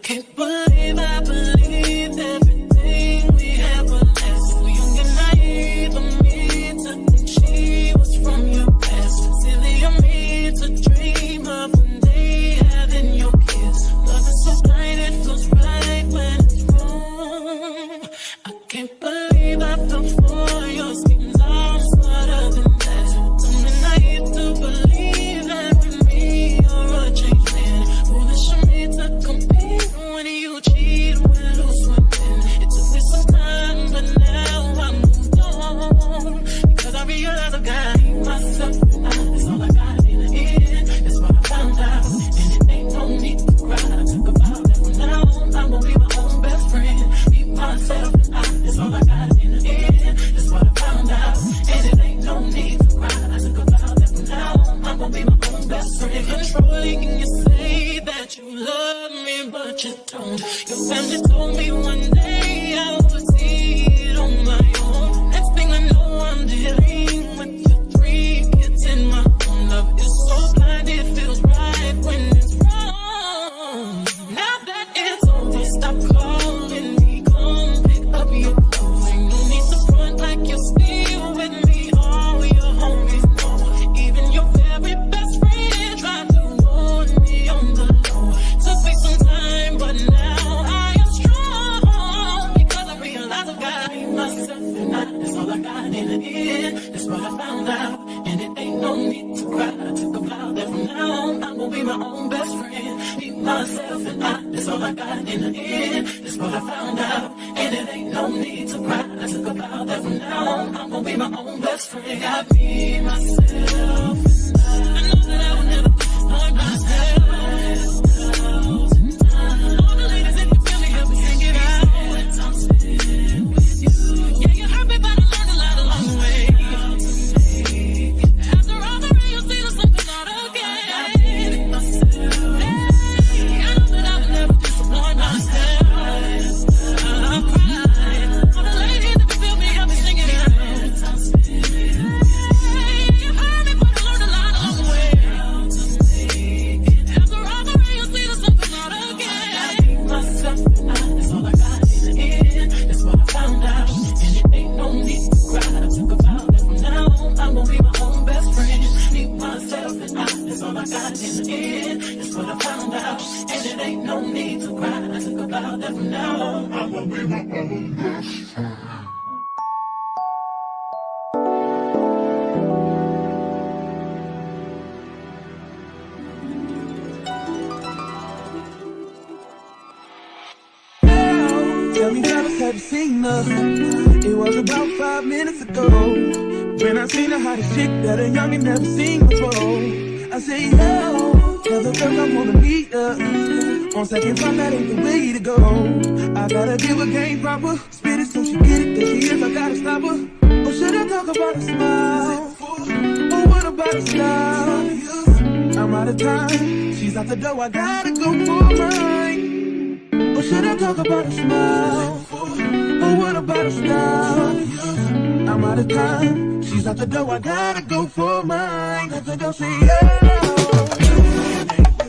can't believe I believed everything we had was last. So young and naive of me to think she was from your past. Silly of me to dream of one day having your kids. Love is so blind, it feels right when it's wrong. I can't believe I fell for your schemes. I'm smarter than that. Dumb and naive to believe that with me you're a changed man. Foolish of me to compete when you cheat, when lose, when win. It took me some time, but now I moved on. Because I realize I got myself and that's all I got in the end. That's what I found out, and it ain't no need to cry. I took a vow that from now on I'm gonna be my own best friend. Be myself and that's all I got in the end. That's what I found out, and it ain't no need to cry. I took a vow that from now on I'm gonna be my own best friend. Controlling, and you say that you love me, but you don't. Your family told me one day I would see it on my own. Next thing I know, I'm dealing with your 3 kids in my own. Love is so blind, it feels right when it's wrong. Now that it's over, stop calling me, come pick up your clothes. Ain't no need to front like you're still with me. All your homies know, even your very best friend tried to warn me on the low. Took me some time, but now I am strong. Because I realize I got myself and that's all I got in the end. That's what I found out, and it ain't no need to cry. I took a vow that from now on I'm gonna be my own best friend. Be myself and that's all I got in the end. That's what I found out, and it ain't no need to cry. I took a vow that from now on I'm gonna be my own best friend. Got me, myself, and I know that I will never disappoint myself. All the ladies, if you feel me, help me sing it out. I'm sitting with you. Yeah, you hurt me, but I learned a lot along the way. After all the rain, you'll see the sun come out again. I know that I will never disappoint myself. I'm crying. All the ladies, if you feel me, help me sing it out. You hurt me, but I learned a lot along the way. After all the rain, you'll see the sun come out again. I be myself and that's all I got in the end. That's what I found out, and it ain't no need to cry. I took a vow that from now on I'm gonna be my own best friend. Be myself and that's all I got in the end. That's what I found out, and it ain't no need to cry. I took a vow that from now on I'm gonna be my own best friend. Tell me, fellas, have you seen her? It was about 5 minutes ago when I seen the hottest chick that a youngin' never seen before. I say, yo, tell the girl I wanna meet her. On second thought, that ain't the way to go. I gotta give her game proper, spit it so she get it. There she is, I gotta stop her. Or should I talk about a smile? Or what about a style? I'm out of time, she's out the door, I gotta go for mine. Or should I talk about a smile? Or what about a style? I'm out of time, she's out the door, I gotta go for mine. Let the girl say,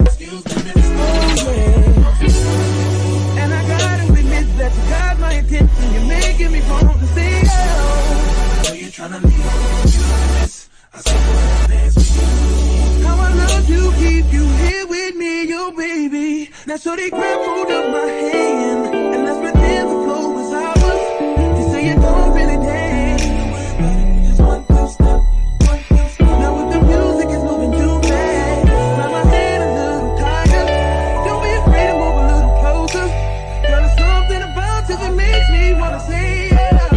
excuse me, oh, yeah. And I gotta admit that you got my attention. You're making me want to say, oh. So you're trying to leave this. I said, well, dance with you. How I love to keep you here with me, your baby. Now so they grab hold of my hand and let's pretend the flow was ours. You say you don't really dance. Just 1, 2 step, 1, 2 step. Now with the music is moving too fast. Now my head a little tired. Don't be afraid to move a little closer. Girl, there's something about you that makes me wanna say yeah.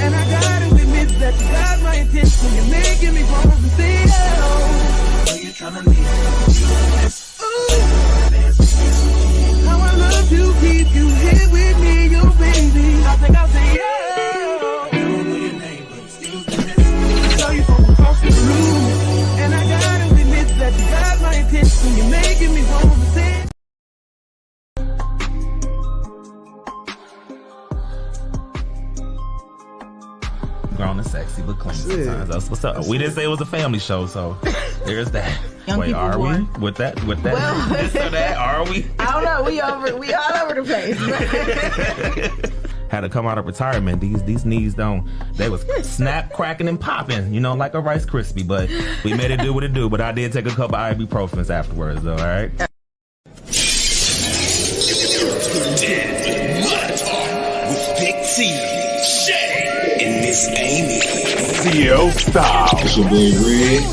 And I gotta admit that you got my attention. You're making me want to say yeah. So you're trying to leave. Sometimes that's what's up. We didn't say it was a family show, so there's that. Young Wait, people are born. we with that? With that? Well, this or that? Are we? I don't know. We all over the place. Had to come out of retirement. These knees don't. They was snap, cracking, and popping. You know, like a Rice Krispie. But we made it do what it do. But I did take a couple ibuprofens afterwards, though. All right. With Big T, Shay, and Miss Amy. CL Style. It's your boy Greg.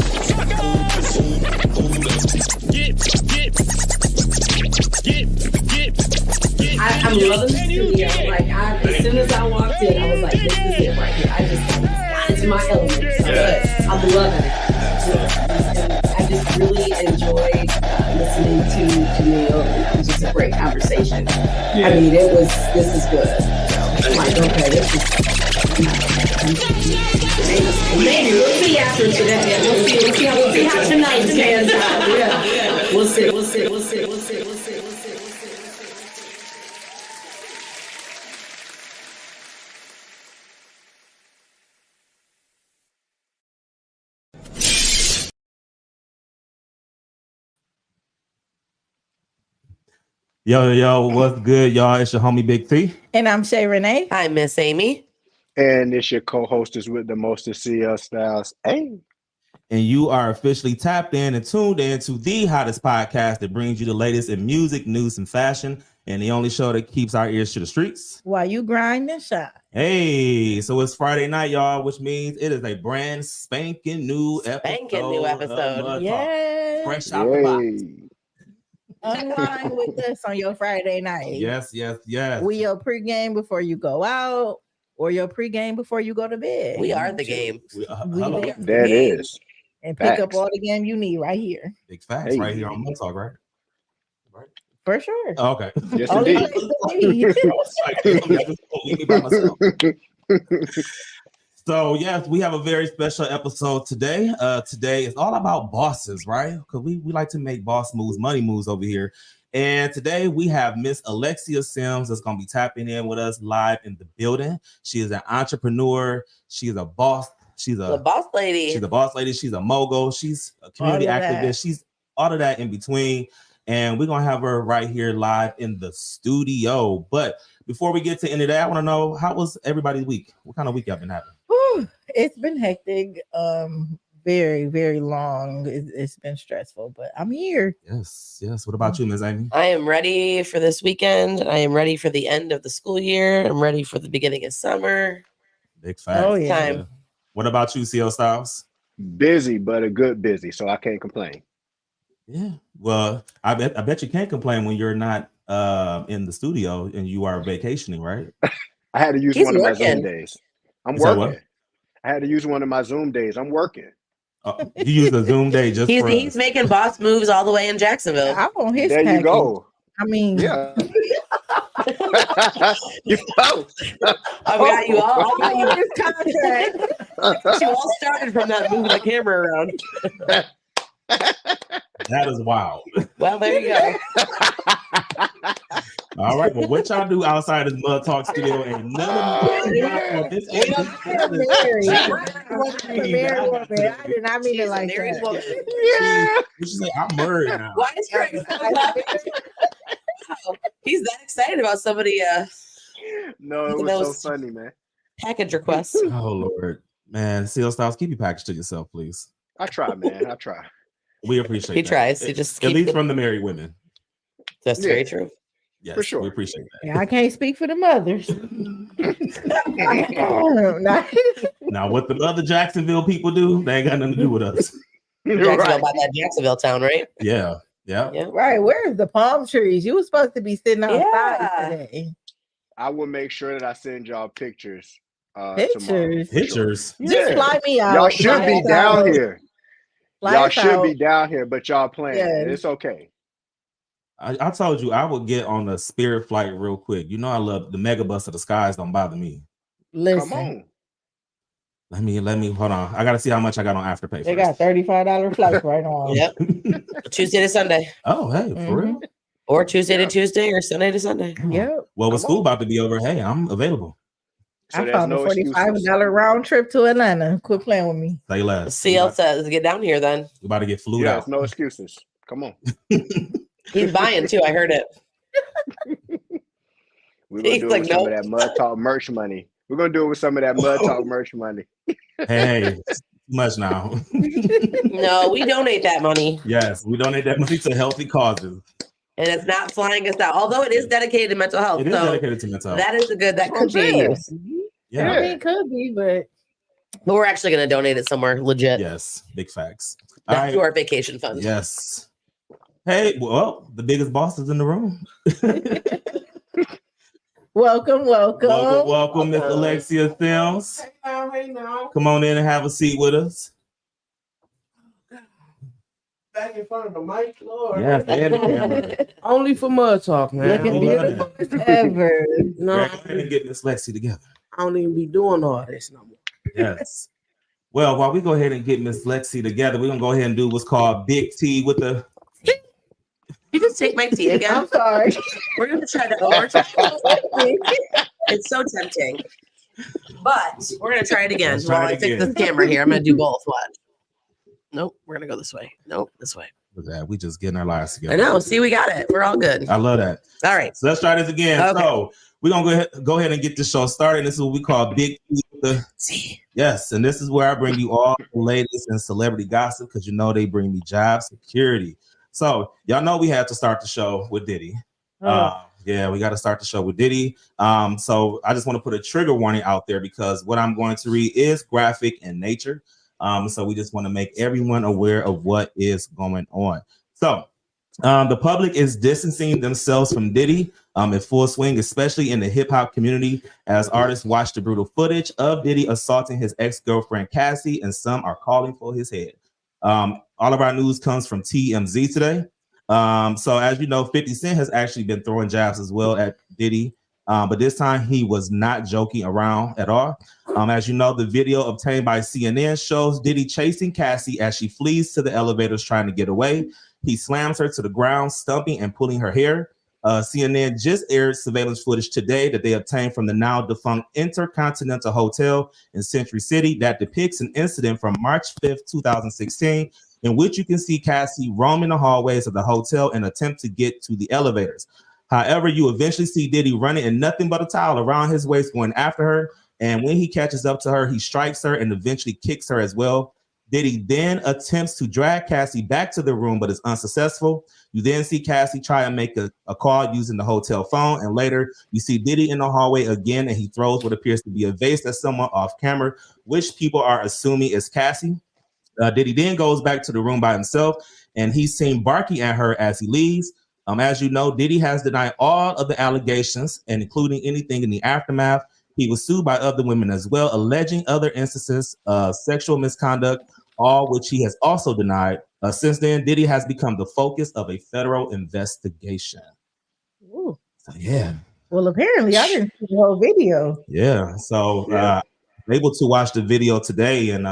I'm loving the studio. Like, as soon as I walked in, I was like, this is it right here. I just got into my element. So I'm loving it. I just really enjoyed listening to Jamil. It was just a great conversation. I mean, this is good. So, I'm like, okay, this is. Maybe we'll see after today. Yeah, we'll see how tonight pans out. Yeah. We'll see. Yo, what's good, y'all? It's your homie Big T. And I'm Shay Renee. Hi, Miss Amy. And it's your co-hostess with the mostest CL Styles. Hey. And you are officially tapped in and tuned in to the hottest podcast that brings you the latest in music, news, and fashion. And the only show that keeps our ears to the streets. While you grind and shine. Hey, so it's Friday night, y'all, which means it is a brand spanking new episode. Yeah. Fresh out the box. Unwind with us on your Friday night. Yes. We your pregame before you go out, or your pregame before you go to bed. We are the game. That is. And pick up all the game you need right here. Big facts right here on Mo Talk, right? For sure. Oh, okay. Yes, Only indeed. place to be. So yes, we have a very special episode today. Today is all about bosses, right? Because we like to make boss moves, money moves over here. And today we have Miss Alexicia Sims that's going to be tapping in with us live in the building. She is an entrepreneur. She is a boss. She's a boss lady. She's a boss lady. She's a mogul. She's a community activist. She's all of that in between. And we're going to have her right here live in the studio. But before we get to any of that, I want to know, how was everybody's week? What kind of week y'all been having? Whew, it's been hectic. Very, very long. It's been stressful, but I'm here. Yes. What about you, Ms. Amy? I am ready for this weekend. I am ready for the end of the school year. I'm ready for the beginning of summer. Big facts. Oh, yeah. Time. What about you, CL Styles? Busy, but a good busy, so I can't complain. Yeah. Well, I bet you can't complain when you're not in the studio and you are vacationing, right? I had to use He's one of my working. Zoom days. I'm You said working. what? I had to use one of my Zoom days. I'm working. You use the Zoom day just for He's making boss moves all the way in Jacksonville. I'm on his There package. you go. I mean, Yeah. You know. I got you all. I'm on his contract. She all started from that moving the camera around. that is wild. Well, there you go. All right, but what y'all do outside of Mud Talk Studio and none of this I did not mean She's it a like married that. woman. You should say, I'm married now. Why is Craig so laughing? Wow. He's that excited about somebody No, it was so funny, man. package requests. Oh Lord, man, CL Styles, keep your package to yourself, please. I try, man. I try. We appreciate. He that. tries. He just at least from the married women. That's very true. Yes, For sure. we appreciate that. Yeah, I can't speak for the mothers. Now, what the other Jacksonville people do, they ain't got nothing to do with us. Jacksonville, Right. about that Jacksonville town, right? Yeah. Right, where's the palm trees? You were supposed to be sitting outside Yeah. today. I will make sure that I send y'all pictures. Pictures? Tomorrow. Pictures. Just Yeah. fly me out. Y'all should be down here. Fly Y'all us should out. be down here, but y'all playing. Yeah. It's okay. I told you I would get on the Spirit flight real quick. You know I love the mega bus of the skies. Don't bother me. Listen, Come on. Let me hold on. I gotta see how much I got on Afterpay. they First. got $35 flights right on. Yep. Tuesday to Sunday. Oh, hey, for real? Or Tuesday to Tuesday or Sunday to Sunday. Yep. Well, with Come school on. about to be over, hey, I'm available. So I there's found a no excuses. $45 round trip to Atlanta. Quit playing with me. Say less. CL says, get down here then. We about to get flued Yeah, out. it's no excuses. Come on. He's buying too. I heard it. We're gonna He's do it like, with some of nope. that Mud Talk merch money. We're gonna do it with some of that Mud Talk merch money. Hey, too much now. No, we donate that money. Yes, we donate that money to healthy causes. And it's not flying us out. Although it is dedicated to mental health. It is dedicated to mental health. That is a good, that could be a use. Yeah. I mean, it could be, but we're actually going to donate it somewhere legit. Yes, big facts. Not to our vacation fund. Yes. Hey, well, the biggest boss is in the room. welcome. Welcome, Miss Alexicia Sims. Hey now. Come on in and have a seat with us. Back in front of the mic, Lord. Yes, and the camera. Only for Mud Talk, man. Looking we love beautiful as ever. No, Go ahead and get Miss Lexi together. I don't even be doing all this no more. Yes. Well, while we go ahead and get Miss Lexi together, we're gonna go ahead and do what's called Big T with the. You just take my tea again. I'm sorry. We're going to try to It's so tempting. But we're going to try it again. Let's try While it I fix again. this camera here, I'm going to do both. Watch. Nope. We're going to go this way. Nope. This way. With that, we just getting our lives together. I know. See, we got it. We're all good. I love that. All right. So let's try this again. Okay. So we're gonna go ahead and get the show started. This is what we call Big T with the. Yes, and this is where I bring you all the latest in celebrity gossip because you know they bring me job security. So y'all know we had to start the show with Diddy. Yeah, we got to start the show with Diddy. So I just want to put a trigger warning out there because what I'm going to read is graphic in nature. So we just want to make everyone aware of what is going on. So the public is distancing themselves from Diddy in full swing, especially in the hip hop community, as artists watch the brutal footage of Diddy assaulting his ex-girlfriend Cassie, and some are calling for his head. All of our news comes from TMZ today. So as you know, 50 Cent has actually been throwing jabs as well at Diddy, but this time he was not joking around at all. As you know, the video obtained by CNN shows Diddy chasing Cassie as she flees to the elevators trying to get away. He slams her to the ground, stumping and pulling her hair. CNN just aired surveillance footage today that they obtained from the now defunct Intercontinental Hotel in Century City that depicts an incident from March 5th, 2016, in which you can see Cassie roaming the hallways of the hotel and attempt to get to the elevators. However, you eventually see Diddy running in nothing but a towel around his waist going after her. And when he catches up to her, he strikes her and eventually kicks her as well. Diddy then attempts to drag Cassie back to the room, but is unsuccessful. You then see Cassie try and make a call using the hotel phone. And later you see Diddy in the hallway again, and he throws what appears to be a vase at someone off camera, which people are assuming is Cassie. Diddy then goes back to the room by himself, and he's seen barking at her as he leaves. As you know, Diddy has denied all of the allegations, and including anything in the aftermath. He was sued by other women as well, alleging other instances of sexual misconduct, all which he has also denied. Since then, Diddy has become the focus of a federal investigation. Ooh. So, yeah. Well, apparently I didn't see the whole video. Yeah. So able to watch the video today, and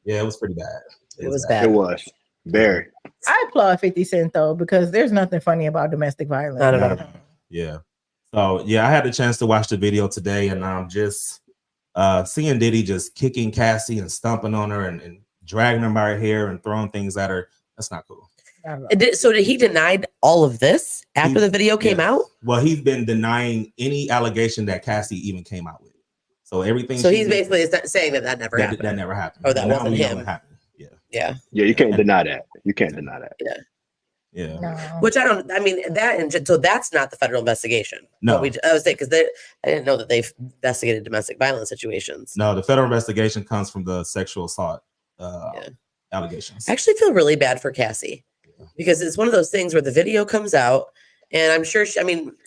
yeah, it was pretty bad. It was bad. It was very. I applaud 50 Cent though, because there's nothing funny about domestic violence. I don't know. Yeah. So yeah, I had a chance to watch the video today, and just seeing Diddy just kicking Cassie and stomping on her and dragging her by her hair and throwing things at her. That's not cool. So did he denied all of this after the video came out? Well, he's been denying any allegation that Cassie even came out with. So everything. So he's basically saying that never happened. That never happened. Oh, that wasn't him. Happened. Yeah. Yeah. Yeah, you can't deny that. You can't deny that. Yeah. Yeah. No. Which I mean that, and so that's not the federal investigation. No. I was saying because I didn't know that they've investigated domestic violence situations. No, the federal investigation comes from the sexual assault allegations. I actually feel really bad for Cassie because it's one of those things where the video comes out, and I'm sure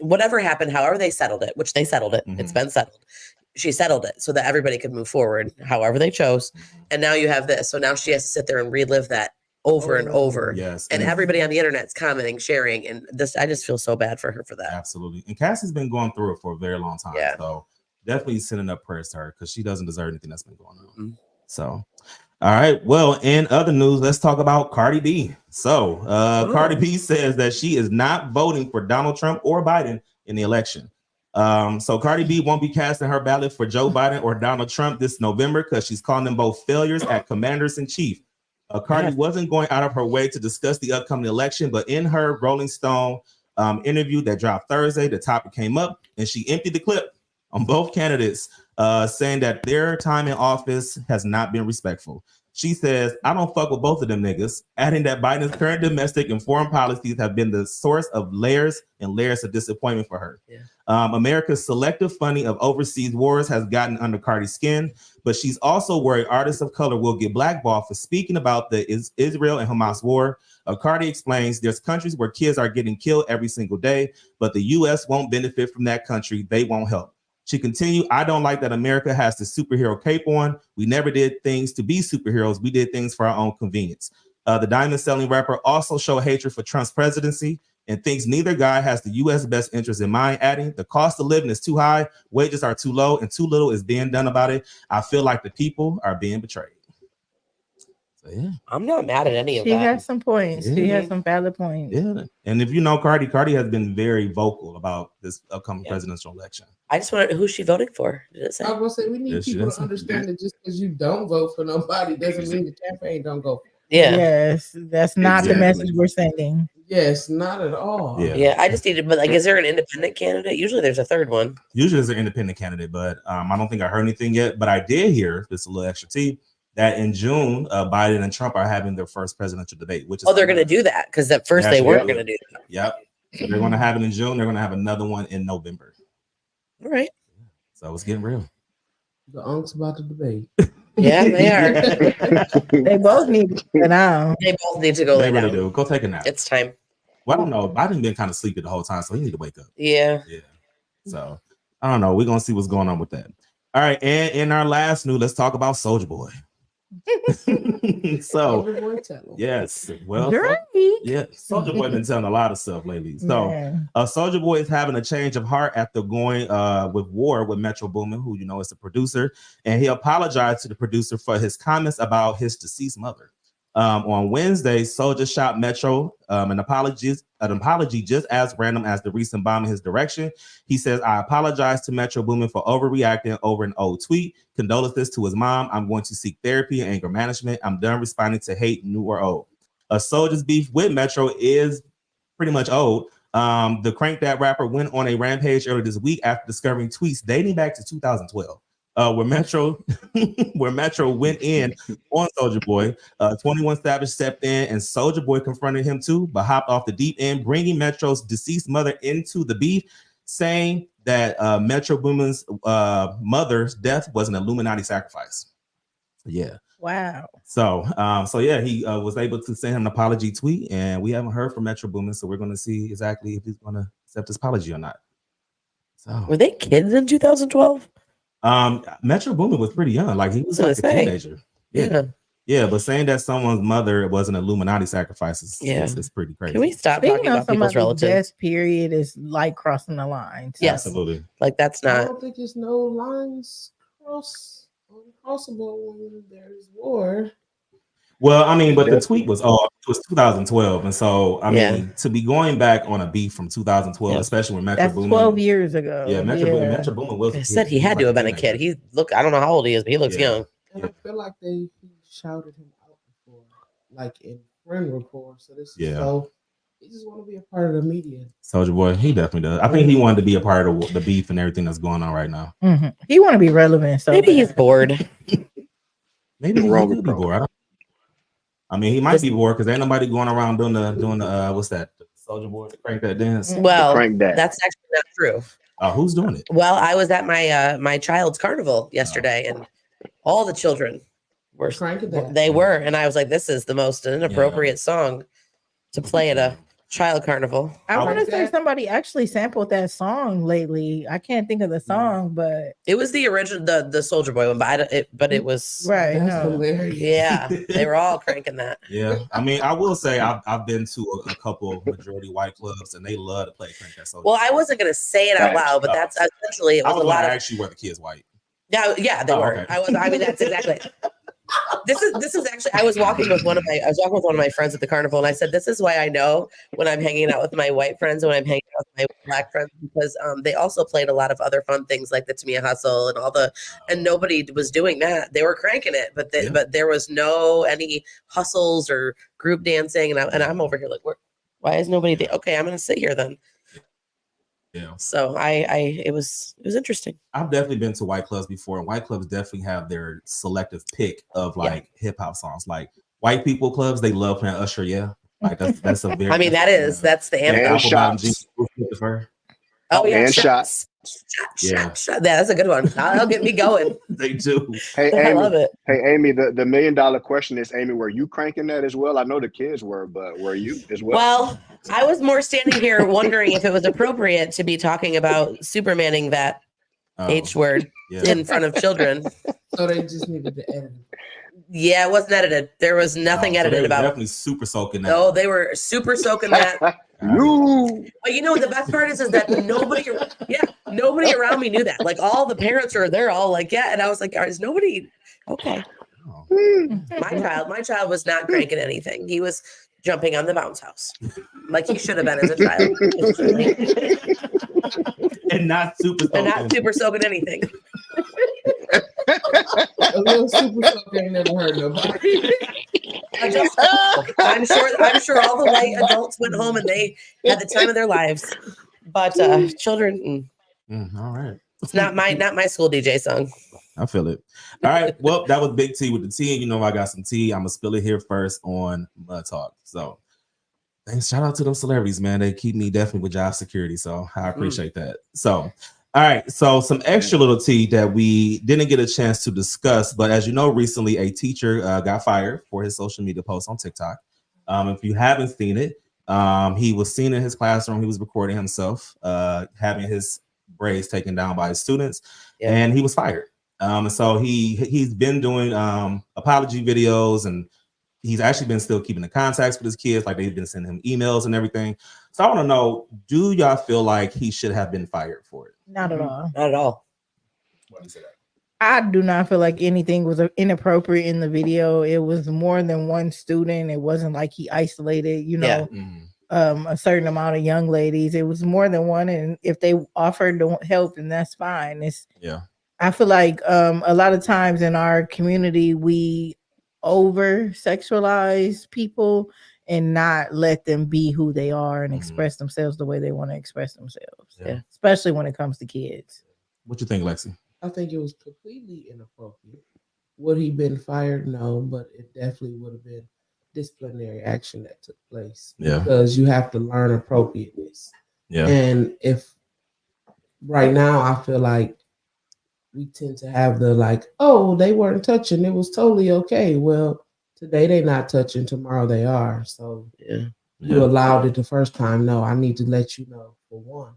whatever happened, however they settled it, which they settled it, it's been settled. She settled it so that everybody could move forward however they chose. And now you have this. So now she has to sit there and relive that over and over. Yes. And everybody on the internet's commenting, sharing. And I just feel so bad for her for that. Absolutely. And Cassie's been going through it for a very long time. Yeah. So definitely sending up prayers to her because she doesn't deserve anything that's been going on. Mm-hmm. So, all right. Well, in other news, let's talk about Cardi B. So Cardi B says that she is not voting for Donald Trump or Biden in the election. So Cardi B won't be casting her ballot for Joe Biden or Donald Trump this November because she's calling them both failures at commanders in chief. Cardi wasn't going out of her way to discuss the upcoming election, but in her Rolling Stone interview that dropped Thursday, the topic came up and she emptied the clip on both candidates, saying that their time in office has not been respectful. She says, I don't fuck with both of them niggas, adding that Biden's current domestic and foreign policies have been the source of layers and layers of disappointment for her. Yeah. America's selective funding of overseas wars has gotten under Cardi's skin, but she's also worried artists of color will get blackballed for speaking about the Israel and Hamas war. Cardi explains there's countries where kids are getting killed every single day, but the U.S. won't benefit from that country. They won't help. She continued, I don't like that America has the superhero cape on. We never did things to be superheroes. We did things for our own convenience. The diamond-selling rapper also showed hatred for Trump's presidency and thinks neither guy has the U.S. best interest in mind, adding, the cost of living is too high, wages are too low, and too little is being done about it. I feel like the people are being betrayed. So, yeah. I'm not mad at any of She that. has some points. Yeah. She has some valid points. Yeah. And if you know Cardi has been very vocal about this upcoming presidential election. I just wanted who's she voting for? Did it say? I was gonna say we need people to understand that just because you don't vote for nobody doesn't mean the campaign don't go. Yeah. Yes, that's not the message we're sending. Yes, not at all. Yeah. I just needed, but like, is there an independent candidate? Usually there's a third one. Usually there's an independent candidate, but I don't think I heard anything yet. But I did hear this a little extra tea that in June, Biden and Trump are having their first presidential debate. Which is they're going to do that because at first they weren't going to do that. Yep. So they're going to have it in June. They're going to have another one in November. All right. So it's getting real. The unc's about to debate. Yeah, they are. They both need to go down. They both need to go lay They really down. do. Go take a nap. It's time. Well, I don't know. Biden's been kind of sleepy the whole time, so he need to wake up. Yeah. Yeah. So I don't know. We're going to see what's going on with that. All right. And in our last news, let's talk about Soulja Boy. So yes, well, yeah, Soulja Boy been telling a lot of stuff lately. So Soulja Boy is having a change of heart after going with war with Metro Boomin, who you know is the producer, and he apologized to the producer for his comments about his deceased mother. On Wednesday, Soulja shot Metro an apology just as random as the recent bomb in his direction. He says, I apologize to Metro Boomin for overreacting over an old tweet. Condolences to his mom. I'm going to seek therapy and anger management. I'm done responding to hate, new or old. Soulja's beef with Metro is pretty much old. The Crank That rapper went on a rampage earlier this week after discovering tweets dating back to 2012. Where Metro went in on Soulja Boy. 21 Savage stepped in and Soulja Boy confronted him too, but hopped off the deep end, bringing Metro's deceased mother into the beef, saying that Metro Boomin's mother's death was an Illuminati sacrifice. Yeah. Wow. So yeah, he was able to send him an apology tweet, and we haven't heard from Metro Boomin, so we're going to see exactly if he's going to accept his apology or not. So were they kids in 2012? Metro Boomin was pretty young, like he was like a teenager. Yeah, but saying that someone's mother was an Illuminati sacrifice is pretty crazy. Can we stop talking about people's relatives? Death period is like crossing the line. So. Yes, absolutely. Like that's not. I don't think there's no lines uncrossable when there's war. Well, I mean, but the tweet was it was 2012, and so I mean, to be going back on a beef from 2012, especially when Metro Boomin, 12 years ago. Yeah, Metro Boomin was. I said he had to have been a kid. He I don't know how old he is, but he looks young. And I feel like he shouted him out before, like in friend rapport. So this is so he just want to be a part of the media. Soulja Boy, he definitely does. I think he wanted to be a part of the beef and everything that's going on right now. Mm-hmm. He want to be relevant, so maybe he's bored. Maybe he could be bored. I mean, he might be bored because ain't nobody going around doing the what's that? Soulja Boy, the Crank That dance. Well, that's actually not true. Who's doing it? Well, I was at my my child's carnival yesterday, and all the children were cranking that. They were, and I was like, "This is the most inappropriate song to play at a child carnival." I want to say somebody actually sampled that song lately. I can't think of the song, but it was the original, the Soulja Boy one. But it was right. Yeah, they were all cranking that. Yeah, I mean, I will say I've been to a couple majority white clubs, and they love to play Crank That Soulja. Well, I wasn't gonna say it out loud, but that's essentially it was a lot of. Actually, were the kids white? Yeah, they were. Okay. I mean, that's exactly it. This is actually I was walking with one of my friends at the carnival, and I said, this is why I know when I'm hanging out with my white friends and when I'm hanging out with my black friends, because they also played a lot of other fun things like the Tamia Hustle and nobody was doing that. They were cranking it, but there was no any hustles or group dancing, and I'm over here like, why is nobody okay, I'm gonna sit here then. Yeah. So it was interesting. I've definitely been to white clubs before, and white clubs definitely have their selective pick of like hip hop songs. Like white people clubs, they love playing Usher. Yeah, like that's a very. I mean, that's the anthem. And shots. Oh yeah, and shots. Shot. Yeah, that's a good one. That'll get me going. They do. Hey, I Amy, love it. Hey, Amy, the $1 million question is, Amy, were you cranking that as well? I know the kids were, but were you as well? Well, I was more standing here wondering if it was appropriate to be talking about Supermaning that H word in front of children. So they just needed to edit it. Yeah, it wasn't edited. There was nothing edited about it. Definitely super soaking that. No, they were super soaking that. But the best part is that nobody around me knew that. Like all the parents are there, all like, yeah, and I was like, is nobody okay? My child was not cranking anything. He was jumping on the bounce house like he should have been as a child, and not super soaking anything. A little super soaker ain't never heard nobody. I'm sure all the white adults went home and they had the time of their lives, but children. All right, it's not my school DJ song. I feel it. All right, well, that was Big T with the tea, and you know I got some tea. I'm gonna spill it here first on Mud Talk. So, thanks. Shout out to them celebrities, man. They keep me definitely with job security, so I appreciate that. So. All right, so some extra little tea that we didn't get a chance to discuss, but as you know, recently a teacher got fired for his social media post on TikTok. If you haven't seen it, he was seen in his classroom. He was recording himself having his braids taken down by his students, and he was fired. And so he's been doing apology videos, and he's actually been still keeping the contacts with his kids. Like they've been sending him emails and everything. So I want to know, do y'all feel like he should have been fired for it? Not at all. Not at all. Why do you say that? I do not feel like anything was inappropriate in the video. It was more than one student. It wasn't like he isolated, a certain amount of young ladies. It was more than one. And if they offered to help, then that's fine. I feel like a lot of times in our community, we over sexualize people and not let them be who they are and express themselves the way they want to express themselves. Yeah. Especially when it comes to kids. What you think, Lexi? I think it was completely inappropriate. Would he been fired? No, but it definitely would have been disciplinary action that took place. Yeah. Because you have to learn appropriateness. Yeah. And if right now I feel like we tend to have the like, oh, they weren't touching. It was totally okay. Well, today they not touching, tomorrow they are. So you allowed it the first time. No, I need to let you know, for one,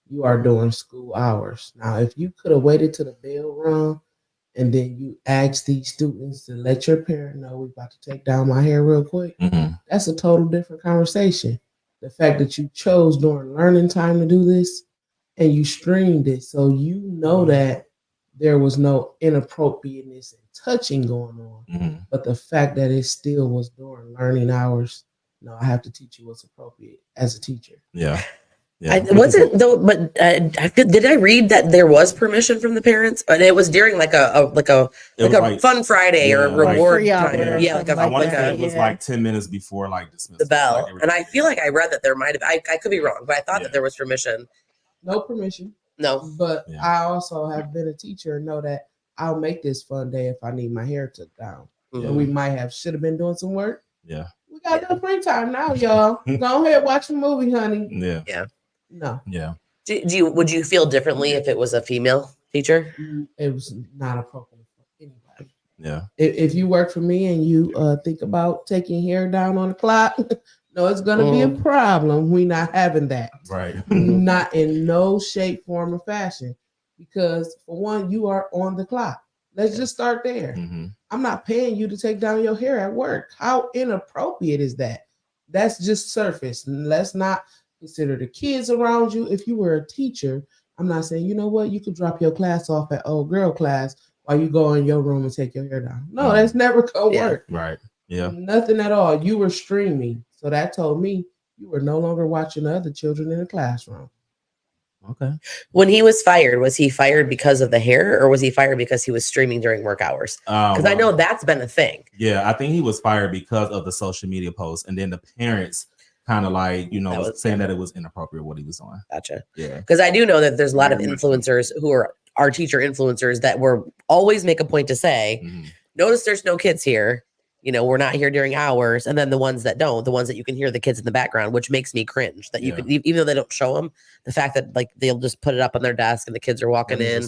you are doing school hours. Now, if you could have waited till the bell rung and then you asked these students to let your parent know we're about to take down my hair real quick, that's a total different conversation. The fact that you chose during learning time to do this and you streamed it, so you know that there was no inappropriateness and touching going on, but the fact that it still was during learning hours, no, I have to teach you what's appropriate as a teacher. Yeah. Wasn't though, but did I read that there was permission from the parents, and it was during like a fun Friday or a reward time? It was like 10 minutes before like dismissal. The bell, and I feel like I read that there might have. I could be wrong, but I thought that there was permission. No permission. No, but I also have been a teacher and know that I'll make this fun day if I need my hair took down. And we should have been doing some work. Yeah. We got no free time now, y'all. Go ahead, watch the movie, honey. Yeah. Yeah. No. Yeah. Would you feel differently if it was a female teacher? It was not appropriate for anybody. Yeah. If you work for me and you think about taking hair down on the clock, no, it's gonna be a problem. We're not having that. Right. Not in no shape, form, or fashion. Because for one, you are on the clock. Let's just start there. I'm not paying you to take down your hair at work. How inappropriate is that? That's just surface. Let's not consider the kids around you. If you were a teacher, I'm not saying, you know what, you could drop your class off at old girl class while you go in your room and take your hair down. No, that's never gonna work. Right. Yeah. Nothing at all. You were streaming. So that told me you were no longer watching the other children in the classroom. Okay. When he was he fired because of the hair, or was he fired because he was streaming during work hours? Because I know that's been a thing. Yeah, I think he was fired because of the social media posts, and then the parents kind of like, was saying that it was inappropriate what he was doing. Gotcha. Yeah. Because I do know that there's a lot of influencers who are our teacher influencers that were always make a point to say, notice there's no kids here. We're not here during hours. And then the ones that don't, the ones that you can hear the kids in the background, which makes me cringe that you could, even though they don't show them, the fact that like they'll just put it up on their desk and the kids are walking in,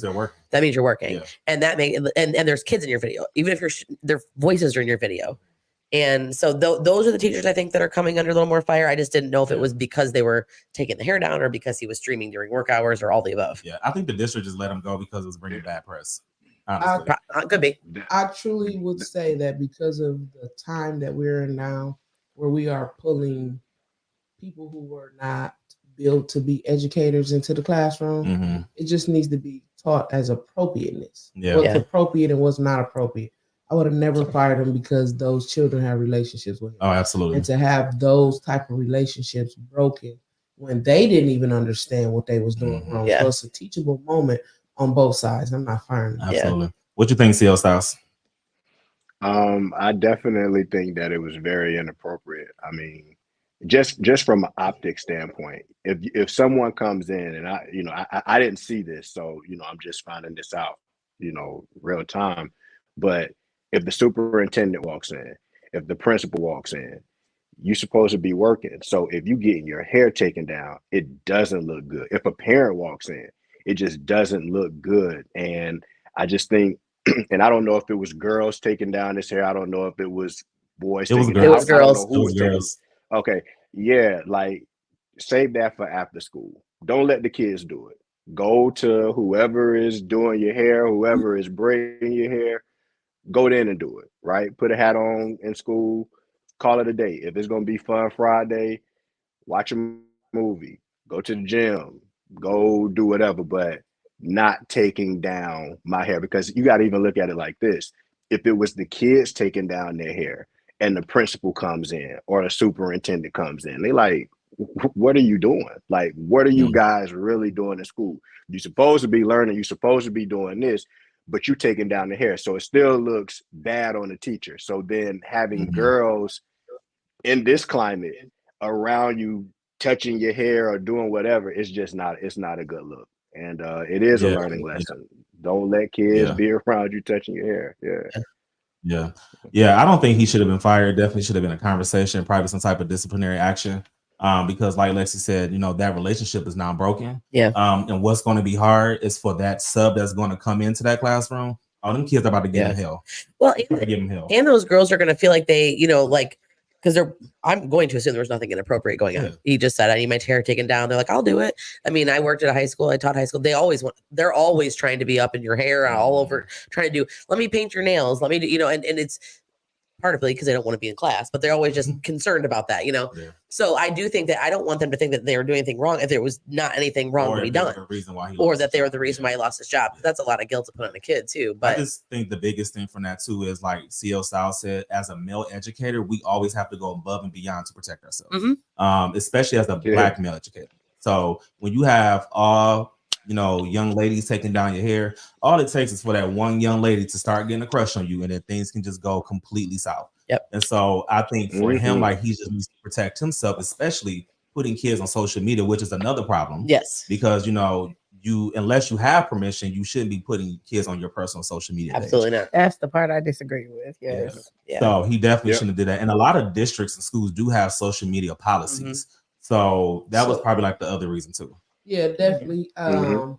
that means you're working. Yeah. And that and there's kids in your video, even if their voices are in your video. And so those are the teachers I think that are coming under a little more fire. I just didn't know if it was because they were taking the hair down or because he was streaming during work hours or all the above. Yeah, I think the district just let him go because it was bringing bad press. Could be. I truly would say that because of the time that we're in now, where we are pulling people who were not built to be educators into the classroom, it just needs to be taught as appropriateness. What's appropriate and what's not appropriate. I would have never fired him because those children have relationships with him. Oh, absolutely. And to have those type of relationships broken when they didn't even understand what they was doing wrong. So it's a teachable moment on both sides. I'm not firing them. Absolutely. What you think, CL Styles? I definitely think that it was very inappropriate. I mean, just from an optic standpoint, if someone comes in and I didn't see this, so I'm just finding this out, real time. But if the superintendent walks in, if the principal walks in, you're supposed to be working. So if you getting your hair taken down, it doesn't look good. If a parent walks in, it just doesn't look good. And I just think, and I don't know if it was girls taking down his hair. I don't know if it was boys. It was girls. It was girls. Okay. Yeah. Like save that for after school. Don't let the kids do it. Go to whoever is doing your hair, whoever is braiding your hair, go in and do it, right? Put a hat on in school, call it a day. If it's going to be fun Friday, watch a movie, go to the gym, go do whatever, but not taking down my hair, because you got to even look at it like this. If it was the kids taking down their hair and the principal comes in or the superintendent comes in, they like, what are you doing? Like, what are you guys really doing in school? You're supposed to be learning. You're supposed to be doing this, but you taking down the hair. So it still looks bad on the teacher. So then having girls in this climate around you touching your hair or doing whatever, it's not a good look. And it is a learning lesson. Don't let kids be around you touching your hair. Yeah. I don't think he should have been fired. Definitely should have been a conversation, probably some type of disciplinary action. Because like Lexi said, that relationship is now broken. Yeah. And what's going to be hard is for that sub that's going to come into that classroom. All them kids are about to give him hell. Well, give him hell. And those girls are going to feel like they, because I'm going to assume there was nothing inappropriate going on. He just said, I need my hair taken down. They're like, I'll do it. I mean, I worked at a high school. I taught high school. They're always trying to be up in your hair and all over, trying to let me paint your nails. Let me do, and it's partly because they don't want to be in class, but they're always just concerned about that, So I do think that I don't want them to think that they were doing anything wrong if there was not anything wrong to be done, or that they were the reason why he lost his job. That's a lot of guilt to put on a kid too. But I just think the biggest thing from that too is, like CL Styles said, as a male educator, we always have to go above and beyond to protect ourselves, especially as a Black male educator. So when you have all young ladies taking down your hair, all it takes is for that one young lady to start getting a crush on you, and then things can just go completely south. Yep. And so I think for him, like, he just needs to protect himself, especially putting kids on social media, which is another problem. Yes. Because you unless you have permission, you shouldn't be putting kids on your personal social media. Absolutely not. That's the part I disagree with. Yes. Yeah. So he definitely shouldn't have did that. And a lot of districts and schools do have social media policies. So that was probably like the other reason too. Yeah, definitely. The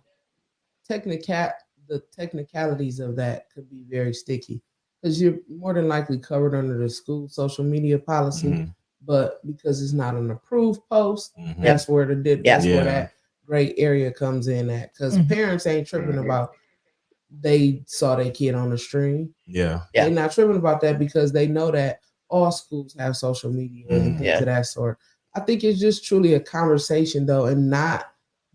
technicalities of that could be very sticky, because you're more than likely covered under the school social media policy, but because it's not an approved post, that's where where that gray area comes in at, because parents ain't tripping about they saw their kid on the stream. They're not tripping about that because they know that all schools have social media and things of that sort. I think it's just truly a conversation though, and not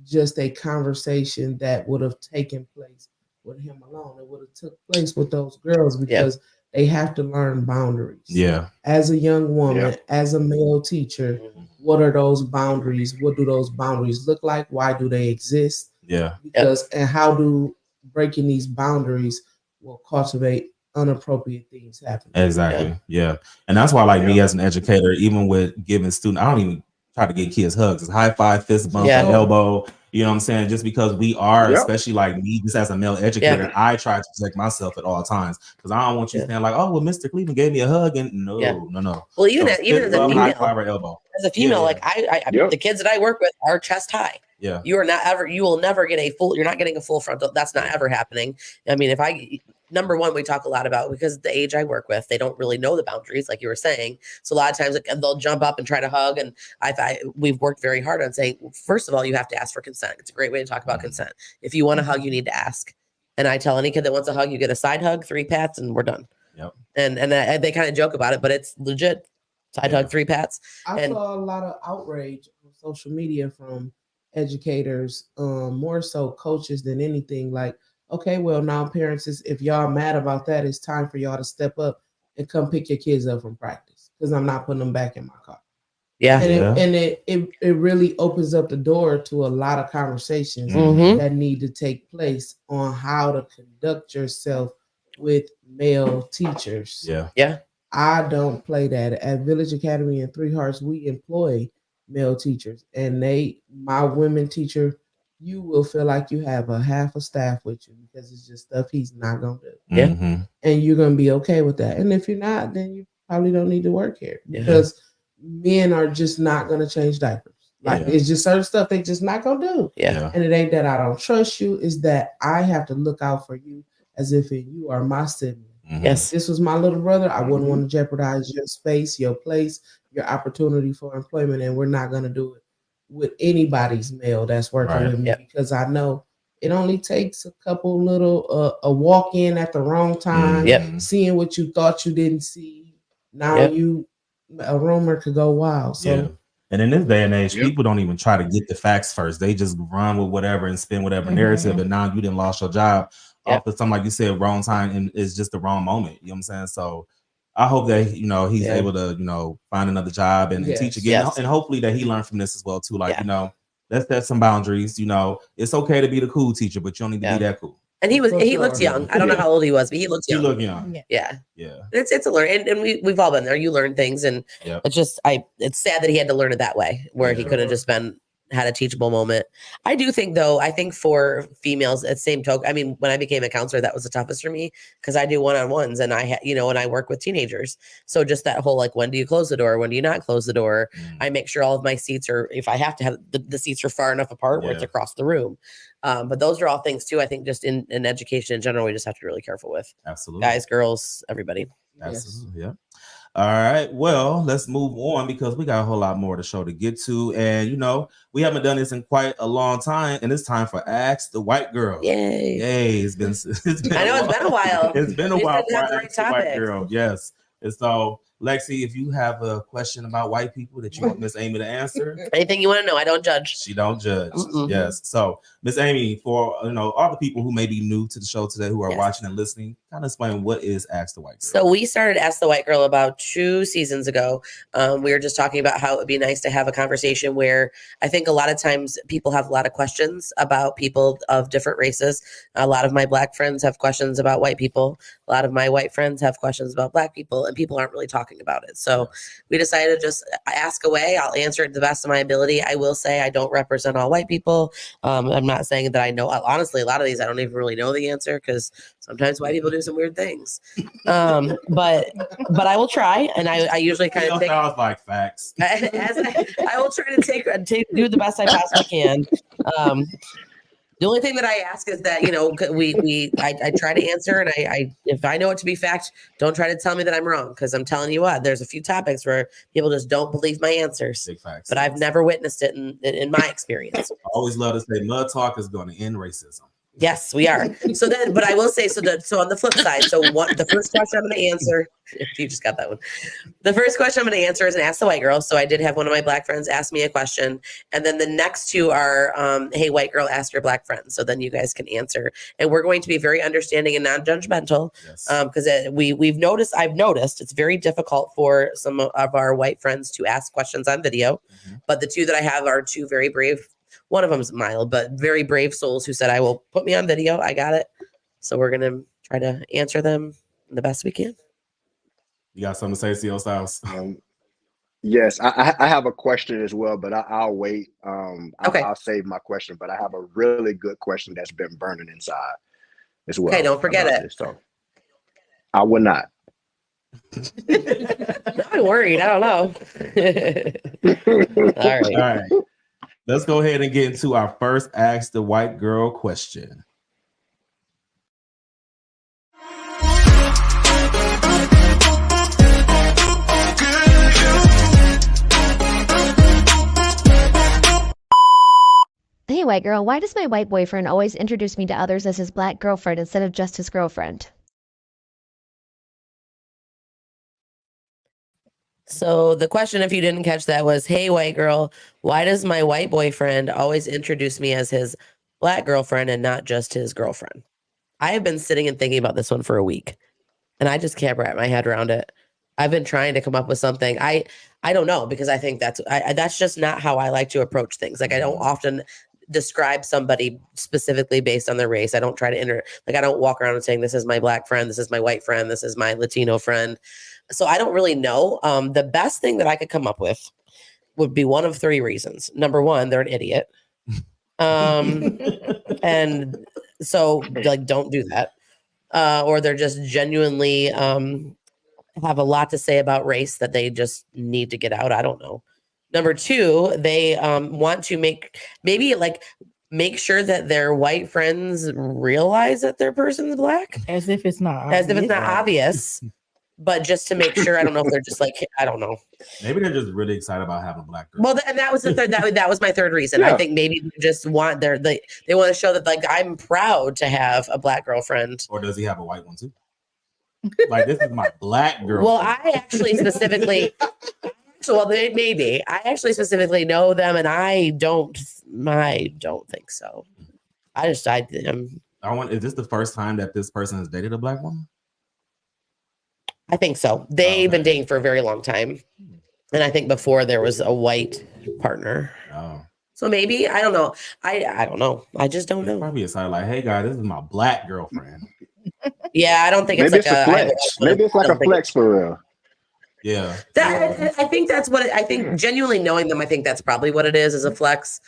just a conversation that would have taken place with him alone. It would have took place with those girls because they have to learn boundaries. Yeah. As a young woman, as a male teacher, what are those boundaries? What do those boundaries look like? Why do they exist? Yeah. Because and how do breaking these boundaries will cultivate inappropriate things happening? Exactly. Yeah. And that's why, like me as an educator, even with giving students, I don't even try to get kids hugs. It's high five, fist bump, an elbow. You know what I'm saying? Just because we are, especially like me, just as a male educator, I try to protect myself at all times because I don't want you saying like, "Oh, well, Mr. Cleveland gave me a hug," and no. Well, even as a female, high five or elbow. As a female, like I the kids that I work with are chest high. Yeah, you will never get a full. You're not getting a full frontal. That's not ever happening. I mean, number one, we talk a lot about because the age I work with, they don't really know the boundaries, like you were saying. So a lot of times like, they'll jump up and try to hug. And we've worked very hard on saying, well, first of all, you have to ask for consent. It's a great way to talk about consent. If you want a hug, you need to ask. And I tell any kid that wants a hug, you get a side hug, 3 pats, and we're done. Yep. And they kind of joke about it, but it's legit. Side hug, 3 pats. I saw a lot of outrage on social media from educators, more so coaches than anything. Like, okay, well now parents, if y'all mad about that, it's time for y'all to step up and come pick your kids up from practice because I'm not putting them back in my car. Yeah. And it really opens up the door to a lot of conversations that need to take place on how to conduct yourself with male teachers. Yeah. Yeah. I don't play that. At Village Academy and Three Hearts, we employ male teachers, and my women teacher, you will feel like you have a half a staff with you because it's just stuff he's not gonna do. Yeah. And you're gonna be okay with that. And if you're not, then you probably don't need to work here because men are just not gonna change diapers. Like it's just certain stuff they just not gonna do. Yeah. And it ain't that I don't trust you, it's that I have to look out for you as if you are my sibling. Yes. This was my little brother. I wouldn't want to jeopardize your space, your place, your opportunity for employment. And we're not going to do it with anybody's male that's working with me because I know it only takes a couple little, a walk in at the wrong time, seeing what you thought you didn't see. Now a rumor could go wild. So. And in this day and age, people don't even try to get the facts first. They just run with whatever and spin whatever narrative. And now you didn't lost your job off of something, like you said, wrong time, and it's just the wrong moment. You know what I'm saying? So I hope that he's able to find another job and teach again, and hopefully that he learned from this as well too. Like let's set some boundaries. It's okay to be the cool teacher, but you don't need to be that cool. And he looked young. I don't know how old he was, but he looked young. He looked young. Yeah. It's a learn, and we've all been there. You learn things, and it's just it's sad that he had to learn it that way, where he could have just had a teachable moment. I do think though, for females at same token, I mean, when I became a counselor, that was the toughest for me because I do one-on-ones and and I work with teenagers. So just that whole, like, when do you close the door? When do you not close the door? I make sure all of my seats are, if I have to have the seats are far enough apart where it's across the room. But those are all things too, I think just in education in general, we just have to be really careful with. Absolutely. Guys, girls, everybody. Absolutely. Yeah. All right. Well, let's move on because we got a whole lot more of the show to get to. And, we haven't done this in quite a long time. And it's time for Ask the White Girl. Yay. It's been I know it's been a while. It's been a while for Ask the White Girl. Yes. And so, Lexi, if you have a question about white people that you want Miss Amy to answer, anything you want to know, I don't judge. She don't judge. Yes. So, Miss Amy, for all the people who may be new to the show today, who are watching and listening, kind of explain what is Ask the White Girl. So we started Ask the White Girl about 2 seasons ago. We were just talking about how it would be nice to have a conversation where I think a lot of times people have a lot of questions about people of different races. A lot of my Black friends have questions about white people. A lot of my white friends have questions about Black people, and people aren't really talking about it. So we decided to just ask away. I'll answer it to the best of my ability. I will say I don't represent all white people. I'm not saying that I know. Honestly, a lot of these I don't even really know the answer because sometimes white people do some weird things. But I will try, and I usually kind of sounds like facts. I will try to do the best I possibly can. The only thing that I ask is that, I try to answer, and I if I know it to be fact, don't try to tell me that I'm wrong, because I'm telling you what, there's a few topics where people just don't believe my answers. Big facts. But I've never witnessed it in my experience. I always love to say mud talk is going to end racism. Yes, we are. So then, but I will say, so on the flip side, the first question I'm going to answer, if you just got that one, the first question I'm going to answer is an Ask the White Girl. So I did have one of my Black friends ask me a question. And then the next two are, hey, white girl, ask your Black friend. So then you guys can answer. And we're going to be very understanding and non-judgmental. Because I've noticed it's very difficult for some of our white friends to ask questions on video. But the two that I have are two very brave. One of them's mild, but very brave souls who said, I will put me on video. I got it. So we're going to try to answer them the best we can. You got something to say, C.O. Styles? Yes, I have a question as well, but I'll wait. Okay. I'll save my question, but I have a really good question that's been burning inside as well. Okay, don't forget it. So I will not. I'm worried. I don't know. All right. Let's go ahead and get into our first Ask the White Girl question. Hey, white girl, why does my white boyfriend always introduce me to others as his Black girlfriend instead of just his girlfriend? So the question, if you didn't catch that, was, hey, white girl, why does my white boyfriend always introduce me as his Black girlfriend and not just his girlfriend? I have been sitting and thinking about this one for a week, and I just can't wrap my head around it. I've been trying to come up with something. I don't know, because I think that's just not how I like to approach things. Like, I don't often describe somebody specifically based on their race. I don't try to I don't walk around and saying, this is my Black friend, this is my white friend, this is my Latino friend. So I don't really know. The best thing that I could come up with would be one of three reasons. Number one, they're an idiot. And so, like, don't do that. Or they're just genuinely have a lot to say about race that they just need to get out. I don't know. Number two, they want to make sure that their white friends realize that their person's Black. As if it's not obvious. But just to make sure, I don't know if they're just like, I don't know. Maybe they're just really excited about having a Black girl. Well, and that was the third. That was my third reason. Yeah. I think maybe they just want they want to show that, like, I'm proud to have a Black girlfriend. Or does he have a white one too? Like, this is my Black girl. Well, I actually specifically. Maybe I actually specifically know them, and I don't think so. Is this the first time that this person has dated a Black woman? I think so. They've been dating for a very long time. And I think before there was a white partner. Oh. So maybe, I don't know. I don't know. I just don't know. Probably excited, like, hey guys, this is my Black girlfriend. Yeah, I don't think maybe it's like a flex. Maybe it's like a flex for real. Yeah. I think that's what I think. Genuinely knowing them, I think that's probably what it is a flex.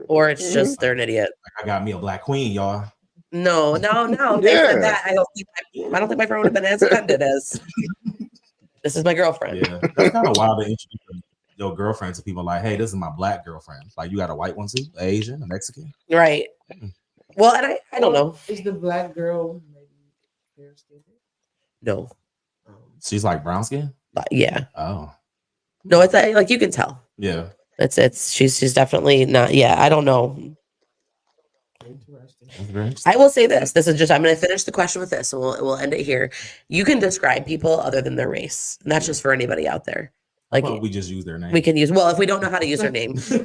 Or it's just they're an idiot. Like, I got me a Black queen, y'all. No. They said that. I don't think my friend would have been as offended as this is my girlfriend. Yeah, that's kind of wild to introduce your girlfriend to people like, hey, this is my Black girlfriend. Like, you got a white one too, Asian, a Mexican, right? Well, and I don't know. Is the Black girl maybe fair skinned? No, she's like brown skin. Yeah. Oh. No, it's like you can tell. Yeah. She's definitely not. Yeah, I don't know. Interesting. I will say this. I'm going to finish the question with this, and we'll end it here. You can describe people other than their race, and that's just for anybody out there. Like, we just use their name. We can use, well, if we don't know how to use their name. No,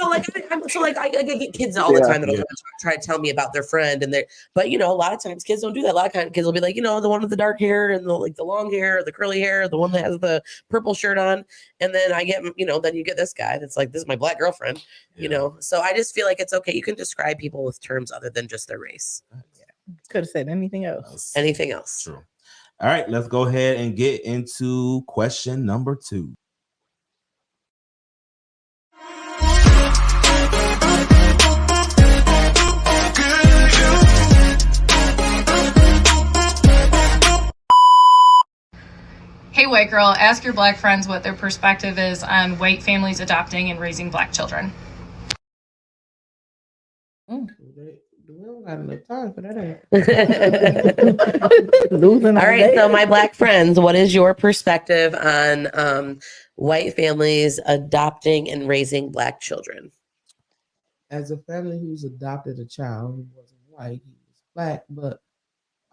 like I get kids all the time that'll try to tell me about their friend, but a lot of times kids don't do that. A lot of kids will be like, the one with the dark hair and the long hair, the curly hair, the one that has the purple shirt on, and then I get, then you get this guy that's like, this is my Black girlfriend, So I just feel like it's okay. You can describe people with terms other than just their race. Could have said anything else. Anything else. True. All right, let's go ahead and get into question number 2. Hey, white girl, ask your Black friends what their perspective is on white families adopting and raising Black children. Do don't got enough time for that. Losing All our right, so day. my black friends, what is your perspective on white families adopting and raising black children? As a family who's adopted a child who wasn't white, he was black, but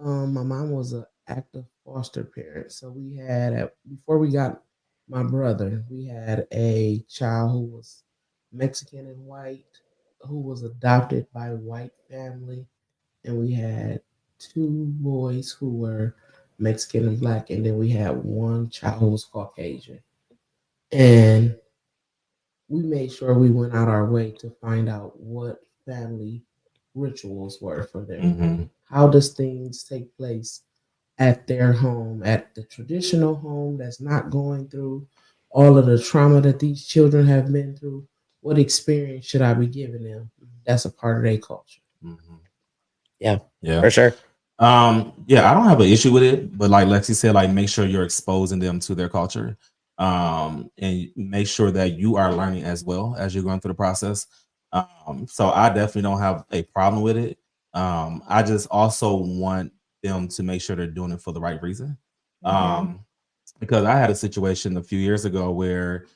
my mom was an active foster parent. So we had before we got my brother, we had a child who was Mexican and white, who was adopted by a white family, and we had two boys who were Mexican and black, and then we had one child who was Caucasian. And we made sure we went out our way to find out what family rituals were for them. Mhm. How does things take place at their home, at the traditional home that's not going through all of the trauma that these children have been through? What experience should I be giving them? That's a part of their culture. Yeah, Yeah. for sure. Yeah, I don't have an issue with it, but like Lexi said, like make sure you're exposing them to their culture. And make sure that you are learning as well as you're going through the process. So I definitely don't have a problem with it. I just also want them to make sure they're doing it for the right reason. Because I had a situation a few years ago where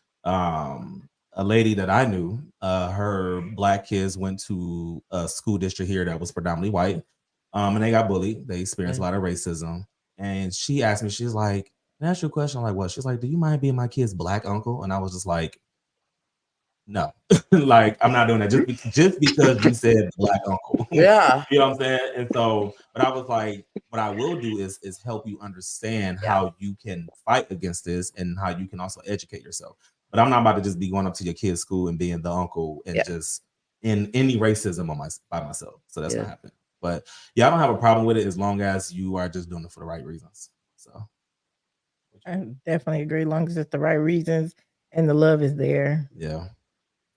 a lady that I knew, her black kids went to a school district here that was predominantly white, and they got bullied. They experienced a lot of racism. And she asked me, she's like, "Can I ask you a question?" I'm like, "What?" She's like, "Do you mind being my kid's black uncle?" And I was just like, "No, like I'm not doing that just because you said black uncle." Yeah. You know what I'm saying? And so, but I was like, what I will do is help you understand how you can fight against this and how you can also educate yourself. But I'm not about to just be going up to your kid's school and being the uncle and just in any racism on by myself. So that's not happening. But yeah, I don't have a problem with it as long as you are just doing it for the right reasons. So I definitely agree. As long as it's the right reasons and the love is there. yeah.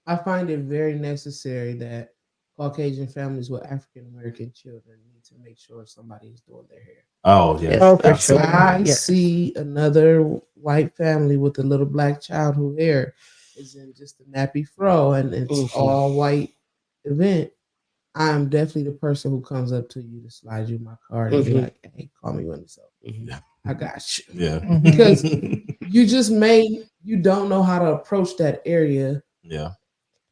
I find it very necessary that Caucasian families with African American children need to make sure somebody is doing their hair. Oh yeah. Oh, for sure. I Yes. see another white family with a little black child whose hair is in just a nappy fro and it's all white event. I'm definitely the person who comes up to you to slide you my card and be like, "Hey, call me when it's over. I got you." Yeah. Because you don't know how to approach that area. Yeah.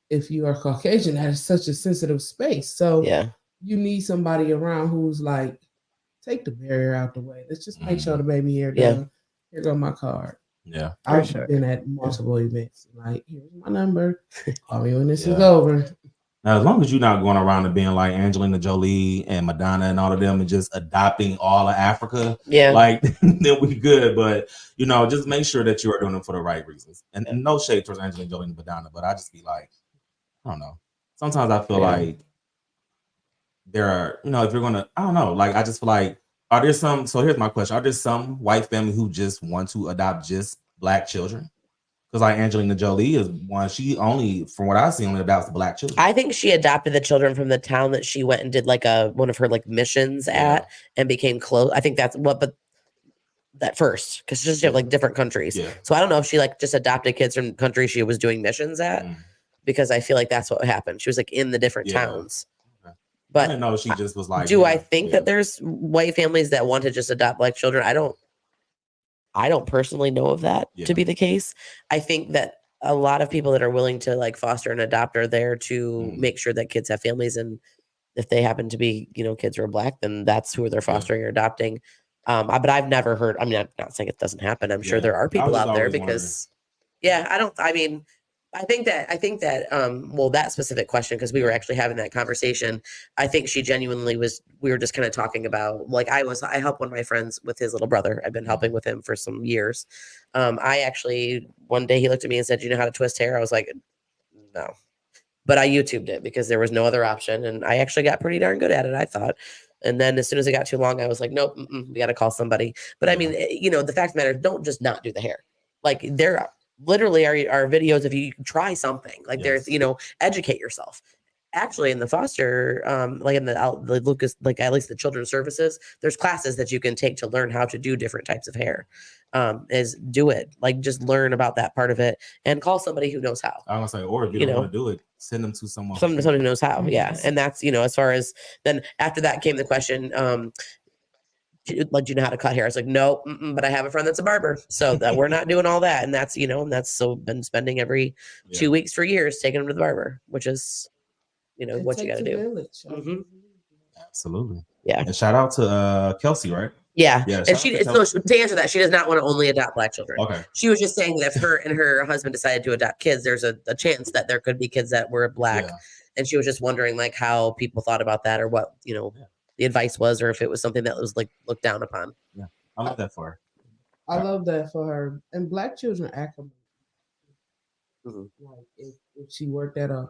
If you are Caucasian, that is such a sensitive space. So you need somebody around who's like, take the barrier out the way. Let's just make sure the baby hair done. Here go my card. Yeah. I've been at multiple events. Like, here's my number. Call me when this is over. Now, as long as you're not going around and being like Angelina Jolie and Madonna and all of them and just adopting all of Africa, like then we good. But you know, just make sure that you are doing it for the right reasons. And no shade towards Angelina Jolie and Madonna, but I just be like, I don't know. Sometimes I feel like there are, you know, if you're gonna, I don't know, like I just feel like, are there some? So here's my question: are there some white family who just want to adopt just black children? Because like Angelina Jolie is one, she only, from what I see, only adopts black children. I think she adopted the children from the town that she went and did like one of her like missions at and became close. I think that's what, but that first, because she just have like different countries. So I don't know if she like just adopted kids from countries she was doing missions at, because I feel like that's what happened. She was like in the different towns. But I didn't know she just was like. Do I think that there's white families that want to just adopt black children? I don't personally know of that to be the case. I think that a lot of people that are willing to like foster and adopt are there to make sure that kids have families, and if they happen to be, you know, kids who are black, then that's who they're fostering or adopting. But I've never heard. I mean, I'm not saying it doesn't happen. I'm sure there are people out there because, I think that well, that specific question, because we were actually having that conversation, I think she genuinely was, we were just kind of talking about, like, I helped one of my friends with his little brother. I've been helping with him for some years. I actually, one day he looked at me and said, "You know how to twist hair?" I was like, "No," but I YouTubed it because there was no other option. And I actually got pretty darn good at it, I thought. And then as soon as it got too long, I was like, "Nope, we got to call somebody." But I mean, you know, the fact of the matter, don't just not do the hair. Like, there literally are videos if you try something, like there's, you know, educate yourself. actually in the foster, like in the Lucas, like at least the children's services, there's classes that you can take to learn how to do different types of hair. Is do it, like just learn about that part of it and call somebody who knows how. I was say, or if you don't want to do it, send them to someone who knows how. Yeah. And that's, as far as then after that came the question, like, do you know how to cut hair? I was like, no, but I have a friend that's a barber, so that we're not doing all that. And that's, and that's so been spending every 2 weeks for years taking them to the barber, which is, what you got to do. Absolutely. Yeah. And shout out to Kelsey, right? Yeah. And to answer that, she does not want to only adopt Black children. Okay. She was just saying that if her and her husband decided to adopt kids, there's a chance that there could be kids that were Black. Yeah. And she was just wondering like how people thought about that or what, the advice was, or if it was something that was like looked down upon. Yeah. I love that for her. I love that for her. And Black children acclimate. Like if she worked at a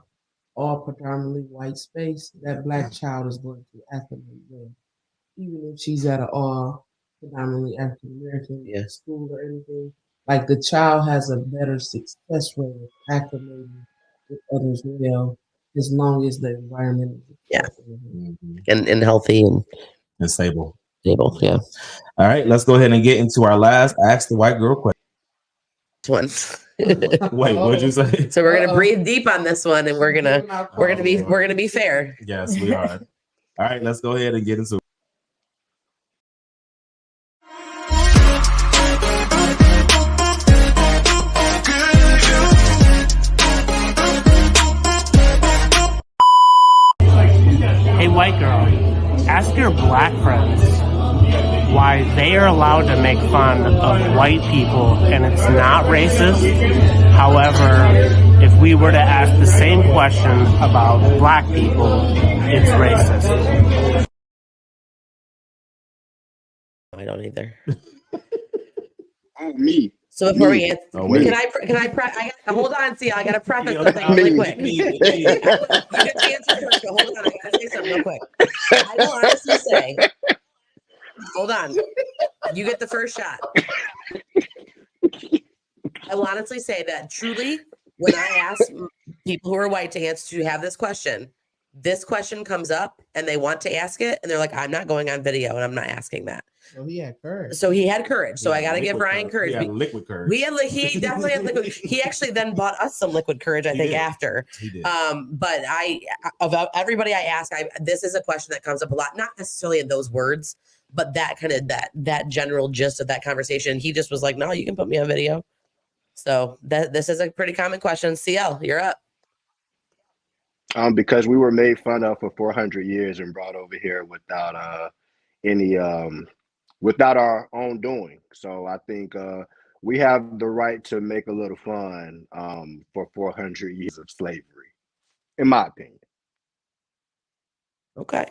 all predominantly white space, that Black child is going to acclimate well. Even if she's at an all predominantly African American school or anything, like the child has a better success rate of acclimating with others well, as long as the environment is and healthy and stable. Stable, yeah. All right, let's go ahead and get into our last Ask the White Girl question. Wait, what'd you say? So we're gonna breathe deep on this one, and we're gonna be fair. Yes, we are. All right, let's go ahead and get into it. Hey, white girl, ask your Black friends why they are allowed to make fun of white people and it's not racist. However, if we were to ask the same question about Black people, it's racist. I don't either. Oh, me. So before we answer, hold on, see, I gotta preface something really quick. You get to answer first, but hold on, I gotta say something real quick. I will honestly say, hold on, you get the first shot. I will honestly say that truly, when I ask people who are white to have this question comes up and they want to ask it, and they're like, I'm not going on video and I'm not asking that. So he had courage. So I got to give Ryan courage. He had liquid courage. He definitely had liquid. He actually then bought us some liquid courage, I think, after. He did. But of everybody I ask, this is a question that comes up a lot, not necessarily in those words, but that kind of that general gist of that conversation. He just was like, no, you can put me on video. So this is a pretty common question. CL, you're up. Because we were made fun of for 400 years and brought over here without any without our own doing. So I think we have the right to make a little fun for 400 years of slavery, in my opinion. Okay.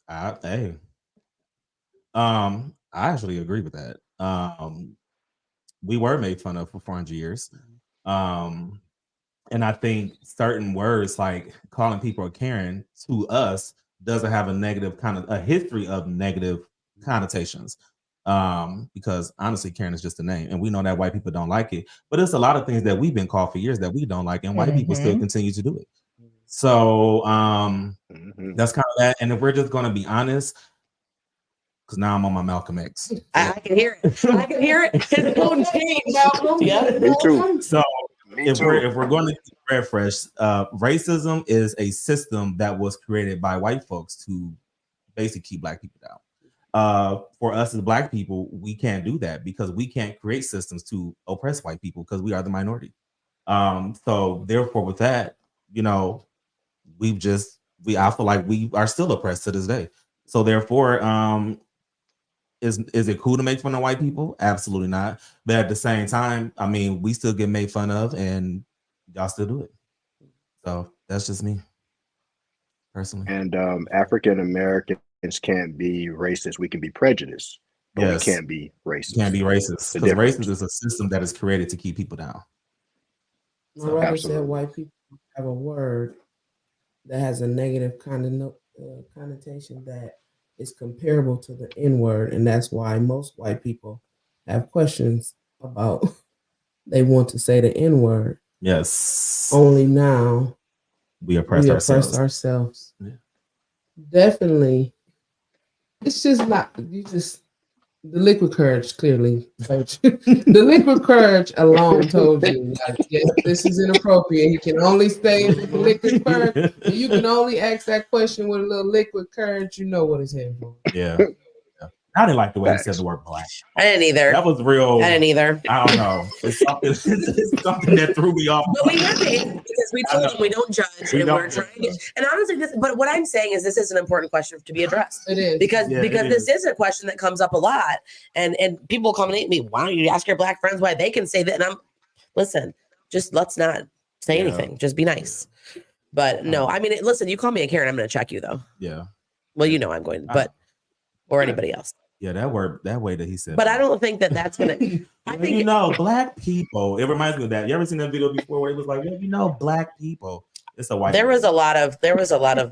Hey. I actually agree with that. We were made fun of for 400 years. And I think certain words like calling people a Karen to us doesn't have a history of negative connotations. Because honestly, Karen is just a name, and we know that white people don't like it. But it's a lot of things that we've been called for years that we don't like, and white people still continue to do it. So that's kind of that. And if we're just going to be honest, because now I'm on my Malcolm X. I can hear it. I can hear it. It's going to change. Yeah, me too. So if we're going to keep bread fresh, racism is a system that was created by white folks to basically keep Black people down. For us as Black people, we can't do that because we can't create systems to oppress white people because we are the minority. So therefore, with that, I feel like we are still oppressed to this day. So therefore, is it cool to make fun of white people? Absolutely not. But at the same time, I mean, we still get made fun of, and y'all still do it. So that's just me, personally. And African Americans can't be racist. We can be prejudiced, but we can't be racist. Can't be racist because racist is a system that is created to keep people down. My brother said white people have a word that has a negative connotation that is comparable to the N-word, and that's why most white people have questions about they want to say the N-word. Yes. Only now We oppress ourselves. Yeah. Definitely. It's just not, the liquid courage clearly told you. The liquid courage alone told you, like, yes, this is inappropriate. You can only stay with the liquid courage. You can only ask that question with a little liquid courage. You know what it's here for. Yeah. I didn't like the way he said the word black. I didn't either. That was real. I didn't either. I don't know. It's something that threw me off. But we have to, because we told them we don't judge, and we're trying to. And honestly, but what I'm saying is this is an important question to be addressed. It is because this is a question that comes up a lot, and people come and me. Why don't you ask your black friends why they can say that? And listen, just let's not say anything. Just be nice. But no, I mean, listen. You call me a Karen, I'm going to check you though. Yeah. Well, you know I'm going, but or anybody else. Yeah, that way that he said. But I don't think that's gonna. I think black people. It reminds me of that. You ever seen that video before where it was like, black people. It's a white. There was a lot of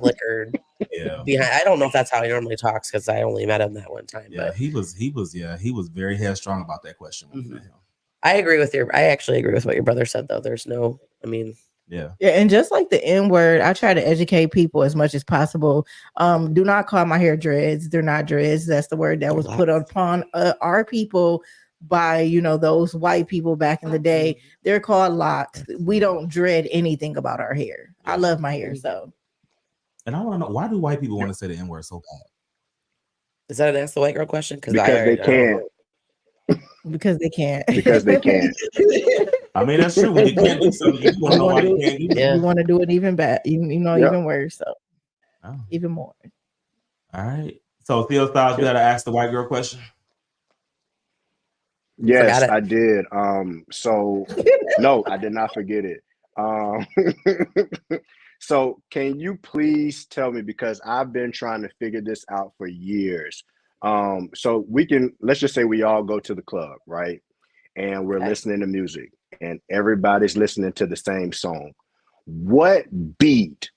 liquor. Yeah. Behind. I don't know if that's how he normally talks because I only met him that one time. Yeah, but he was very headstrong about that question. Mm-hmm. I actually agree with what your brother said though. There's no. I mean. Yeah. And just like the N-word, I try to educate people as much as possible. Do not call my hair dreads. They're not dreads. That's the word that was put upon our people by, those white people back in the day. They're called locks. We don't dread anything about our hair. I love my hair, so. And I want to know, why do white people want to say the N-word so bad? Is that an Ask the White Girl question? Because they can't. Because they can't. Because they can't. I mean, that's true. When you can't do something, you want to know why you can't do it. You want to do it even bad, even worse. So, even more. All right. So, Theo Styles, you got to ask the white girl question. Yes, I did. So, no, I did not forget it. So, can you please tell me, because I've been trying to figure this out for years. So let's just say we all go to the club, right? And we're listening to music and everybody's listening to the same song. What beat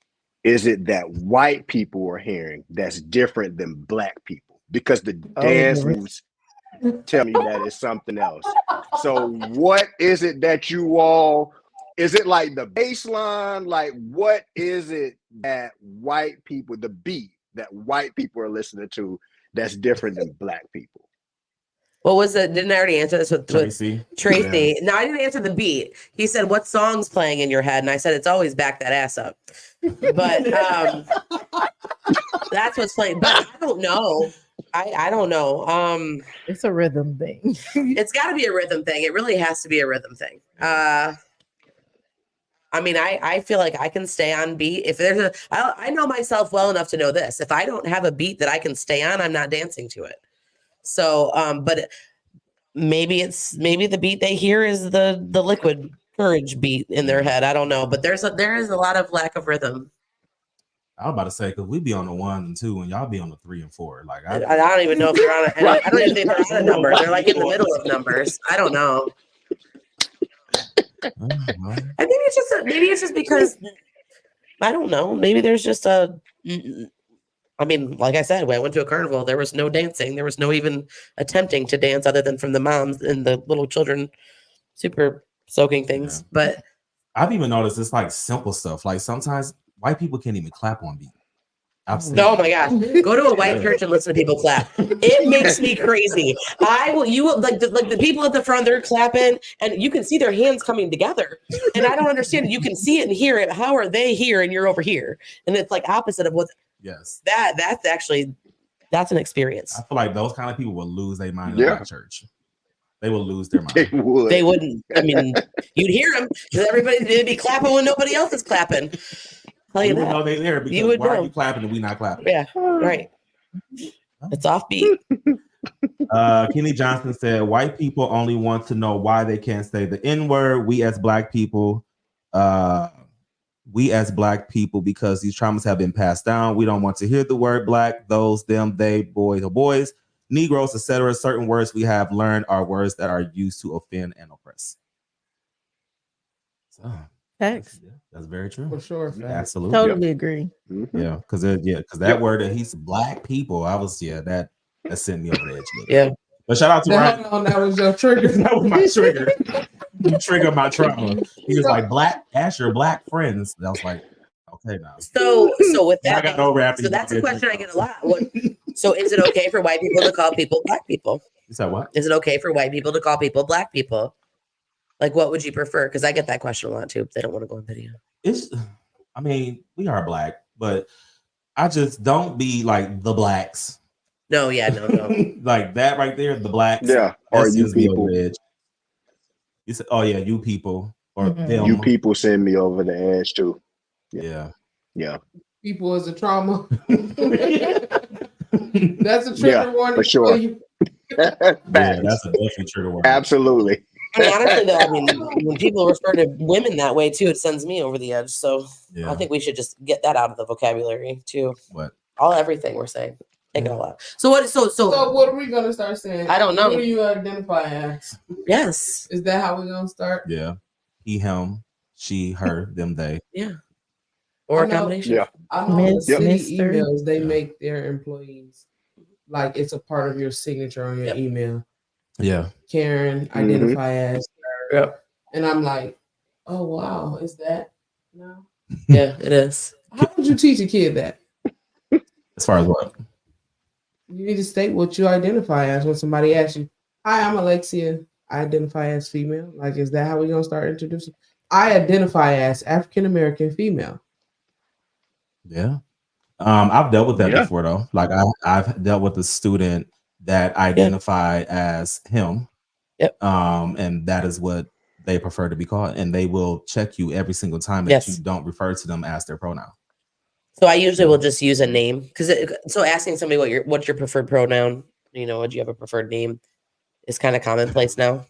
is it that white people are hearing that's different than black people? Because the dance moves tell me that it's something else. So what is it that is it like the bass line? Like, what is it that white people, the beat that white people are listening to that's different than black people? What was it? Didn't I already answer this with Tracy? Yeah. No, I didn't answer the beat. He said, "What song's playing in your head?" And I said, "It's always Back That Ass Up." But that's what's playing. But I don't know. I don't know. It's a rhythm thing. It's got to be a rhythm thing. It really has to be a rhythm thing. I mean, I feel like I can stay on beat. If there's I know myself well enough to know this. If I don't have a beat that I can stay on, I'm not dancing to it. So, but maybe the beat they hear is the liquid courage beat in their head. I don't know, but there is a lot of lack of rhythm. I was about to say, because we be on the 1 and 2 and y'all be on the 3 and 4. Like I don't even know if they're on I don't even think they're on a number. They're like in the middle of numbers. I don't know. I think maybe it's just because I don't know. Maybe there's just I mean, like I said, when I went to a carnival, there was no dancing. There was no even attempting to dance other than from the moms and the little children super soaking things. Yeah. But I've even noticed it's like simple stuff. Like sometimes white people can't even clap on beat. Oh my gosh. Go to a white church and listen to people clap. It makes me crazy. You will like the people at the front, they're clapping and you can see their hands coming together. And I don't understand it. You can see it and hear it. How are they here and you're over here? And it's like opposite of what that's an experience. I feel like those kind of people will lose their mind in the church. They will lose their mind. They wouldn't. I mean, you'd hear them because everybody'd be clapping when nobody else is clapping. You would know they're there because why are you clapping and we not clapping? Yeah, right. It's offbeat. Kenny Johnson said, white people only want to know why they can't say the N-word. We as black people, because these traumas have been passed down. We don't want to hear the word black, those, them, they, boys, or boys, Negroes, etc. Certain words we have learned are words that are used to offend and oppress. So Facts. That's very true. For sure. Absolutely. Totally agree. Yeah, because that word that he's black people, that sent me over the edge. Yeah. But shout out to Ryan. That was your trigger. That was my trigger. You triggered my trauma. He was like, ask your black friends. And I was like, Okay, now. So with I that, got no rap. so that's a question I get a lot. So is it okay for white people to call people black people? You said what? Is it okay for white people to call people black people? Like, what would you prefer? Because I get that question a lot too. They don't want to go on video. I mean, we are black, but I just don't be like the blacks. No, yeah, no. Like that right there, the blacks. Yeah, or you people. You said, oh yeah, you people or them. You people send me over the edge too. Yeah. People is a trauma. That's a trigger warning for sure. Yeah, that's a definitely trigger warning. Absolutely. I mean, honestly, though, when people refer to women that way too, it sends me over the edge. So I think we should just get that out of the vocabulary too. What? Everything we're saying, take it all out. So what? So what are we gonna start saying? I don't know. Who do you identify as? Yes. Is that how we're gonna start? Yeah. He, him, she, her, them, they. Yeah. Or a combination. Yeah. I know the city emails they make their employees like it's a part of your signature on your email. Yeah. Karen, identify as her. Yep. And I'm like, oh wow, is that no? Yeah, it is. How would you teach a kid that? As far as what? You need to state what you identify as when somebody asks you, hi, I'm Alexia. I identify as female. Like, is that how we're gonna start introducing? I identify as African American female. Yeah. I've dealt with that before though. Like I've dealt with a student that identified as him. Yep. And that is what they prefer to be called. And they will check you every single time that you don't refer to them as their pronoun. So I usually will just use a name because so asking somebody what's your preferred pronoun, do you have a preferred name, is kind of commonplace now.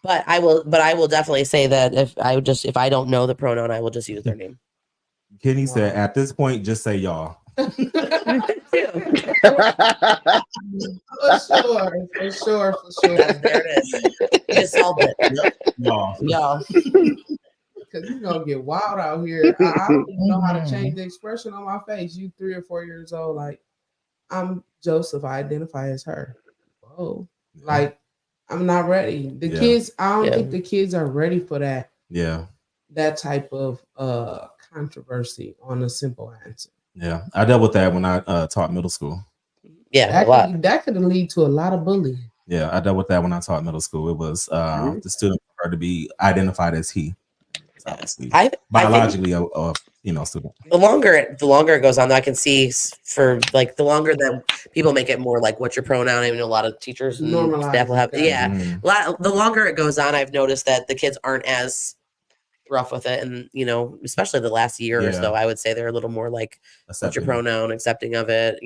But I will definitely say that if I don't know the pronoun, I will just use their name. Kenny said, at this point, just say y'all. For sure. There it is. You just solved it. Y'all. Because you're going to get wild out here. I don't even know how to change the expression on my face. You 3 or 4 years old, like, I'm Joseph. I identify as her. Whoa. Like, I'm not ready. The kids, I don't think the kids are ready for that. Yeah. That type of controversy on a simple answer. Yeah. I dealt with that when I taught middle school. Yeah, that could lead to a lot of bullying. Yeah, I dealt with that when I taught middle school. It was the student preferred to be identified as he. Biologically, a student. The longer it goes on, I can see for like the longer that people make it more like what's your pronoun. I mean, a lot of teachers and staff will have the longer it goes on, I've noticed that the kids aren't as rough with it, and especially the last year or so, I would say they're a little more like what's your pronoun, accepting of it.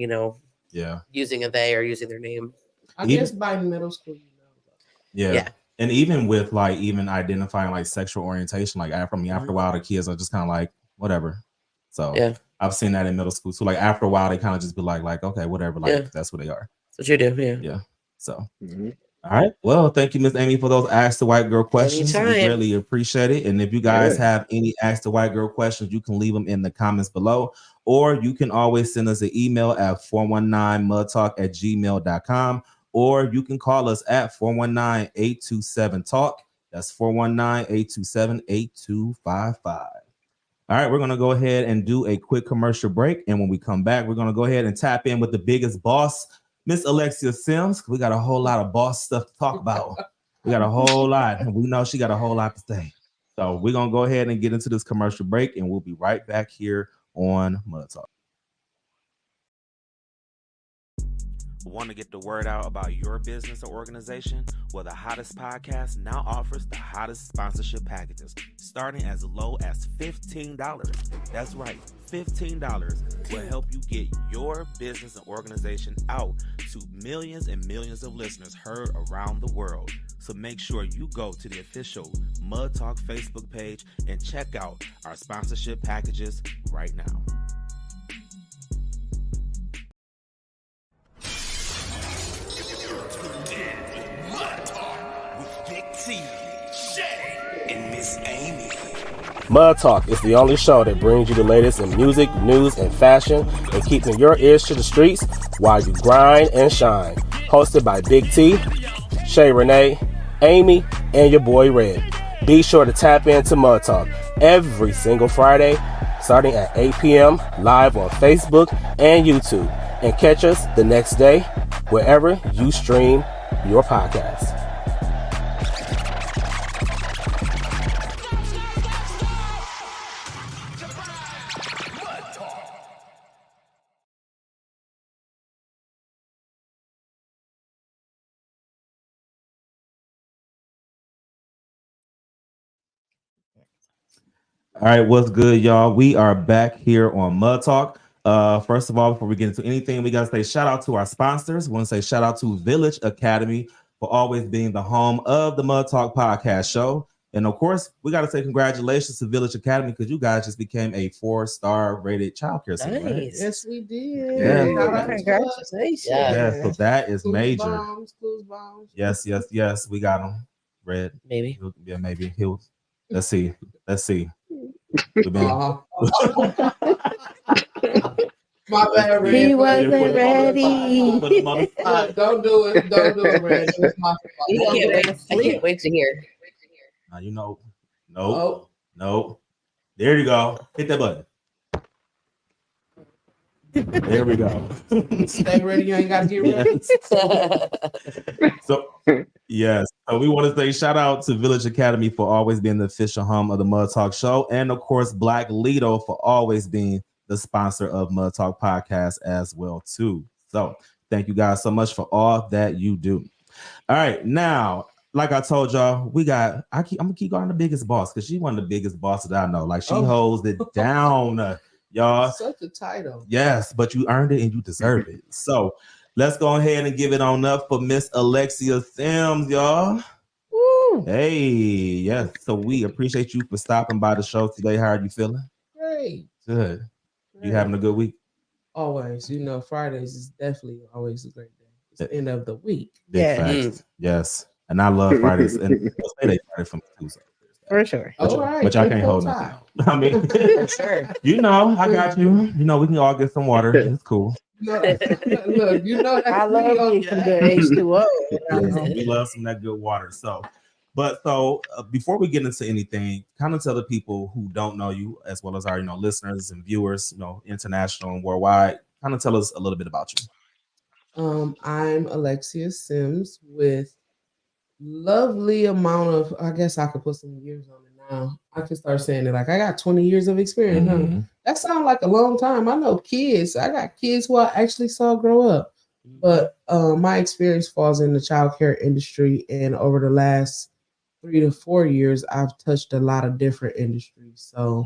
Using a they or using their name. I guess by middle school, Yeah. And even with even identifying like sexual orientation, like after a while, the kids are just kind of like whatever. So I've seen that in middle school. So like after a while, they kind of just be like okay, whatever. Like that's what they are. That's what you do. Yeah. So. All right. Well, thank you, Miss Amy, for those Ask the White Girl questions. Anytime. We really appreciate it. And if you guys have any Ask the White Girl questions, you can leave them in the comments below, or you can always send us an email at 419mudtalk@gmail.com, or you can call us at 419-827-TALK. That's 419-827-8255. All right, we're going to go ahead and do a quick commercial break. And when we come back, we're going to go ahead and tap in with the biggest boss, Miss Alexicia Sims. We got a whole lot of boss stuff to talk about. We got a whole lot. And we know she got a whole lot to say. So we're going to go ahead and get into this commercial break, and we'll be right back here on Mud Talk. Want to get the word out about your business or organization? Well, the Hottest Podcast now offers the hottest sponsorship packages, starting as low as $15. That's right, $15 will help you get your business and organization out to millions and millions of listeners heard around the world. So make sure you go to the official Mud Talk Facebook page and check out our sponsorship packages right now. And Miss Amy. Mud Talk is the only show that brings you the latest in music, news, and fashion, and keeping your ears to the streets while you grind and shine. Hosted by Big T, Shay Renee, Amy, and your boy Red. Be sure to tap into Mud Talk every single Friday, starting at 8 p.m. live on Facebook and YouTube. And catch us the next day wherever you stream your podcast. All right, what's good, y'all? We are back here on Mud Talk. First of all, before we get into anything, we gotta say shout out to our sponsors. We want to say shout out to Village Academy for always being the home of the Mud Talk podcast show. And of course, we gotta say congratulations to Village Academy because you guys just became a 4-star rated childcare center. Right? Nice. Yes, we did. Yeah. Congratulations. Yeah, so that is Schools major. bombs. Yes, we got him. Red. Maybe. Yeah, maybe. Let's see. We've been- My bad, Red. He wasn't ready. Don't do it. Don't do it, Red. It was my fault. I can't wait to hear. Nope. There you go. Hit that button. There we go. Stay ready. You ain't got to get ready. So, yes. So we want to say shout out to Village Academy for always being the official home of the Mud Talk show. And of course, Black Lido for always being the sponsor of Mud Talk podcast as well, too. So thank you guys so much for all that you do. All right. Now, like I told y'all, I'm gonna keep going the biggest boss because she's one of the biggest bosses that I know. Like she holds it down. Y'all, such a title. Yes, but you earned it and you deserve it. So let's go ahead and give it on up for Miss Alexicia Sims, y'all. Woo. Hey, yes. So we appreciate you for stopping by the show today. How are you feeling? Great. Good. You having a good week? Always. Fridays is definitely always a great day. It's the end of the week. Big facts. Yes. And I love Fridays. And Friday from Tuesday. For sure. All right. But y'all can't hold nothing. I mean, For sure. I got you. We can all get some water. It's cool. Look, I love me some good H2O. We love some of that good water. So before we get into anything, kind of tell the people who don't know you, as well as our listeners and viewers, international and worldwide, kind of tell us a little bit about you. I'm Alexicia Sims with lovely amount of, I guess I could put some years on it now. I can start saying it like I got 20 years of experience. Mm-hmm. That sounds like a long time. I know kids. I got kids who I actually saw grow up. But my experience falls in the childcare industry, and over the last 3 to 4 years, I've touched a lot of different industries. So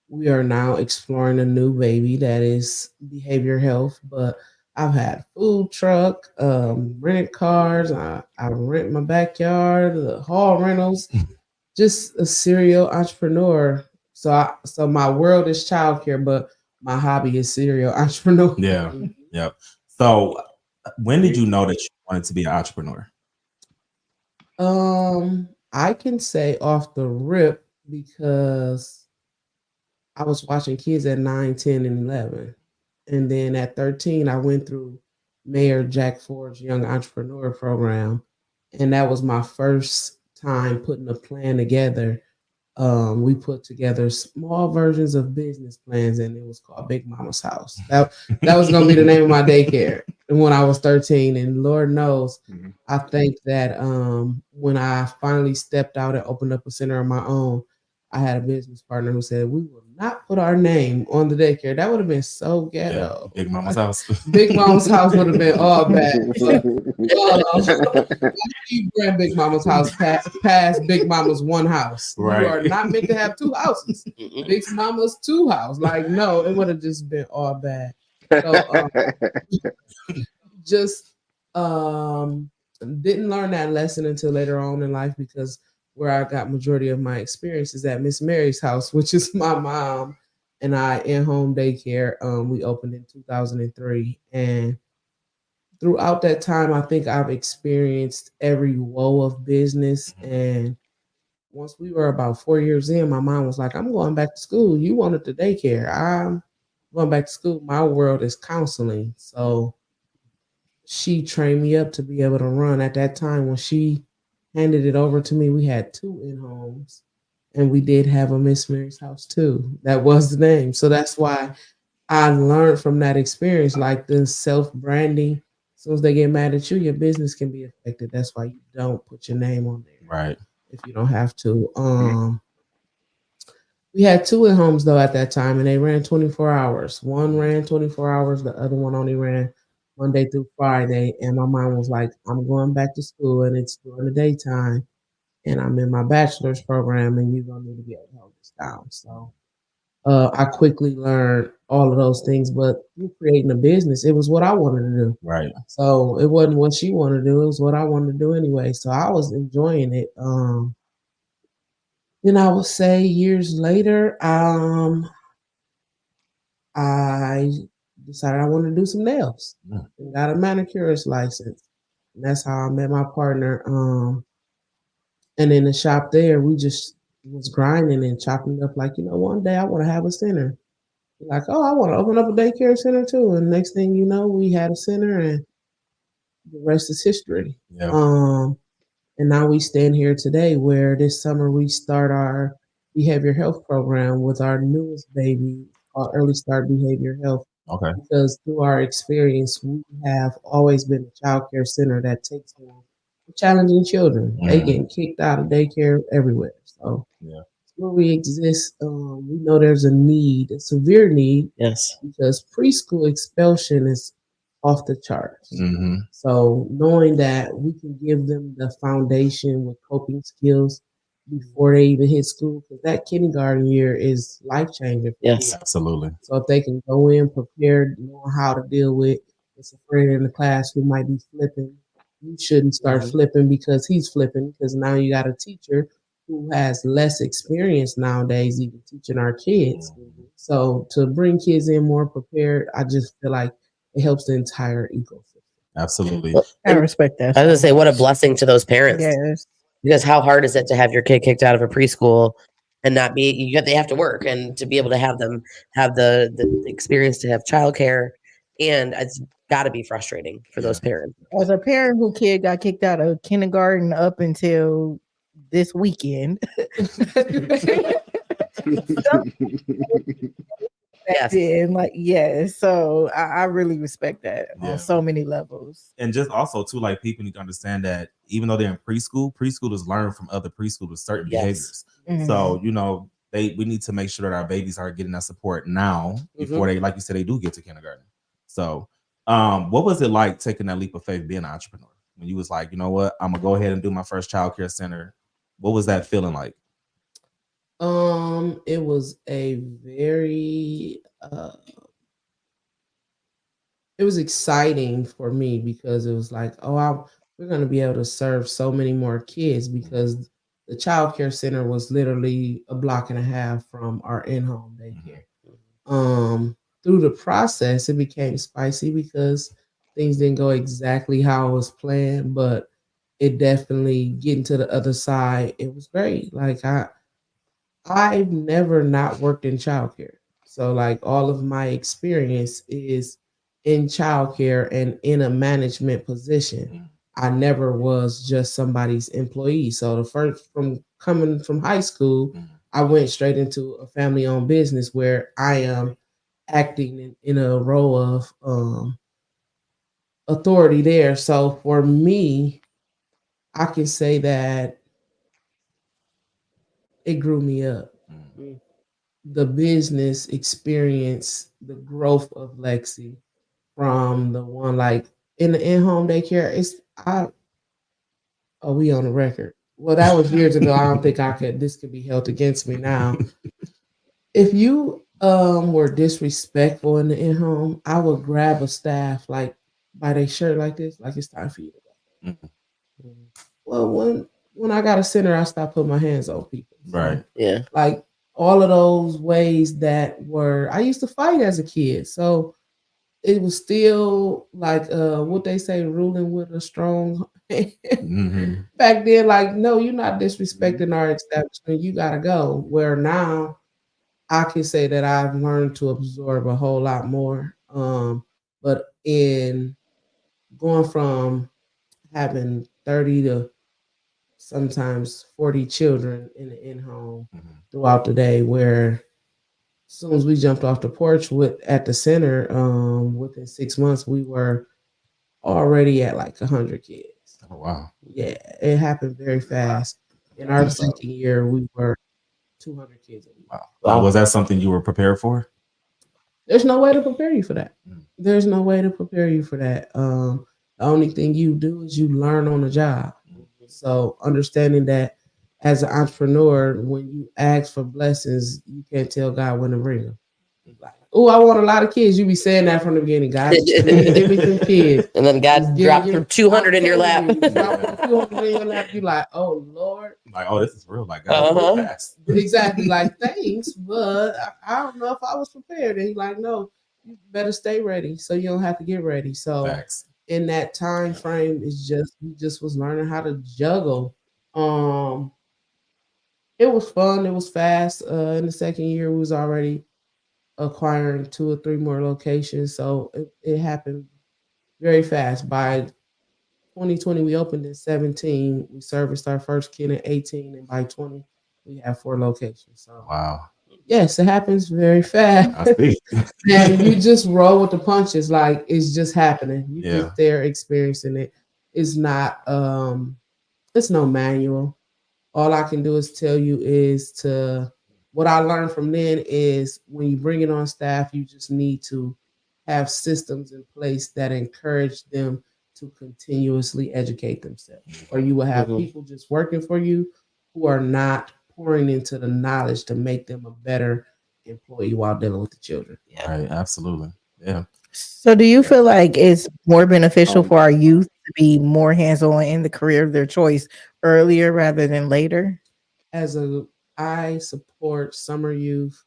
we are now exploring a new baby that is behavior health, but I've had food truck, rented cars. I rent my backyard, the hall rentals, just a serial entrepreneur. So my world is childcare, but my hobby is serial entrepreneur. Yeah. Yep. So when did you know that you wanted to be an entrepreneur? I can say off the rip because I was watching kids at 9, 10, and 11. And then at 13, I went through Mayor Jack Ford's Young Entrepreneur Program. And that was my first time putting a plan together. We put together small versions of business plans, and it was called Big Mama's House. That was going to be the name of my daycare when I was 13. And Lord knows, I think that when I finally stepped out and opened up a center of my own, I had a business partner who said, we will not put our name on the daycare. That would have been so ghetto. Yeah, Big Mama's House. Big Mama's House would have been all bad. You brand Big Mama's House past Big Mama's one house. Right. You are not meant to have two houses. Big Mama's two house. Like, no, it would have just been all bad. So didn't learn that lesson until later on in life, because where I got majority of my experience is at Miss Mary's house, which is my mom and I in-home daycare. We opened in 2003. And throughout that time, I think I've experienced every woe of business. And once we were about 4 years in, my mom was like, I'm going back to school. You wanted the daycare. I'm going back to school. My world is counseling. So she trained me up to be able to run. At that time, when she handed it over to me, we had 2 in-homes. And we did have a Miss Mary's house too. That was the name. So that's why I learned from that experience, like the self branding. As soon as they get mad at you, your business can be affected. That's why you don't put your name on there. Right. If you don't have to. We had two in homes though at that time, and they ran 24 hours. One ran 24 hours, the other one only ran Monday through Friday. And my mom was like, I'm going back to school and it's during the daytime and I'm in my bachelor's program and you're gonna need to be able to hold this down. So I quickly learned all of those things, but creating a business, it was what I wanted to do. Right. So it wasn't what she wanted to do, it was what I wanted to do anyway. So I was enjoying it. Then I would say years later, I decided I wanted to do some nails and got a manicurist license. And that's how I met my partner. And in the shop there, we just was grinding and chopping up like, one day I want to have a center. Like, oh, I want to open up a daycare center too. And next thing you know, we had a center and the rest is history. Yeah. And now we stand here today where this summer we start our behavior health program with our newest baby called Early Start Behavior Health. Okay. Because through our experience, we have always been a child care center that takes on challenging children. They getting kicked out of daycare everywhere. So yeah, where we exist, we know there's a need, a severe need. Yes. Because preschool expulsion is off the charts. So knowing that we can give them the foundation with coping skills before they even hit school, because that kindergarten year is life changing. Yes, absolutely. So if they can go in prepared, knowing how to deal with it's a friend in the class who might be flipping, you shouldn't start flipping because he's flipping, because now you got a teacher who has less experience nowadays even teaching our kids. So to bring kids in more prepared, I just feel like it helps the entire ecosystem. Absolutely. I respect that. I was gonna say, what a blessing to those parents. Yes. Because how hard is it to have your kid kicked out of a preschool and not be? They have to work, and to be able to have them have the experience to have childcare, and it's got to be frustrating for those parents. As a parent whose kid got kicked out of kindergarten up until this weekend. Yes. So I really respect that on so many levels. And just also too, like, people need to understand that even though they're in preschoolers learn from other preschoolers certain behaviors. So we need to make sure that our babies are getting that support now before they, like you said, they do get to kindergarten. So what was it like taking that leap of faith being an entrepreneur when you was like, you know what, I'm gonna go ahead and do my first child care center? What was that feeling like? It was a very it was exciting for me because it was like, we're going to be able to serve so many more kids, because the child care center was literally a block and a half from our in-home daycare. Through the process, it became spicy because things didn't go exactly how it was planned, but it definitely, getting to the other side, it was great. Like I've never not worked in childcare. So like all of my experience is in childcare and in a management position. I never was just somebody's employee. So the first, from coming from high school, I went straight into a family-owned business where I am acting in a role of authority there. So for me, I can say that it grew me up. The business experience, the growth of Lexi from the one like in the in-home daycare. We on the record. Well, that was years ago. I don't think this could be held against me now. If you were disrespectful in the in-home, I would grab a staff like by their shirt like this, like it's time for you to go. Well, when I got a center, I stopped putting my hands on people. Right. Yeah. Like all of those ways that I used to fight as a kid. So it was still like what they say, ruling with a strong hand. Back then, like, no, you're not disrespecting our establishment. You gotta go. Where now I can say that I've learned to absorb a whole lot more. But in going from having 30 to sometimes 40 children in the in-home throughout the day, where as soon as we jumped off the porch at the center, within 6 months, we were already at like 100 kids. Oh, wow. Yeah, it happened very fast. In our second year, we were 200 kids. Wow. Was that something you were prepared for? There's no way to prepare you for that. There's no way to prepare you for that. The only thing you do is you learn on the job. So understanding that as an entrepreneur, when you ask for blessings, you can't tell God when to bring them. Like, oh, I want a lot of kids. You be saying that from the beginning. God, give me some kids. And then God dropped through 200 in your lap. You drop 200 in your lap. You like, oh Lord. Like, oh, this is real. Like, God, fast. Exactly. Like, thanks, but I don't know if I was prepared. And he's like, no, you better stay ready so you don't have to get ready. So in that time frame, we just was learning how to juggle. It was fun. It was fast. In the second year, we was already acquiring 2 or 3 more locations. So it happened very fast. By 2020, we opened in 17. We serviced our first kid in 18. And by 20, we have 4 locations. So wow. Yes, it happens very fast. I see. And you just roll with the punches. Like it's just happening. You just there experiencing it. It's not it's no manual. All I can do is tell you what I learned from then is when you bring it on staff, you just need to have systems in place that encourage them to continuously educate themselves. Or you will have people just working for you who are not pouring into the knowledge to make them a better employee while dealing with the children. Right, absolutely. Yeah. So do you feel like it's more beneficial for our youth to be more hands-on in the career of their choice earlier rather than later? I support summer youth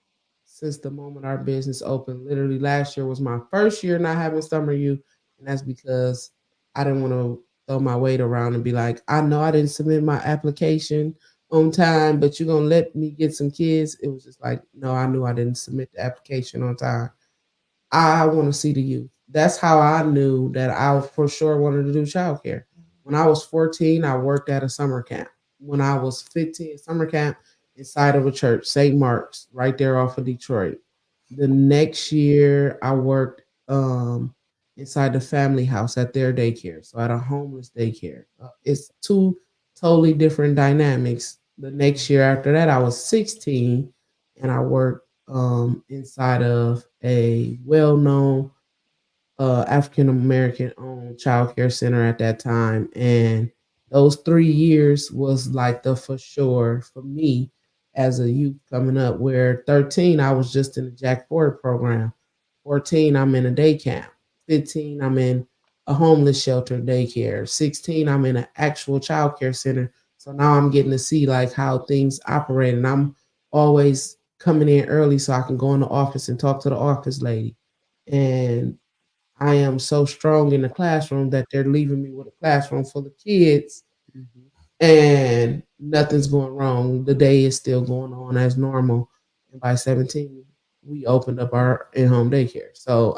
since the moment our business opened. Literally last year was my first year not having summer youth, and that's because I didn't want to throw my weight around and be like, I know I didn't submit my application on time, but you're going to let me get some kids. It was just like, no, I knew I didn't submit the application on time. I want to see the youth. That's how I knew that I for sure wanted to do childcare. When I was 14, I worked at a summer camp. When I was 15, summer camp inside of a church, St. Mark's, right there off of Detroit. The next year, I worked inside the family house at their daycare, so at a homeless daycare. It's 2 totally different dynamics. The next year after that, I was 16, and I worked inside of a well-known African-American owned childcare center at that time. And those 3 years was like the for sure for me as a youth coming up, where 13, I was just in the Jack Ford program. 14, I'm in a day camp. 15, I'm in a homeless shelter daycare. 16, I'm in an actual childcare center. So now I'm getting to see like how things operate. And I'm always coming in early so I can go in the office and talk to the office lady. And I am so strong in the classroom that they're leaving me with a classroom full of kids and nothing's going wrong. The day is still going on as normal. And by 17, we opened up our in-home daycare. So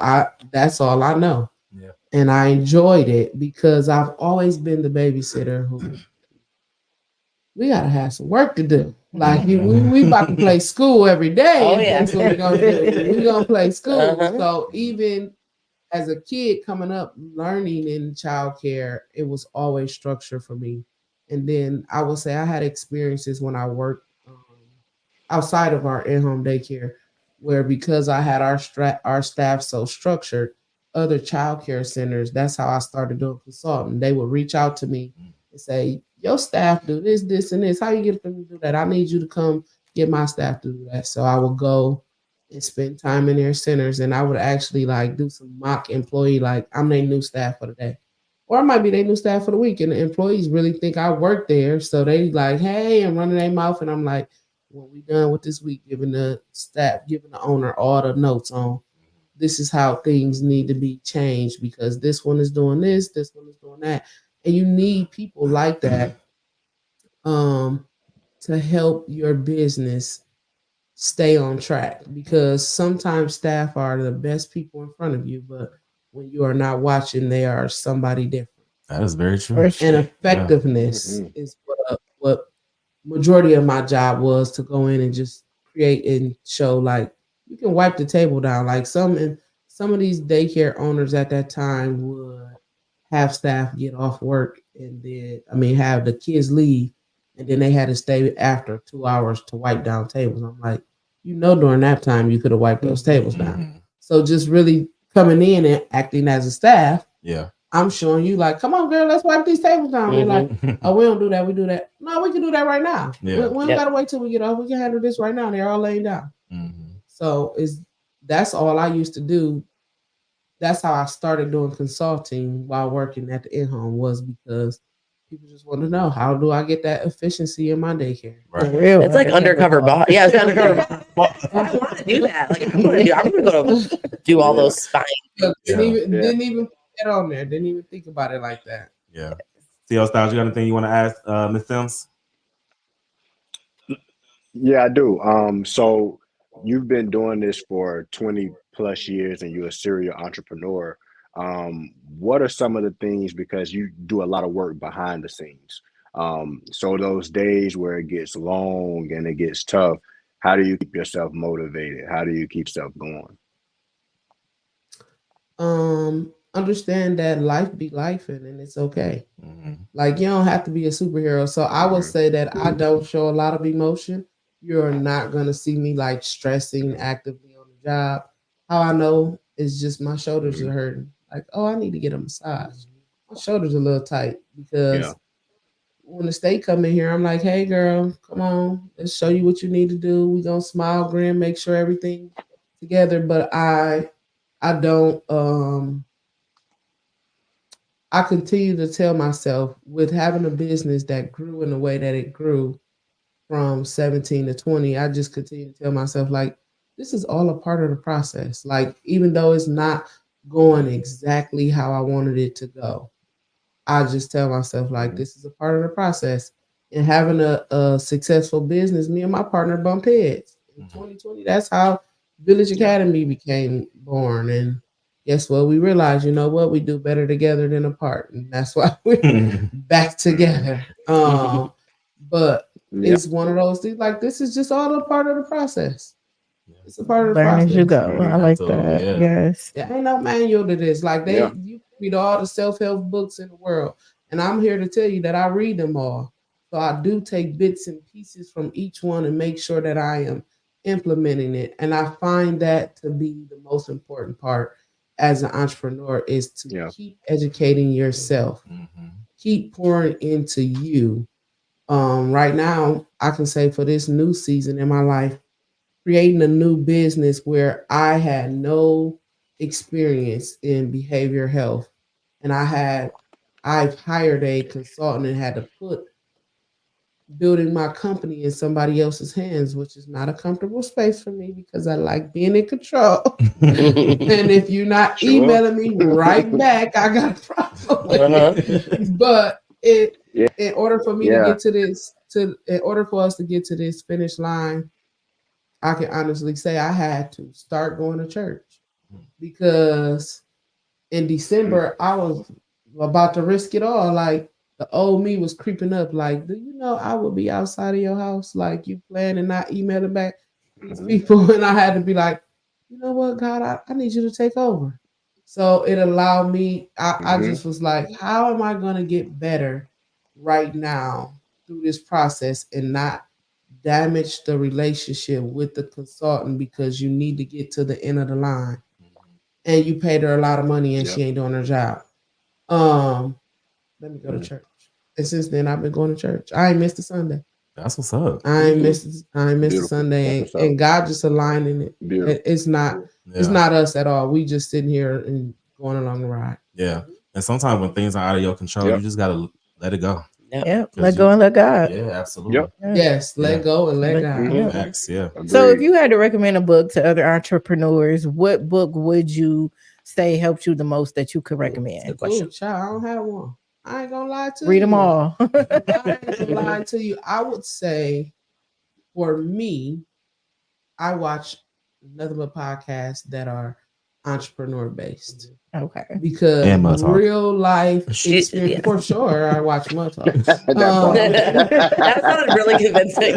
that's all I know. Yeah. And I enjoyed it because I've always been the babysitter who we gotta have some work to do. Like we about to play school every day. Oh, yeah. That's what we're gonna do. We're gonna play school. So even as a kid coming up, learning in childcare, it was always structure for me. And then I will say I had experiences when I worked outside of our in-home daycare, where because I had our staff so structured, other childcare centers, that's how I started doing consulting. They would reach out to me and say, your staff do this, this, and this. How you get them to do that? I need you to come get my staff to do that. So I would go and spend time in their centers, and I would actually like do some mock employee, like I'm their new staff for the day. Or I might be their new staff for the week, and the employees really think I work there. So they like, hey, and running their mouth, and I'm like, when we done with this week, giving the owner all the notes on this is how things need to be changed because this one is doing this one is doing that. And you need people like that to help your business stay on track, because sometimes staff are the best people in front of you, but when you are not watching, they are somebody different. That is very true. And effectiveness is majority of my job was to go in and just create and show like you can wipe the table down. Like some of these daycare owners at that time would have staff get off work and then have the kids leave and then they had to stay after 2 hours to wipe down tables. I'm like, during that time you could have wiped those tables down. So just really coming in and acting as a staff. Yeah. I'm showing you like, come on, girl, let's wipe these tables down. They're like, oh, we don't do that. We do that. No, we can do that right now. Yeah. We don't gotta wait till we get off. We can handle this right now. They're all laying down. So that's all I used to do. That's how I started doing consulting while working at the in-home, was because people just want to know, how do I get that efficiency in my daycare? Right. It's like undercover boss. Yeah, it's undercover boss. I want to do that. Like I'm going to go to do all those spying. Didn't even put that on there. Didn't even think about it like that. Yeah. CL Styles, you got anything you want to ask Ms. Sims? Yeah, I do. So you've been doing this for 20 plus years and you're a serial entrepreneur. What are some of the things, because you do a lot of work behind the scenes? So those days where it gets long and it gets tough, how do you keep yourself motivated? How do you keep stuff going? Understand that life be life and it's okay. Like you don't have to be a superhero. So I would say that I don't show a lot of emotion. You're not gonna see me like stressing actively on the job. How I know is just my shoulders are hurting. Like, oh, I need to get a massage. My shoulders are a little tight because when the state come in here, I'm like, hey girl, come on, let's show you what you need to do. We gonna smile, grin, make sure everything together. But I don't I continue to tell myself, with having a business that grew in the way that it grew from 17 to 20, I just continue to tell myself, like, this is all a part of the process. Like, even though it's not going exactly how I wanted it to go, I just tell myself, like, this is a part of the process. And having a successful business, me and my partner bump heads. In 2020, that's how Village Academy became born. And guess what? We realized, you know what? We do better together than apart. And that's why we're back together. But it's one of those things, like, this is just all a part of the process. It's a part of the Learn process. as you go. I like that. Yeah. Yes. There ain't no manual to this. Like, you read all the self-help books in the world. And I'm here to tell you that I read them all. So I do take bits and pieces from each one and make sure that I am implementing it. And I find that to be the most important part as an entrepreneur, is to keep educating yourself, keep pouring into you. Right now, I can say for this new season in my life, creating a new business where I had no experience in behavior health, and I've hired a consultant and had to put building my company in somebody else's hands, which is not a comfortable space for me because I like being in control. And if you're not emailing me right back, I got a problem with it. But in order for me to get to this, in order for us to get to this finish line, I can honestly say I had to start going to church, because in December I was about to risk it all. Like, the old me was creeping up. Like, do you know I would be outside of your house, like you planned, and not emailing back these people? And I had to be like, you know what, God, I need you to take over. So it allowed me. I just was like, how am I going to get better right now through this process and not damage the relationship with the consultant, because you need to get to the end of the line and you paid her a lot of money and she ain't doing her job. Let me go to church. And since then I've been going to church. I ain't missed a Sunday. That's what's up. I ain't missed a Sunday, and God just aligning it. It's not us at all. We just sitting here and going along the ride. Yeah. And sometimes when things are out of your control, you just gotta let it go. Yep. Let go and let God. Yeah, absolutely. Yes, let go and let God. Facts, yeah. So if you had to recommend a book to other entrepreneurs, what book would you say helped you the most that you could recommend? Good question. Child, I don't have one. I ain't gonna lie to you. Read them all. I ain't gonna lie to you. I would say, for me, I watch nothing but podcasts that are entrepreneur based. Okay. Because And Mud Talk. real life experience, yeah. for sure. I watch Mud Talk. That sounded really convincing.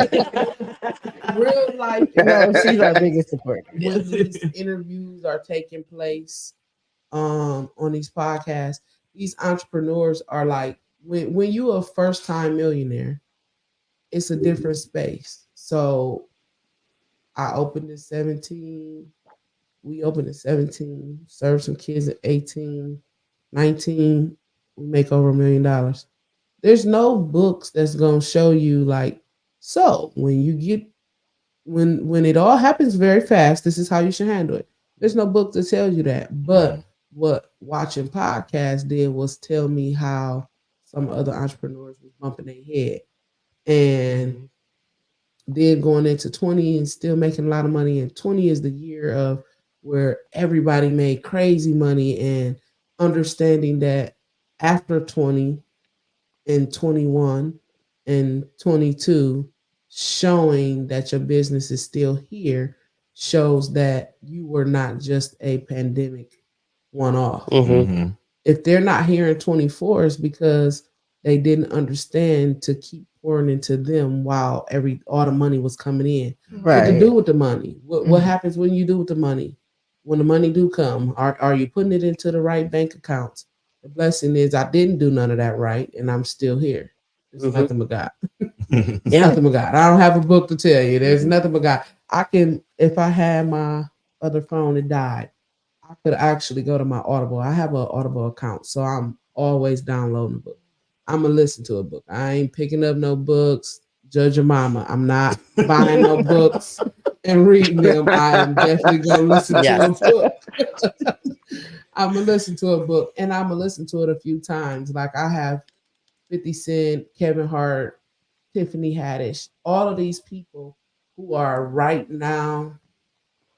Real life. No, she's our biggest supporter. When these interviews are taking place on these podcasts, these entrepreneurs are like, when you a first time millionaire, it's a different space. So I opened at 17. We opened at 17, served some kids at 18, 19. We make over $1 million. There's no books that's gonna show you like, so when you get when it all happens very fast, this is how you should handle it. There's no book that tells you that. But what watching podcasts did was tell me how some other entrepreneurs was bumping their head. And then going into 20 and still making a lot of money. And 20 is the year of where everybody made crazy money, and understanding that after 20 and 21 and 22, showing that your business is still here shows that you were not just a pandemic one-off. If they're not here in 24, it's because they didn't understand to keep pouring into them while all the money was coming in. Right. What to do with the money? What happens when you do with the money? When the money do come, are you putting it into the right bank accounts? The blessing is I didn't do none of that right, and I'm still here. There's nothing but God. Nothing but God. I don't have a book to tell you. There's nothing but God. I can, if I had my other phone that died, I could actually go to my Audible. I have an Audible account, so I'm always downloading a book. I'm gonna listen to a book. I ain't picking up no books. Judge your mama. I'm not buying no books and reading them. I am definitely gonna listen to a book. I'm gonna listen to a book, and I'm gonna listen to it a few times. Like I have 50 Cent, Kevin Hart, Tiffany Haddish, all of these people who are right now,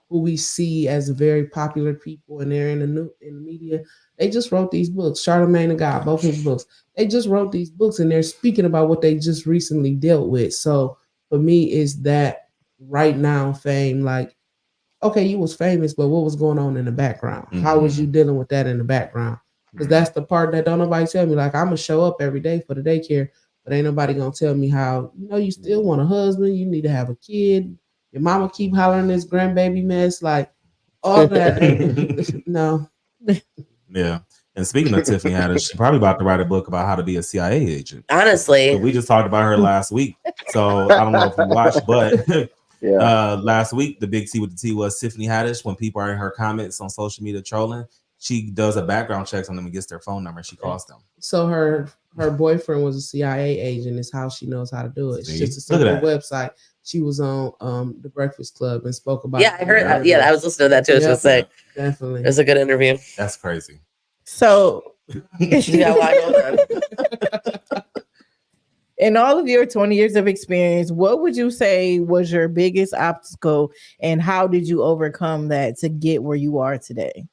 who we see as very popular people, and they're in the media. They just wrote these books. Charlamagne and God, both his books. They just wrote these books, and they're speaking about what they just recently dealt with. So for me, is that right now fame? Like, okay, you was famous, but what was going on in the background? How was you dealing with that in the background? Because that's the part that don't nobody tell me. Like, I'm gonna show up every day for the daycare, but ain't nobody gonna tell me how, you still want a husband, you need to have a kid, your mama keep hollering this grandbaby mess, like all that. No. Yeah. And speaking of Tiffany Haddish, she's probably about to write a book about how to be a CIA agent. Honestly. So we just talked about her last week. So I don't know if you watched, but last week, the big T with the T was Tiffany Haddish. When people are in her comments on social media trolling, she does a background check on them and gets their phone number and she calls them. So her boyfriend was a CIA agent, is how she knows how to do it. It's just a simple website. She was on the Breakfast Club and spoke about I heard. I was listening to that too. I was gonna say, definitely, it was a good interview. That's crazy. So, you got a lot going on. In all of your 20 years of experience, what would you say was your biggest obstacle, and how did you overcome that to get where you are today?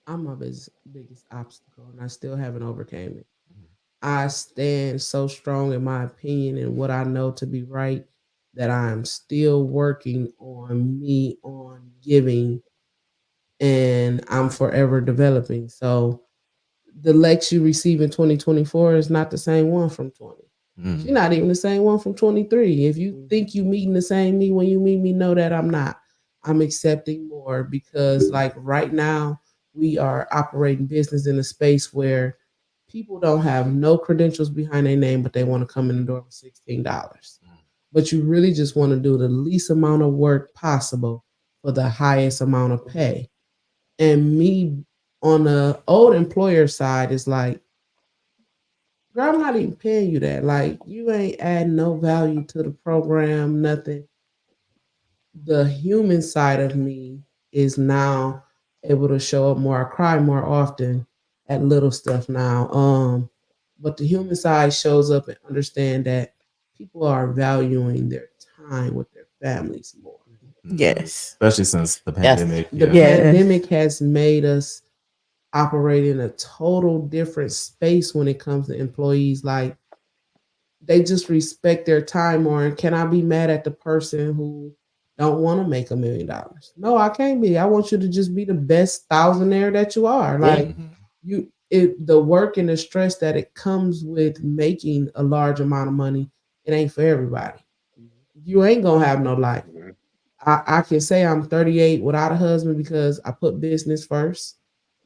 I'm my biggest obstacle, and I still haven't overcame it. I stand so strong in my opinion and what I know to be right that I'm still working on me, on giving, and I'm forever developing. So the Lex you receive in 2024 is not the same one from 20. She's not even the same one from 23. If you think you meeting the same me when you meet me, know that I'm not. I'm accepting more, because like right now we are operating business in a space where people don't have no credentials behind their name, but they want to come in the door for $16. But you really just want to do the least amount of work possible for the highest amount of pay. And me on the old employer side is like, girl, I'm not even paying you that. Like, you ain't adding no value to the program, nothing. The human side of me is now able to show up more. I cry more often at little stuff now. But the human side shows up and understand that people are valuing their time with their families more. Yes. Especially since the pandemic. The pandemic has made us operate in a total different space when it comes to employees. Like, they just respect their time more. And can I be mad at the person who don't want to make $1 million. No, I can't be. I want you to just be the best thousandaire that you are. Like the work and the stress that it comes with making a large amount of money, it ain't for everybody. You ain't gonna have no life. I can say I'm 38 without a husband because I put business first.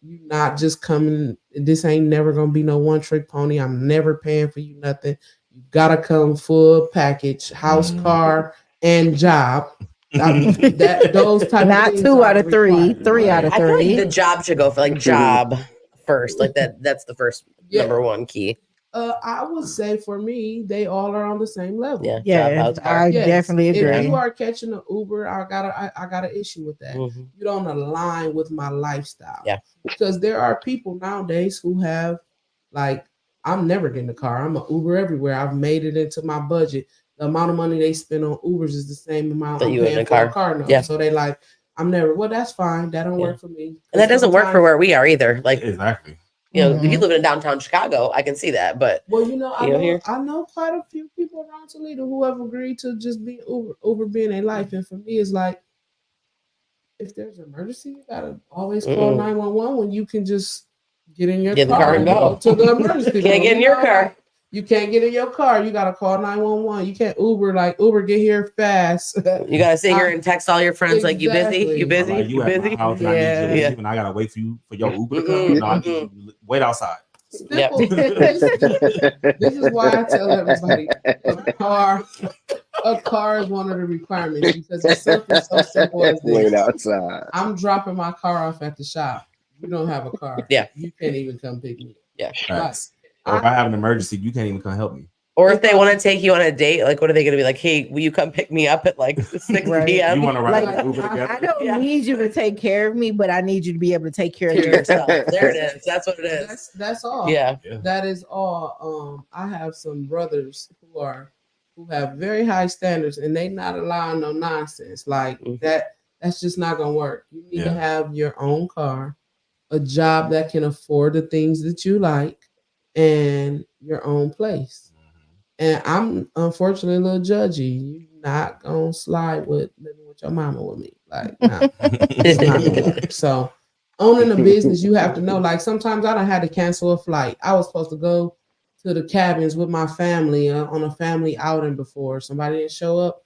You not just coming. This ain't never gonna be no one trick pony. I'm never paying for you nothing. You gotta come full package, house, car, and job. Those type not of things 2 out of 3, required. 3 out of I feel 3. like the job should go for like job first. Like that's the first number one key. I would say for me, they all are on the same level. Yeah, Yes, I definitely agree. If you are catching an Uber, I got an issue with that. You don't align with my lifestyle. Yeah, because there are people nowadays who have like, I'm never getting a car. I'm an Uber everywhere. I've made it into my budget. The amount of money they spend on Ubers is the same amount that I'm you paying in for a a car note. Yeah. So they like, I'm never. Well, that's fine. That don't work for me. And that doesn't work for where we are either. Like exactly. You know, if you live in downtown Chicago, I can see that. But well, I here, know quite a few people around Toledo who have agreed to just be Uber being a life. And for me, it's like, if there's an emergency, you gotta always call 911 when you can just get in your car and go to the emergency. Can't get in your car. You can't get in your car. You gotta call 911. You can't Uber get here fast. You gotta sit here and text all your friends like, you busy? You busy? Like, you at my house, and I need you to leave, and I gotta wait for your Uber to come. No, I need you to wait outside. Simple. This is why I tell everybody a car is one of the requirements, because it's something so simple as this. Wait outside. I'm dropping my car off at the shop. You don't have a car. Yeah. You can't even come pick me up. Yeah. Right. Or if I have an emergency, you can't even come help me. Or if they want to take you on a date, like, what are they going to be like? Hey, will you come pick me up at like 6 p.m.? You want to ride Uber together? I don't need you to take care of me, but I need you to be able to take care of yourself. There it is. That's what it is. That's all. Yeah. That is all. I have some brothers who have very high standards, and they not allowing no nonsense like that. That's just not gonna work. You need to have your own car, a job that can afford the things that you like, and your own place. And I'm unfortunately a little judgy. You're not gonna slide with living with your mama with me. Like, no, it's not gonna work. So owning a business, you have to know, like, sometimes I done had to cancel a flight. I was supposed to go to the cabins with my family on a family outing before. Somebody didn't show up.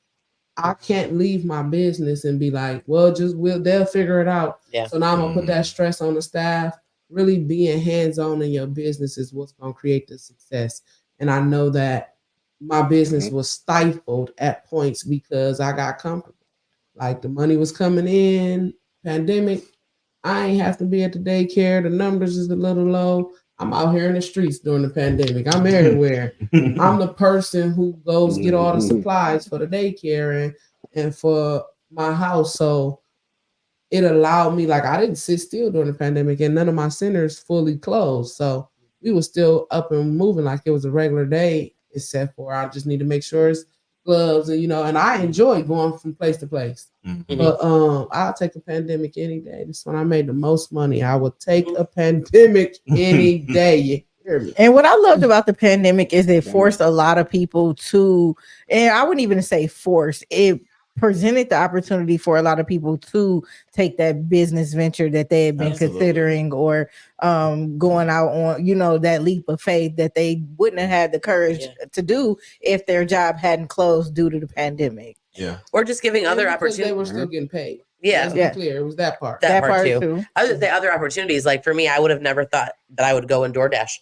I can't leave my business and be like, well, they'll figure it out. Yeah. So now I'm gonna put that stress on the staff. Really being hands-on in your business is what's gonna create the success. And I know that my business was stifled at points because I got comfortable. Like, the money was coming in, pandemic. I ain't have to be at the daycare. The numbers is a little low. I'm out here in the streets during the pandemic. I'm everywhere. I'm the person who goes get all the supplies for the daycare and for my house. So it allowed me, like, I didn't sit still during the pandemic, and none of my centers fully closed. So we were still up and moving like it was a regular day, except for I just need to make sure it's gloves and I enjoy going from place to place. But I'll take a pandemic any day. This is when I made the most money. I would take a pandemic any day. You hear me? And what I loved about the pandemic is it forced a lot of people to, and I wouldn't even say force, it presented the opportunity for a lot of people to take that business venture that they had been considering, or going out on, that leap of faith that they wouldn't have had the courage to do if their job hadn't closed due to the pandemic. Yeah. Or just giving other Because opportunities. they were still getting paid. Yeah. Let's be clear. It was that part. That part too. I was gonna say other opportunities. Like, for me, I would have never thought that I would go in DoorDash.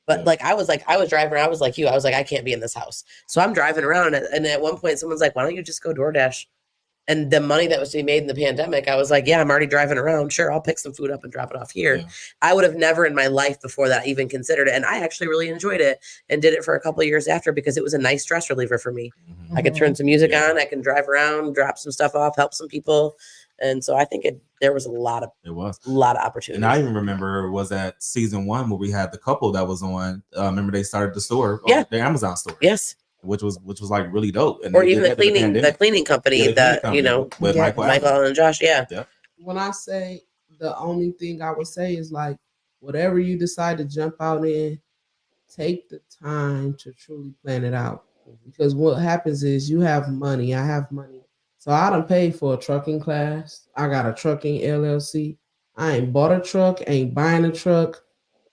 But I was driving around. I was like you. I was like, I can't be in this house. So I'm driving around, and at one point, someone's like, "Why don't you just go DoorDash?" And the money that was to be made in the pandemic, I was like, yeah, I'm already driving around. Sure, I'll pick some food up and drop it off here. Yeah. I would have never in my life before that even considered it. And I actually really enjoyed it and did it for a couple of years after, because it was a nice stress reliever for me. I could turn some music on. I can drive around, drop some stuff off, help some people. And so I think there was a lot of opportunities. And I even remember was at season 1 where we had the couple that was on. Remember they started the store, the Amazon store. Yes. Which was like really dope. And or even the cleaning company with Michael and Josh. Yeah. When I say the only thing I would say is, like, whatever you decide to jump out in, take the time to truly plan it out. Because what happens is you have money. I have money So I done paid for a trucking class. I got a trucking LLC. I ain't bought a truck, ain't buying a truck,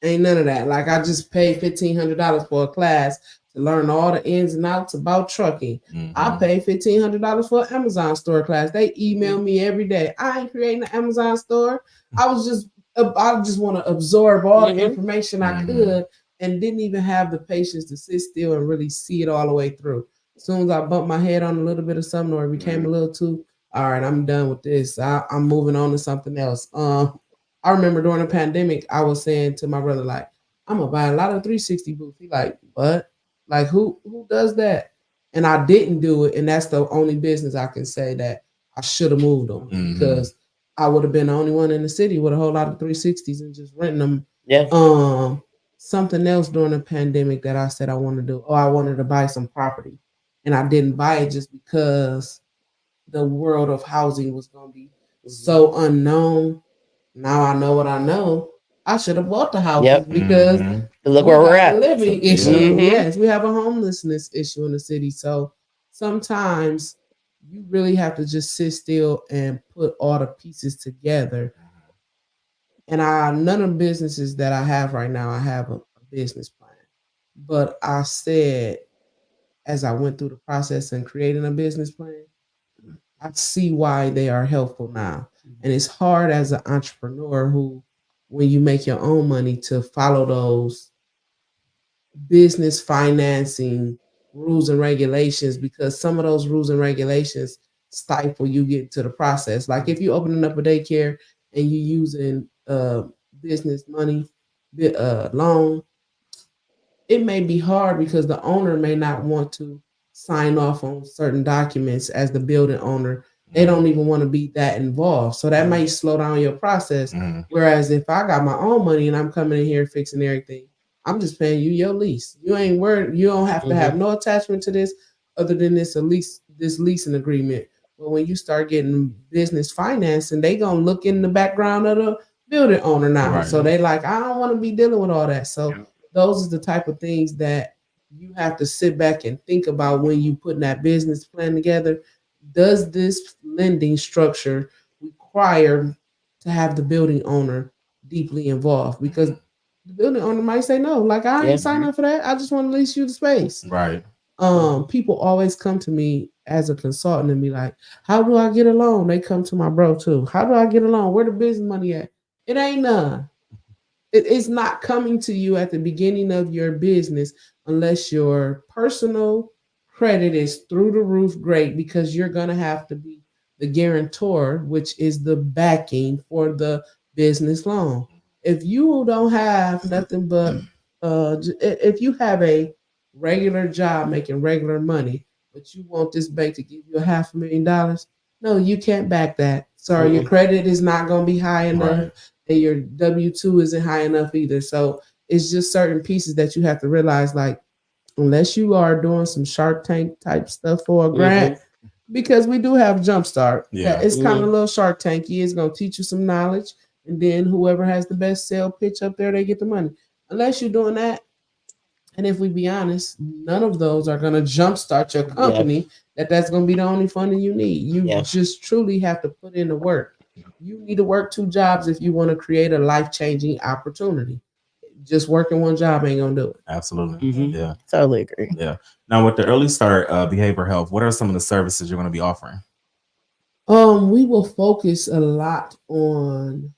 ain't none of that. Like I just paid $1,500 for a class to learn all the ins and outs about trucking. I paid $1,500 for an Amazon store class. They email me every day. I ain't creating an Amazon store. I just want to absorb all the information I could and didn't even have the patience to sit still and really see it all the way through. As soon as I bumped my head on a little bit of something or it became a little too, all right, I'm done with this. I'm moving on to something else. I remember during the pandemic, I was saying to my brother, like, I'm gonna buy a lot of 360 booths. He like, what? Like, who does that? And I didn't do it. And that's the only business I can say that I should have moved on because I would have been the only one in the city with a whole lot of 360s and just renting them. Yeah. Something else during the pandemic that I said I want to do. Oh, I wanted to buy some property. And I didn't buy it just because the world of housing was going to be so unknown. Now I know what I know. I should have bought the house because look where we're at. Living issue. Yes, we have a homelessness issue in the city. So sometimes you really have to just sit still and put all the pieces together. And none of the businesses that I have right now, I have a business plan. But I said, as I went through the process and creating a business plan, I see why they are helpful now. And it's hard as an entrepreneur who, when you make your own money, to follow those business financing rules and regulations, because some of those rules and regulations stifle you get to the process. Like if you're opening up a daycare and you're using business money, loan, it may be hard because the owner may not want to sign off on certain documents as the building owner. They don't even want to be that involved. So that may slow down your process. Whereas if I got my own money and I'm coming in here fixing everything, I'm just paying you your lease. You ain't worried. You don't have to have no attachment to this other than this leasing agreement. But when you start getting business financing, they gonna look in the background of the building owner now. Right. So they like, I don't want to be dealing with all that. So those are the type of things that you have to sit back and think about when you putting that business plan together. Does this lending structure require to have the building owner deeply involved? Because the building owner might say no, like I ain't signing up for that. I just want to lease you the space. Right. People always come to me as a consultant and be like, how do I get a loan? They come to my bro too. How do I get a loan? Where the business money at? It ain't none. It's not coming to you at the beginning of your business unless your personal credit is through the roof great, because you're going to have to be the guarantor, which is the backing for the business loan. If you don't have nothing but, if you have a regular job making regular money, but you want this bank to give you $500,000, no, you can't back that. Sorry, your credit is not going to be high enough. Right. And your W-2 isn't high enough either. So it's just certain pieces that you have to realize, like, unless you are doing some Shark Tank type stuff for a grant, because we do have Jumpstart. Yeah. It's kind of a little Shark Tanky. It's going to teach you some knowledge. And then whoever has the best sale pitch up there, they get the money. Unless you're doing that. And if we be honest, none of those are going to jumpstart your company. That's going to be the only funding you need. You just truly have to put in the work. You need to work 2 jobs if you want to create a life-changing opportunity. Just working one job ain't gonna do it. Absolutely. Yeah. Totally agree. Yeah. Now with the early start behavioral health, what are some of the services you're going to be offering? We will focus a lot on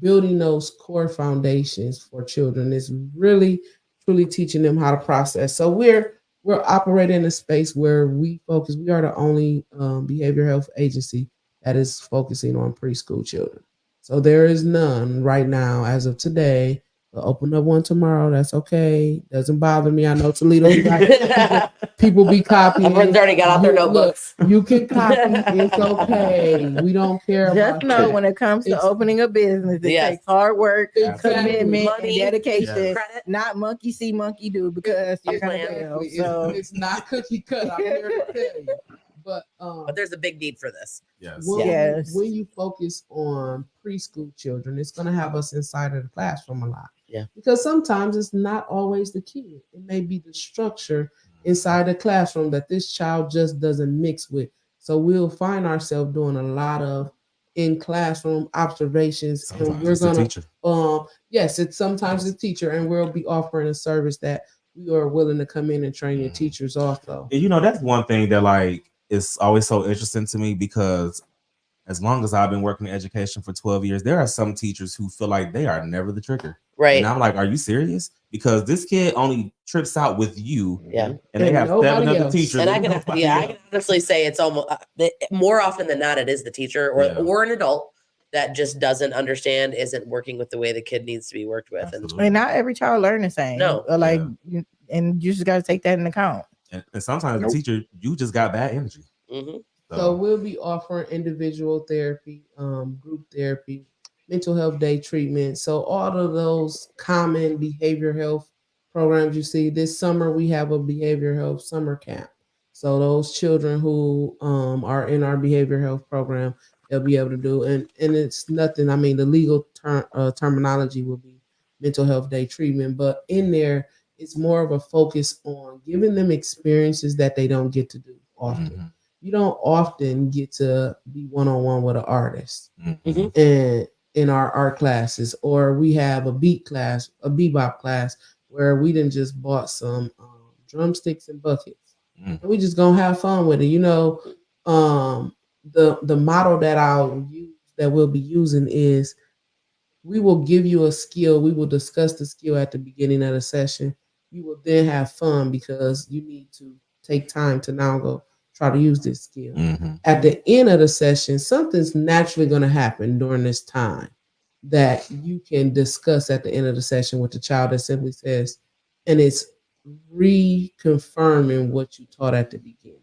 building those core foundations for children. It's really truly teaching them how to process. So we're operating in a space where we focus. We are the only behavioral health agency that is focusing on preschool children. So there is none right now as of today. We'll open up one tomorrow. That's okay. Doesn't bother me. I know Toledo. People be copying. Everyone's already got out their notebooks. Look, you can copy. It's okay. We don't care about Just know that. when it comes to opening a business, it takes hard work, commitment, money, and dedication. credit. Not monkey see, monkey do, because you're gonna fail. So It's not cookie cut. I'm here to tell you. But there's a big need for this. Yes. When you focus on preschool children, it's going to have us inside of the classroom a lot. Yeah. Because sometimes it's not always the kid. It may be the structure inside the classroom that this child just doesn't mix with. So we'll find ourselves doing a lot of in classroom observations, Sometimes and we're it's the gonna teacher. yes, it's sometimes the teacher, and we'll be offering a service that we are willing to come in and train your teachers also. And that's one thing that like is always so interesting to me, because as long as I've been working in education for 12 years, there are some teachers who feel like they are never the trigger. Right. And I'm like, are you serious? Because this kid only trips out with you. Yeah. And they have 7 other teachers. And I can honestly say it's almost more often than not, it is the teacher or an adult that just doesn't understand, isn't working with the way the kid needs to be worked with. And not every child learn the same. No. And you just got to take that into account. And sometimes the teacher, you just got bad energy. So we'll be offering individual therapy, group therapy, mental health day treatment. So all of those common behavior health programs you see. This summer we have a behavior health summer camp. So those children who are in our behavior health program, they'll be able to do, and it's nothing. I mean, the legal terminology will be mental health day treatment, but in there, it's more of a focus on giving them experiences that they don't get to do often. You don't often get to be one-on-one with an artist and in our art classes, or we have a beat class, a bebop class, where we didn't just bought some drumsticks and buckets. And we just gonna have fun with it. The model that we'll be using is, we will give you a skill. We will discuss the skill at the beginning of the session. You will then have fun because you need to take time to now go try to use this skill. At the end of the session, something's naturally going to happen during this time that you can discuss at the end of the session with the child that simply says, and it's reconfirming what you taught at the beginning.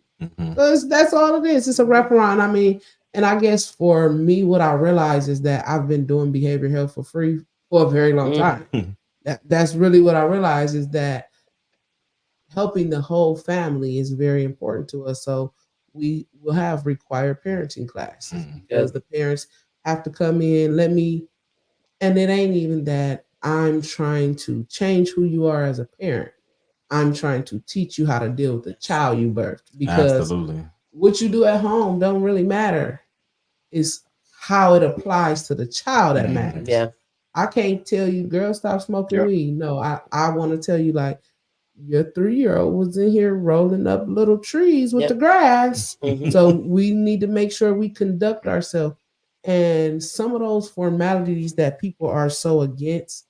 So that's all it is. It's a wraparound. I mean, and I guess for me, what I realize is that I've been doing behavior health for free for a very long time. That's really what I realize, is that helping the whole family is very important to us. So we will have required parenting classes because the parents have to come in, and it ain't even that I'm trying to change who you are as a parent. I'm trying to teach you how to deal with the child you birthed, because what you do at home don't really matter. It's how it applies to the child that matters. Yeah. I can't tell you, girl, stop smoking weed. No, I want to tell you, like, your 3-year-old was in here rolling up little trees with the grass. So we need to make sure we conduct ourselves. And some of those formalities that people are so against,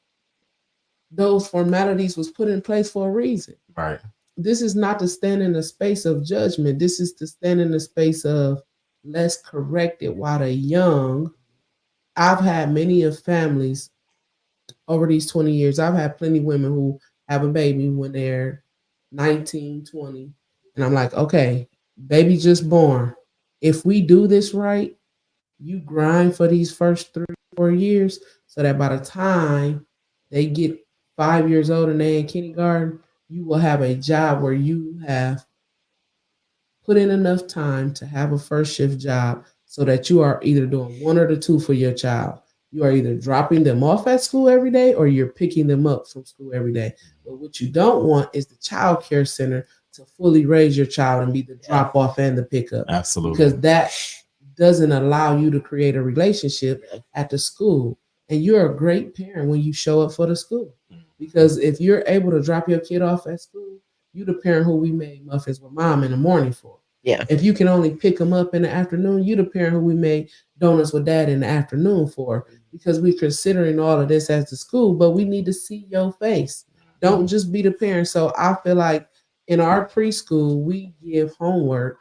those formalities was put in place for a reason. Right. This is not to stand in the space of judgment. This is to stand in the space of, let's correct it while they're young. I've had many of families over these 20 years. I've had plenty of women who have a baby when they're 19, 20. And I'm like, okay, baby just born. If we do this right, you grind for these first 3-4 years so that by the time they get 5 years old and they're in kindergarten, you will have a job where you have put in enough time to have a first shift job so that you are either doing one or the two for your child. You are either dropping them off at school every day or you're picking them up from school every day. But what you don't want is the child care center to fully raise your child and be the drop off and the pickup. Absolutely. Because that doesn't allow you to create a relationship at the school. And you're a great parent when you show up for the school. Because if you're able to drop your kid off at school, you're the parent who we made muffins with mom in the morning for. Yeah. If you can only pick them up in the afternoon, you're the parent who we made donuts with dad in the afternoon for, because we're considering all of this as the school, but we need to see your face. Don't just be the parent. So I feel like in our preschool, we give homework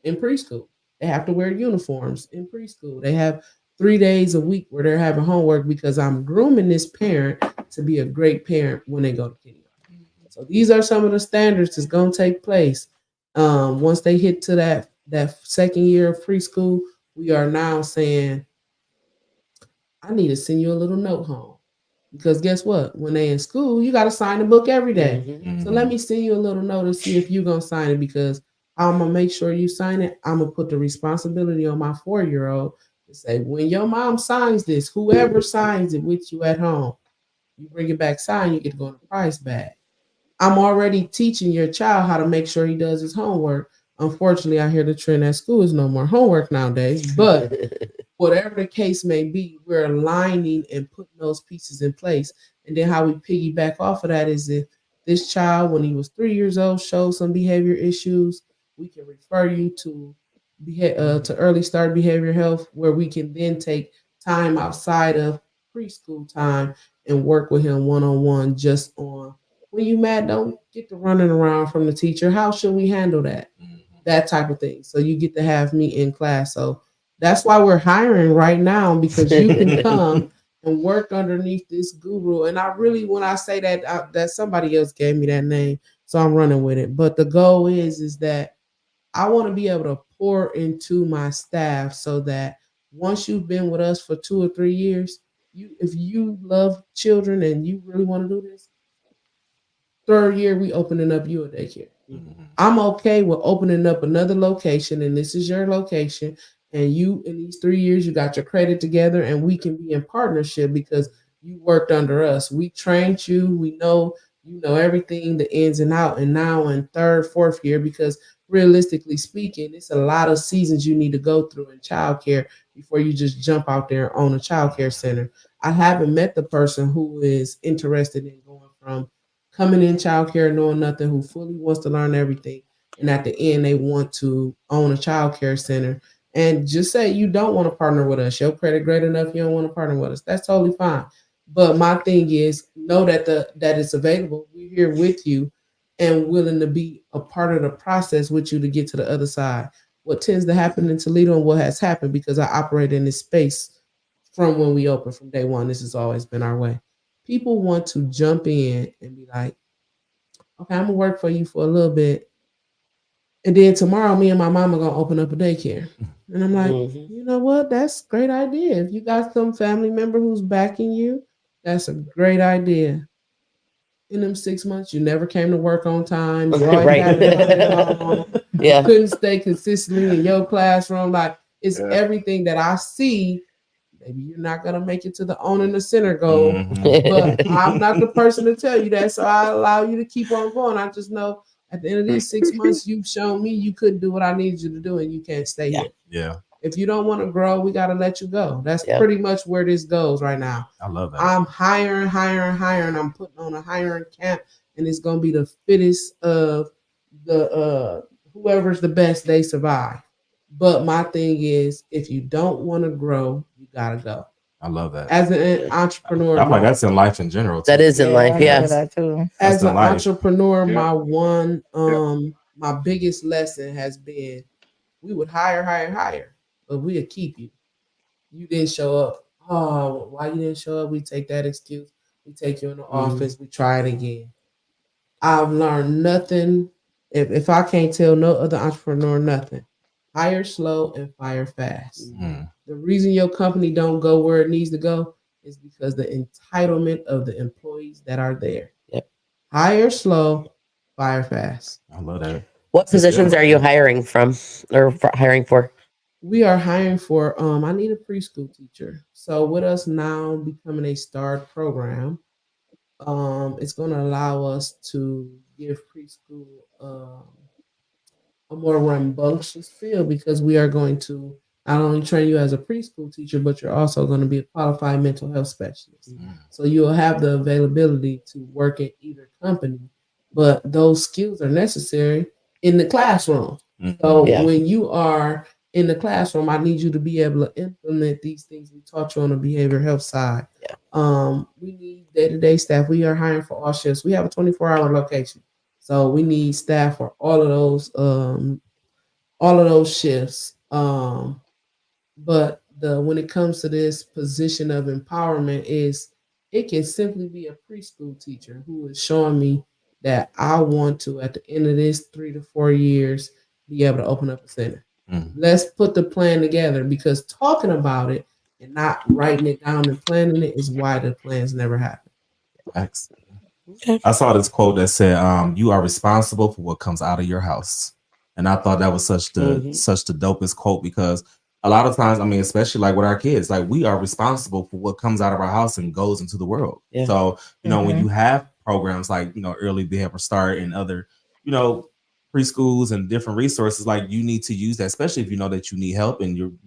in preschool. They have to wear uniforms in preschool. They have 3 days a week where they're having homework, because I'm grooming this parent to be a great parent when they go to kindergarten. So these are some of the standards that's going to take place. Once they hit to that second year of preschool, we are now saying, I need to send you a little note home, because guess what? When they in school, you got to sign the book every day. So let me send you a little note and see if you're going to sign it, because I'm going to make sure you sign it. I'm going to put the responsibility on my 4-year-old to say, when your mom signs this, whoever signs it with you at home, you bring it back signed, you get to go in the prize bag. I'm already teaching your child how to make sure he does his homework. Unfortunately, I hear the trend at school is no more homework nowadays. But whatever the case may be, we're aligning and putting those pieces in place. And then how we piggyback off of that is if this child, when he was 3 years old, showed some behavior issues, we can refer you to early start behavior health, where we can then take time outside of preschool time and work with him one-on-one just on when you mad, don't get to running around from the teacher. How should we handle that? That type of thing. So you get to have me in class. So that's why we're hiring right now, because you can come and work underneath this guru. And I really, when I say that, that somebody else gave me that name, so I'm running with it. But the goal is that I want to be able to pour into my staff so that once you've been with us for 2 or 3 years, if you love children and you really want to do this, 3rd year we opening up you a daycare. I'm okay with opening up another location, and this is your location, and you in these 3 years you got your credit together, and we can be in partnership because you worked under us. We trained you. We know you know everything, the ins and out. And now in 3rd, 4th year, because realistically speaking, it's a lot of seasons you need to go through in childcare before you just jump out there and own a childcare center. I haven't met the person who is interested in going from coming in childcare knowing nothing, who fully wants to learn everything, and at the end they want to own a childcare center. And just say you don't want to partner with us, your credit great enough, you don't want to partner with us, that's totally fine. But my thing is, know that that it's available. We're here with you and willing to be a part of the process with you to get to the other side. What tends to happen in Toledo, and what has happened, because I operate in this space from when we opened, from day one, this has always been our way. People want to jump in and be like, okay, I'm gonna work for you for a little bit, and then tomorrow me and my mama gonna open up a daycare. And I'm like, you know what? That's a great idea. If you got some family member who's backing you, that's a great idea. In them 6 months, you never came to work on time. You always Right. had it on. Yeah. You couldn't stay consistently in your classroom. Like, it's everything that I see. Maybe you're not gonna make it to the owning the center goal, but I'm not the person to tell you that. So I allow you to keep on going. I just know at the end of these 6 months, you've shown me you couldn't do what I needed you to do, and you can't stay here. Yeah. If you don't want to grow, we gotta let you go. That's pretty much where this goes right now. I love that. I'm hiring. I'm putting on a hiring camp, and it's gonna be the fittest of the whoever's the best, they survive. But my thing is, if you don't want to grow, you gotta go. I love that. As an entrepreneur, I'm like, that's in life in general. That is in life, yes. That too. As an entrepreneur, my biggest lesson has been, we would hire, but we'd keep you. You didn't show up. Oh, why you didn't show up? We take that excuse. We take you in the office. We try it again. I've learned nothing. If I can't tell no other entrepreneur nothing, hire slow and fire fast. The reason your company don't go where it needs to go is because the entitlement of the employees that are there. Hire slow, fire fast. I love that. What positions are you hiring from or hiring for? We are hiring for, I need a preschool teacher. So with us now becoming a START program, it's going to allow us to give preschool a more rambunctious feel, because we are going to not only train you as a preschool teacher, but you're also going to be a qualified mental health specialist. So you'll have the availability to work in either company, but those skills are necessary in the classroom. So when you are in the classroom, I need you to be able to implement these things we taught you on the behavioral health side. We need day-to-day staff. We are hiring for all shifts. We have a 24-hour location, so we need staff for all of those shifts. But when it comes to this position of empowerment, it can simply be a preschool teacher who is showing me that I want to, at the end of this 3 to 4 years, be able to open up a center. Let's put the plan together, because talking about it and not writing it down and planning it is why the plans never happen. Excellent. I saw this quote that said, "You are responsible for what comes out of your house," and I thought that was such the dopest quote, because a lot of times, I mean, especially like with our kids, like, we are responsible for what comes out of our house and goes into the world. So when you have programs like early behavior start and other preschools and different resources, like you need to use that, especially if you know that you need help and you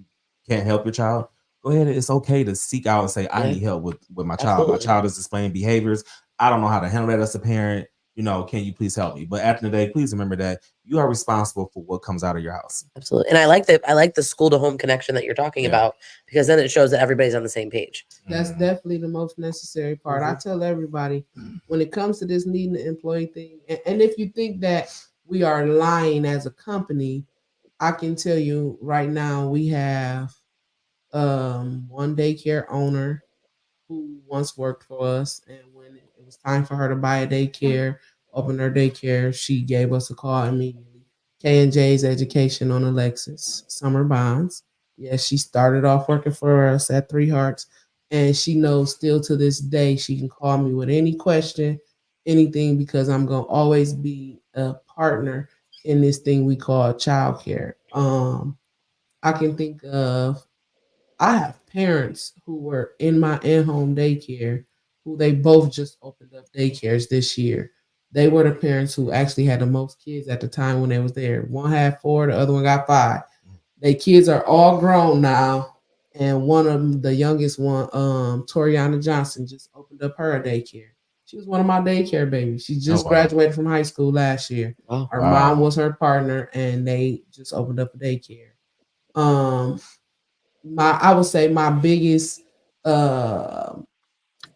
can't help your child. Go ahead. It's okay to seek out and say, I need help with my child. My child is displaying behaviors. I don't know how to handle that as a parent. Can you please help me? But at the end of the day, please remember that you are responsible for what comes out of your house. Absolutely. And I like the school to home connection that you're talking about, because then it shows that everybody's on the same page. That's definitely the most necessary part. I tell everybody when it comes to this needing an employee thing, and if you think that we are lying as a company, I can tell you right now we have one daycare owner who once worked for us, and when it was time for her to buy a daycare, open her daycare, she gave us a call immediately. K&J's Education on Alexis, Summer Bonds. Yes, she started off working for us at Three Hearts, and she knows still to this day she can call me with any question, anything, because I'm gonna always be a partner in this thing we call childcare. I can think of I have parents who were in my in-home daycare who they both just opened up daycares this year. They were the parents who actually had the most kids at the time when they was there. One had 4, the other one got 5. Their kids are all grown now, and one of them, the youngest one, Toriana Johnson, just opened up her daycare. She was one of my daycare babies. She just graduated from high school last year. Her mom was her partner, and they just opened up a daycare. I would say my biggest uh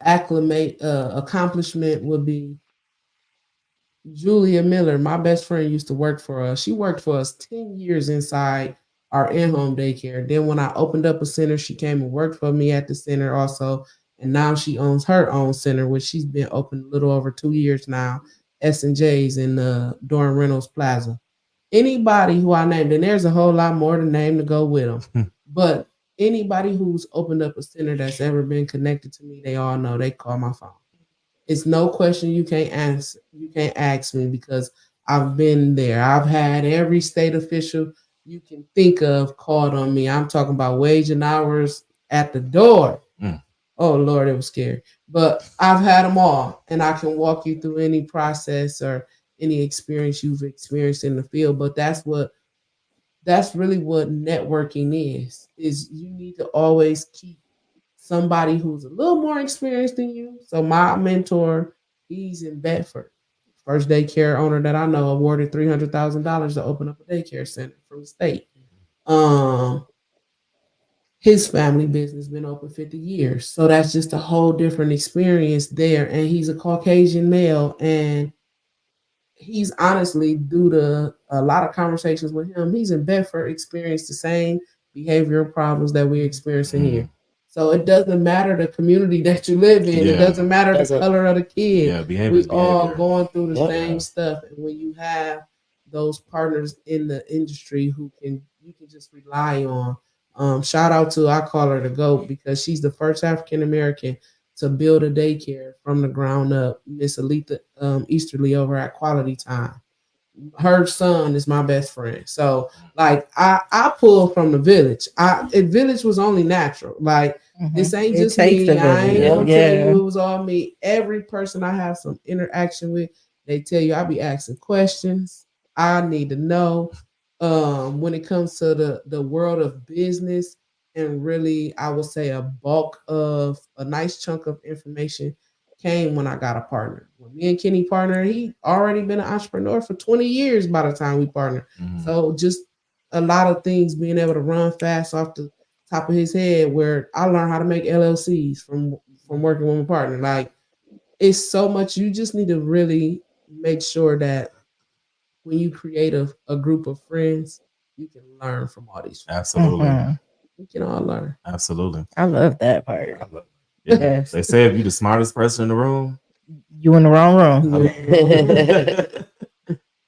accomplishment would be Julia Miller. My best friend used to work for us. She worked for us 10 years inside our in-home daycare. Then when I opened up a center, she came and worked for me at the center also. And now she owns her own center, which she's been open a little over 2 years now, S&J's in Doran Reynolds Plaza. Anybody who I named, and there's a whole lot more to name to go with them, but anybody who's opened up a center that's ever been connected to me, they all know they call my phone. It's no question you can't answer. You can't ask me because I've been there. I've had every state official you can think of called on me. I'm talking about wage and hours at the door. Oh Lord, it was scary. But I've had them all, and I can walk you through any process or any experience you've experienced in the field. But that's really what networking is you need to always keep somebody who's a little more experienced than you. So my mentor, he's in Bedford. First daycare owner that I know awarded $300,000 to open up a daycare center from the state. His family business been open 50 years. So that's just a whole different experience there. And he's a Caucasian male, and he's honestly, due to a lot of conversations with him, he's in Bedford, experienced the same behavioral problems that we're experiencing here. So it doesn't matter the community that you live in. It doesn't matter the color of the kid. We all going through the same stuff. And when you have those partners in the industry you can just rely on. Shout out to, I call her the GOAT, because she's the first African American to build a daycare from the ground up, Miss Aletha Easterly over at Quality Time. Her son is my best friend. So like I pull from the village. Village was only natural. Like this ain't just me. I ain't gonna tell you it was all me. Every person I have some interaction with, they tell you I be asking questions. I need to know. When it comes to the world of business, and really I would say a bulk of a nice chunk of information came when I got a partner. When me and Kenny partnered, he already been an entrepreneur for 20 years by the time we partnered. So just a lot of things being able to run fast off the top of his head, where I learned how to make LLCs from working with my partner. Like, it's so much. You just need to really make sure that when you create a group of friends, you can learn from all these friends. Absolutely. We can all learn. Absolutely. I love that part. Yes. They say if you're the smartest person in the room, you in the wrong room.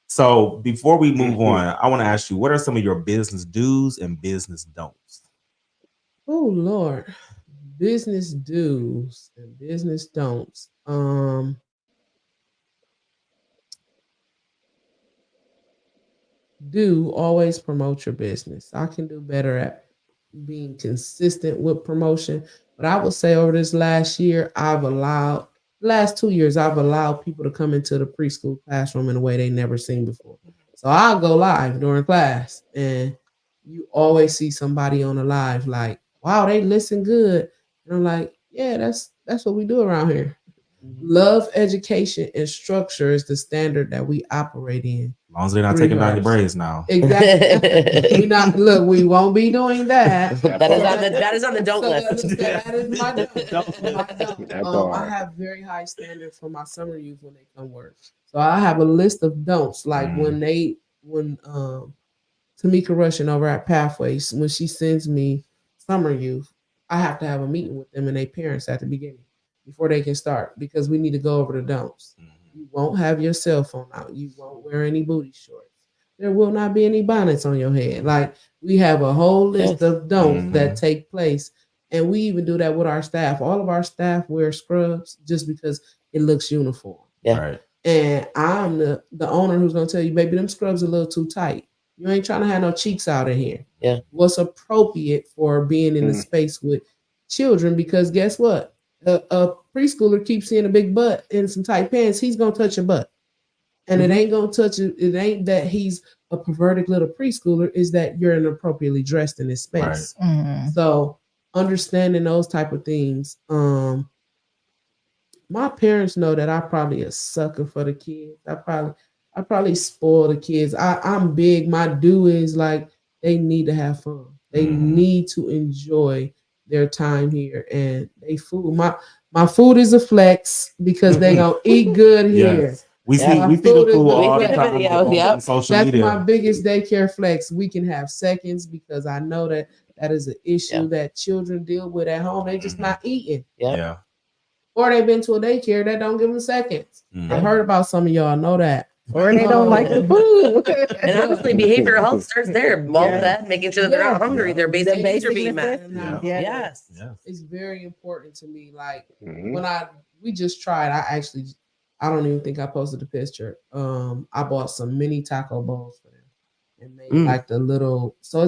So before we move on, I want to ask you, what are some of your business do's and business don'ts? Oh Lord. Business do's and business don'ts. Do always promote your business. I can do better at being consistent with promotion, but I would say over this last 2 years, I've allowed people to come into the preschool classroom in a way they never seen before. So I'll go live during class, and you always see somebody on the live like, wow, they listen good. And I'm like, yeah, that's what we do around here. Love, education, and structure is the standard that we operate in. As long as they're not taking down your braids now. Exactly. We won't be doing that. That is on the don't list. That is my don't. I have very high standards for my summer youth when they come work. So I have a list of don'ts. Like when Tamika Russian over at Pathways, when she sends me summer youth, I have to have a meeting with them and their parents at the beginning before they can start, because we need to go over the don'ts. You won't have your cell phone out. You won't wear any booty shorts. There will not be any bonnets on your head. Like, we have a whole list of don'ts that take place. And we even do that with our staff. All of our staff wear scrubs just because it looks uniform. Yeah. Right. And I'm the owner who's going to tell you, baby, them scrubs are a little too tight. You ain't trying to have no cheeks out in here. Yeah. What's appropriate for being in the space with children? Because guess what? A preschooler keeps seeing a big butt in some tight pants. He's going to touch your butt. And it ain't going to touch it. It ain't that he's a perverted little preschooler. Is that you're inappropriately dressed in this space. Right. So understanding those type of things. My parents know that I probably a sucker for the kids. I probably spoil the kids. I'm big. My do is like, they need to have fun. They need to enjoy their time here, and they food. My food is a flex because they gonna eat good here. Yes. We see the food all the time on social That's media. my biggest daycare flex. We can have seconds because I know that is an issue that children deal with at home. They just not eating. Yeah. Or they've been to a daycare that don't give them seconds. I heard about some of y'all know that. Or they don't like the food. And honestly, behavioral health starts there. Well-fed, making sure that they're not hungry. Their basic needs are being met. Yes. It's very important to me. Like when we just tried, I don't even think I posted a picture. I bought some mini taco bowls for them and made like the little, so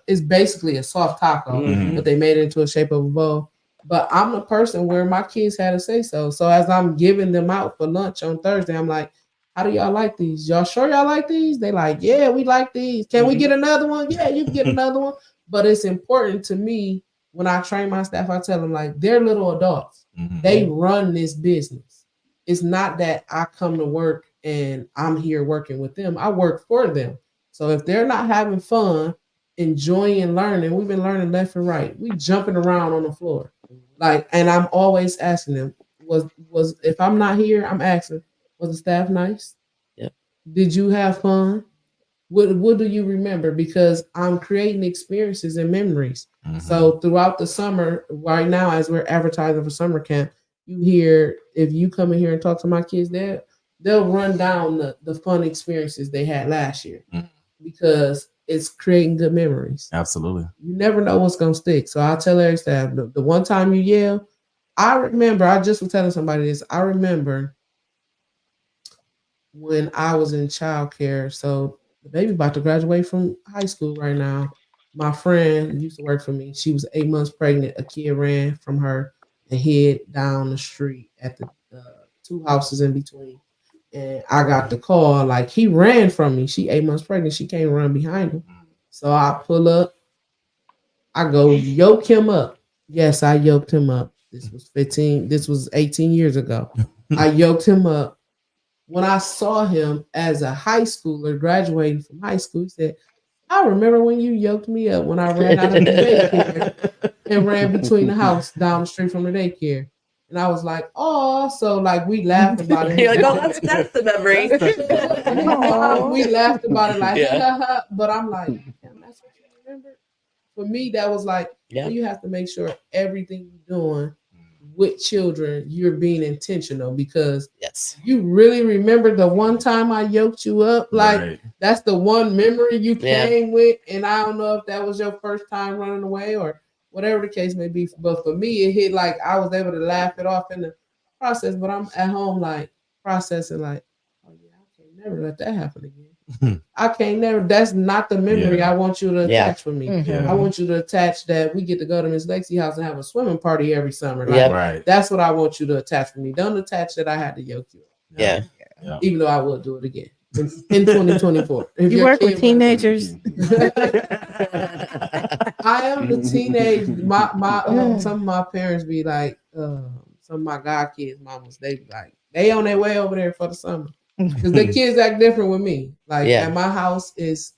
it's basically a soft taco, but they made it into a shape of a bowl. But I'm the person where my kids had to say so. So as I'm giving them out for lunch on Thursday, I'm like, how do y'all like these? Y'all sure y'all like these? They like, yeah, we like these. Can we get another one? Yeah, you can get another one. But it's important to me when I train my staff, I tell them like, they're little adults. They run this business. It's not that I come to work and I'm here working with them. I work for them. So if they're not having fun, enjoying and learning, we've been learning left and right. We jumping around on the floor. Like, and I'm always asking them, was if I'm not here, I'm asking, was the staff nice? Yeah. Did you have fun? What do you remember? Because I'm creating experiences and memories. So throughout the summer, right now, as we're advertising for summer camp, you hear, if you come in here and talk to my kids, they'll run down the fun experiences they had last year because it's creating good memories. Absolutely. You never know what's going to stick. So I'll tell every staff, the one time you yell, I just was telling somebody this, I remember when I was in childcare. So the baby about to graduate from high school right now. My friend used to work for me. She was 8 months pregnant. A kid ran from her and hid down the street at the 2 houses in between. And I got the call, like, he ran from me. She 8 months pregnant. She can't run behind him. So I pull up. I go yoke him up. Yes, I yoked him up. This was 18 years ago. I yoked him up. When I saw him as a high schooler graduating from high school, he said, I remember when you yoked me up when I ran out of the daycare and ran between the house down the street from the daycare. And I was like, oh, so like we laughed about it. You're like, oh, that's the memory. We laughed about it like, but I'm like, damn, that's what you remember? For me, that was like, you have to make sure everything you're doing with children, you're being intentional, because you really remember the one time I yoked you up. Like that's the one memory you came with. And I don't know if that was your first time running away or whatever the case may be. But for me, it hit like I was able to laugh it off in the process. But I'm at home like processing like, oh yeah, I can't never let that happen again. I can't never. That's not the memory I want you to attach for me. I want you to attach that we get to go to Miss Lexi house and have a swimming party every summer. Like, that's what I want you to attach for me. Don't attach that I had to yoke you up. Even though I will do it again. in 2024. If You your work with kid teenagers? I am the teenage. Some of my parents be like, some of my god kids, mamas, they be like, they on their way over there for the summer because their kids act different with me. Like Yeah. at my house is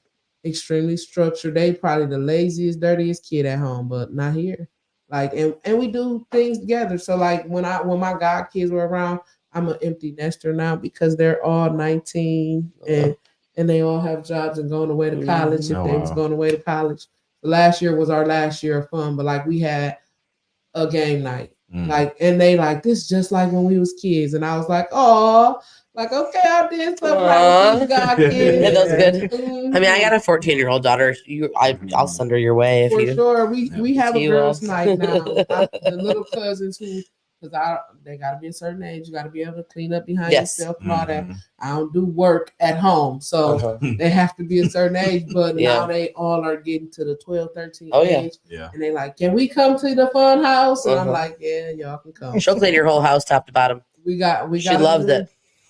extremely structured. They probably the laziest, dirtiest kid at home, but not here. Like and we do things together. So like when my god kids were around, I'm an empty nester now because they're all 19 and they all have jobs and going away to college if Oh, they was wow. going away to college. Last year was our last year of fun, but like we had a game night. Like and they like this just like when we was kids. And I was like, oh, like okay, I did something right with these god kids. Yeah, that was good. Mhm. I mean, I got a 14-year-old daughter. I'll send her your way if For you. sure. We have a you, girls' night now. The little cousins who, because they got to be a certain age. You got to be able to clean up behind Yes. yourself and all that. I don't do work at home, so they have to be a certain age. But Yeah. now they all are getting to the 12, 13 Oh, yeah. age. Yeah. And they like, can we come to the fun house? And I'm like, yeah, y'all can come. She'll clean your whole house top to bottom. We got She loves it.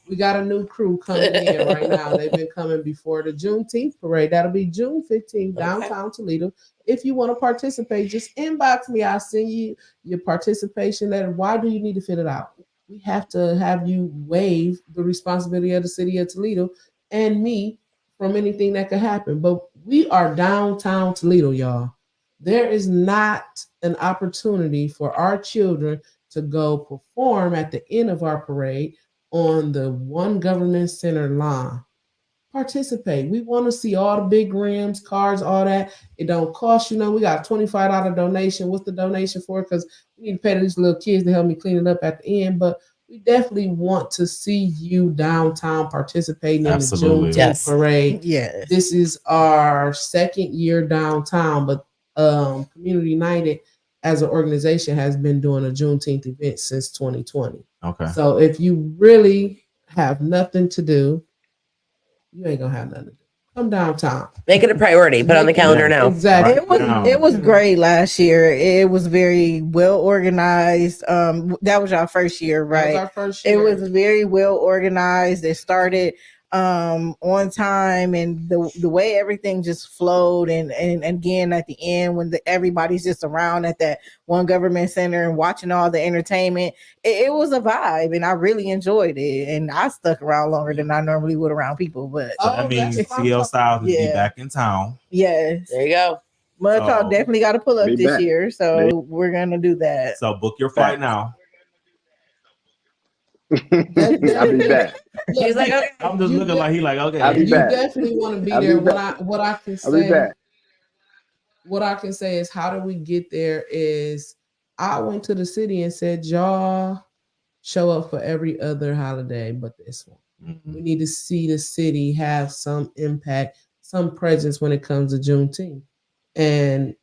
We got a new crew coming in right now. They've been coming before the Juneteenth parade. That'll be June 15th, downtown Toledo. If you want to participate, just inbox me. I'll send you your participation letter. Why do you need to fill it out? We have to have you waive the responsibility of the city of Toledo and me from anything that could happen. But we are downtown Toledo, y'all. There is not an opportunity for our children to go perform at the end of our parade on the One Government Center lawn. Participate. We want to see all the big rims, cars, all that. It don't cost you nothing. We got a $25 donation. What's the donation for? Because we need to pay these little kids to help me clean it up at the end. But we definitely want to see you downtown participating in the Juneteenth parade. Yes. This is our second year downtown, but Community United as an organization has been doing a Juneteenth event since 2020. Okay. So if you really have nothing to do, you ain't gonna have nothing to do. Come downtown. Make it a priority. Put it on the calendar now. Exactly. It was great last year. It was very well organized. That was our first year, right? That was our first year. It was very well organized. It started on time, and the way everything just flowed, and again at the end when everybody's just around at that One Government Center and watching all the entertainment, it was a vibe, and I really enjoyed it, and I stuck around longer than I normally would around people. But So that means CL Styles will be back in town. Yes, there you go. Mud Talk definitely got to pull up Be this back. year, so we're gonna do that. So book your flight now. I'll be back. He's like, okay. I'm just looking like he like, okay. I'll be You back. definitely want to be I'll be there. back. What I can I'll be say, back. what I can say is, how do we get there? Is I went to the city and said, y'all show up for every other holiday but this one. We need to see the city have some impact, some presence when it comes to Juneteenth. And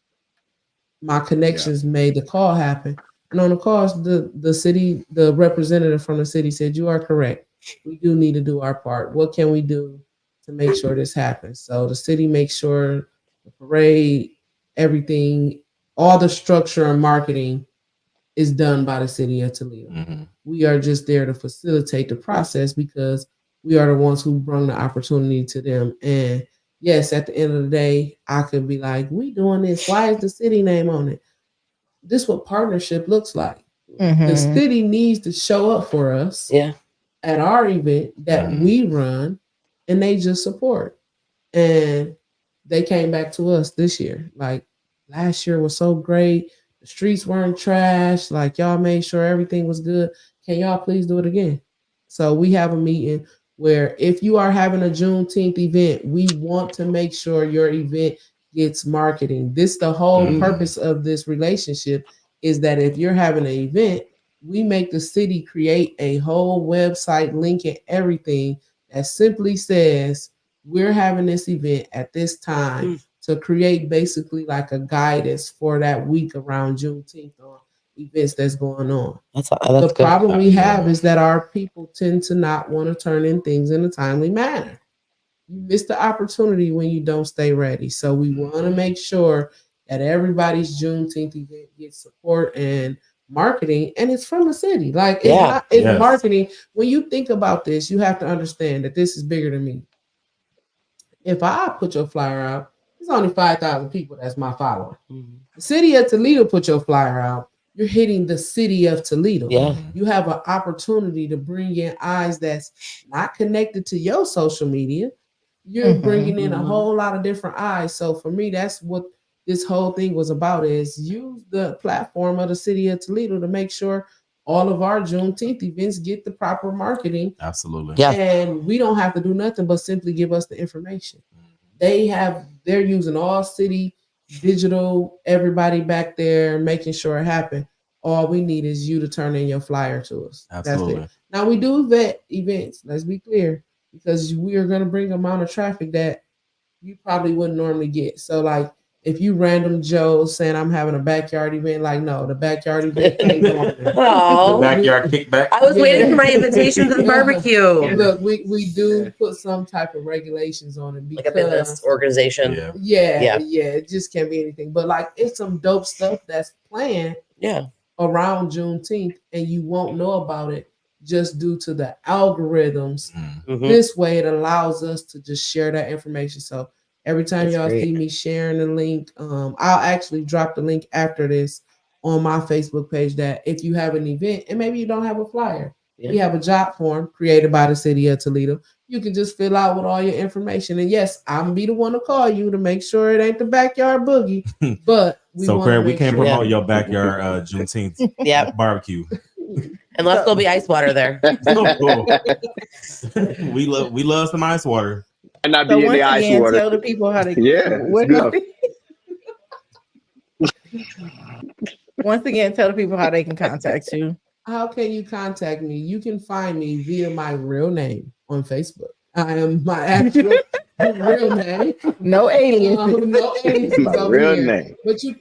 my connections made the call happen. And on the calls, the city, the representative from the city said, you are correct. We do need to do our part. What can we do to make sure this happens? So the city makes sure the parade, everything, all the structure and marketing is done by the city of Toledo. We are just there to facilitate the process because we are the ones who bring the opportunity to them. And yes, at the end of the day, I could be like, we doing this. Why is the city name on it? This is what partnership looks like. The city needs to show up for us at our event that we run, and they just support. And they came back to us this year. Like last year was so great. The streets weren't trash. Like y'all made sure everything was good. Can y'all please do it again? So we have a meeting where if you are having a Juneteenth event, we want to make sure your event gets marketing. This the whole purpose of this relationship is that if you're having an event, we make the city create a whole website link and everything that simply says we're having this event at this time to create basically like a guidance for that week around Juneteenth on events that's going on. That's the good. problem we have is that our people tend to not want to turn in things in a timely manner. You miss the opportunity when you don't stay ready. So we want to make sure that everybody's Juneteenth event gets support and marketing, and it's from the city. Like it's not, it's marketing. When you think about this, you have to understand that this is bigger than me. If I put your flyer out, it's only 5,000 people that's my follower. The city of Toledo put your flyer out, you're hitting the city of Toledo. Yeah. You have an opportunity to bring in eyes that's not connected to your social media. You're bringing in a whole lot of different eyes. So for me, that's what this whole thing was about, is use the platform of the city of Toledo to make sure all of our Juneteenth events get the proper marketing. Absolutely. Yeah. And we don't have to do nothing but simply give us the information. They're using all city digital, everybody back there making sure it happened. All we need is you to turn in your flyer to us. Absolutely. That's it. Now we do vet events, let's be clear, because we are going to bring amount of traffic that you probably wouldn't normally get. So like if you random Joe saying I'm having a backyard event, like no, the backyard event ain't going there. Oh, The backyard kickback. I was waiting for my invitation to the barbecue. Look, we do put some type of regulations on it because Like a business organization. yeah, it just can't be anything. But like it's some dope stuff that's planned around Juneteenth, and you won't know about it just due to the algorithms. This way it allows us to just share that information. So every time y'all see me sharing the link, I'll actually drop the link after this on my Facebook page, that if you have an event and maybe you don't have a flyer, we have a job form created by the city of Toledo. You can just fill out with all your information. And yes, I'm gonna be the one to call you to make sure it ain't the backyard boogie. But Craig, we can't promote your backyard Juneteenth barbecue. Unless there'll be ice water there. we love some ice water. And not be in the ice water. Tell the people how to Once again, tell the people how they can contact you. How can you contact me? You can find me via my real name on Facebook. I am my actual real name. No aliens. No aliens. My real name. But you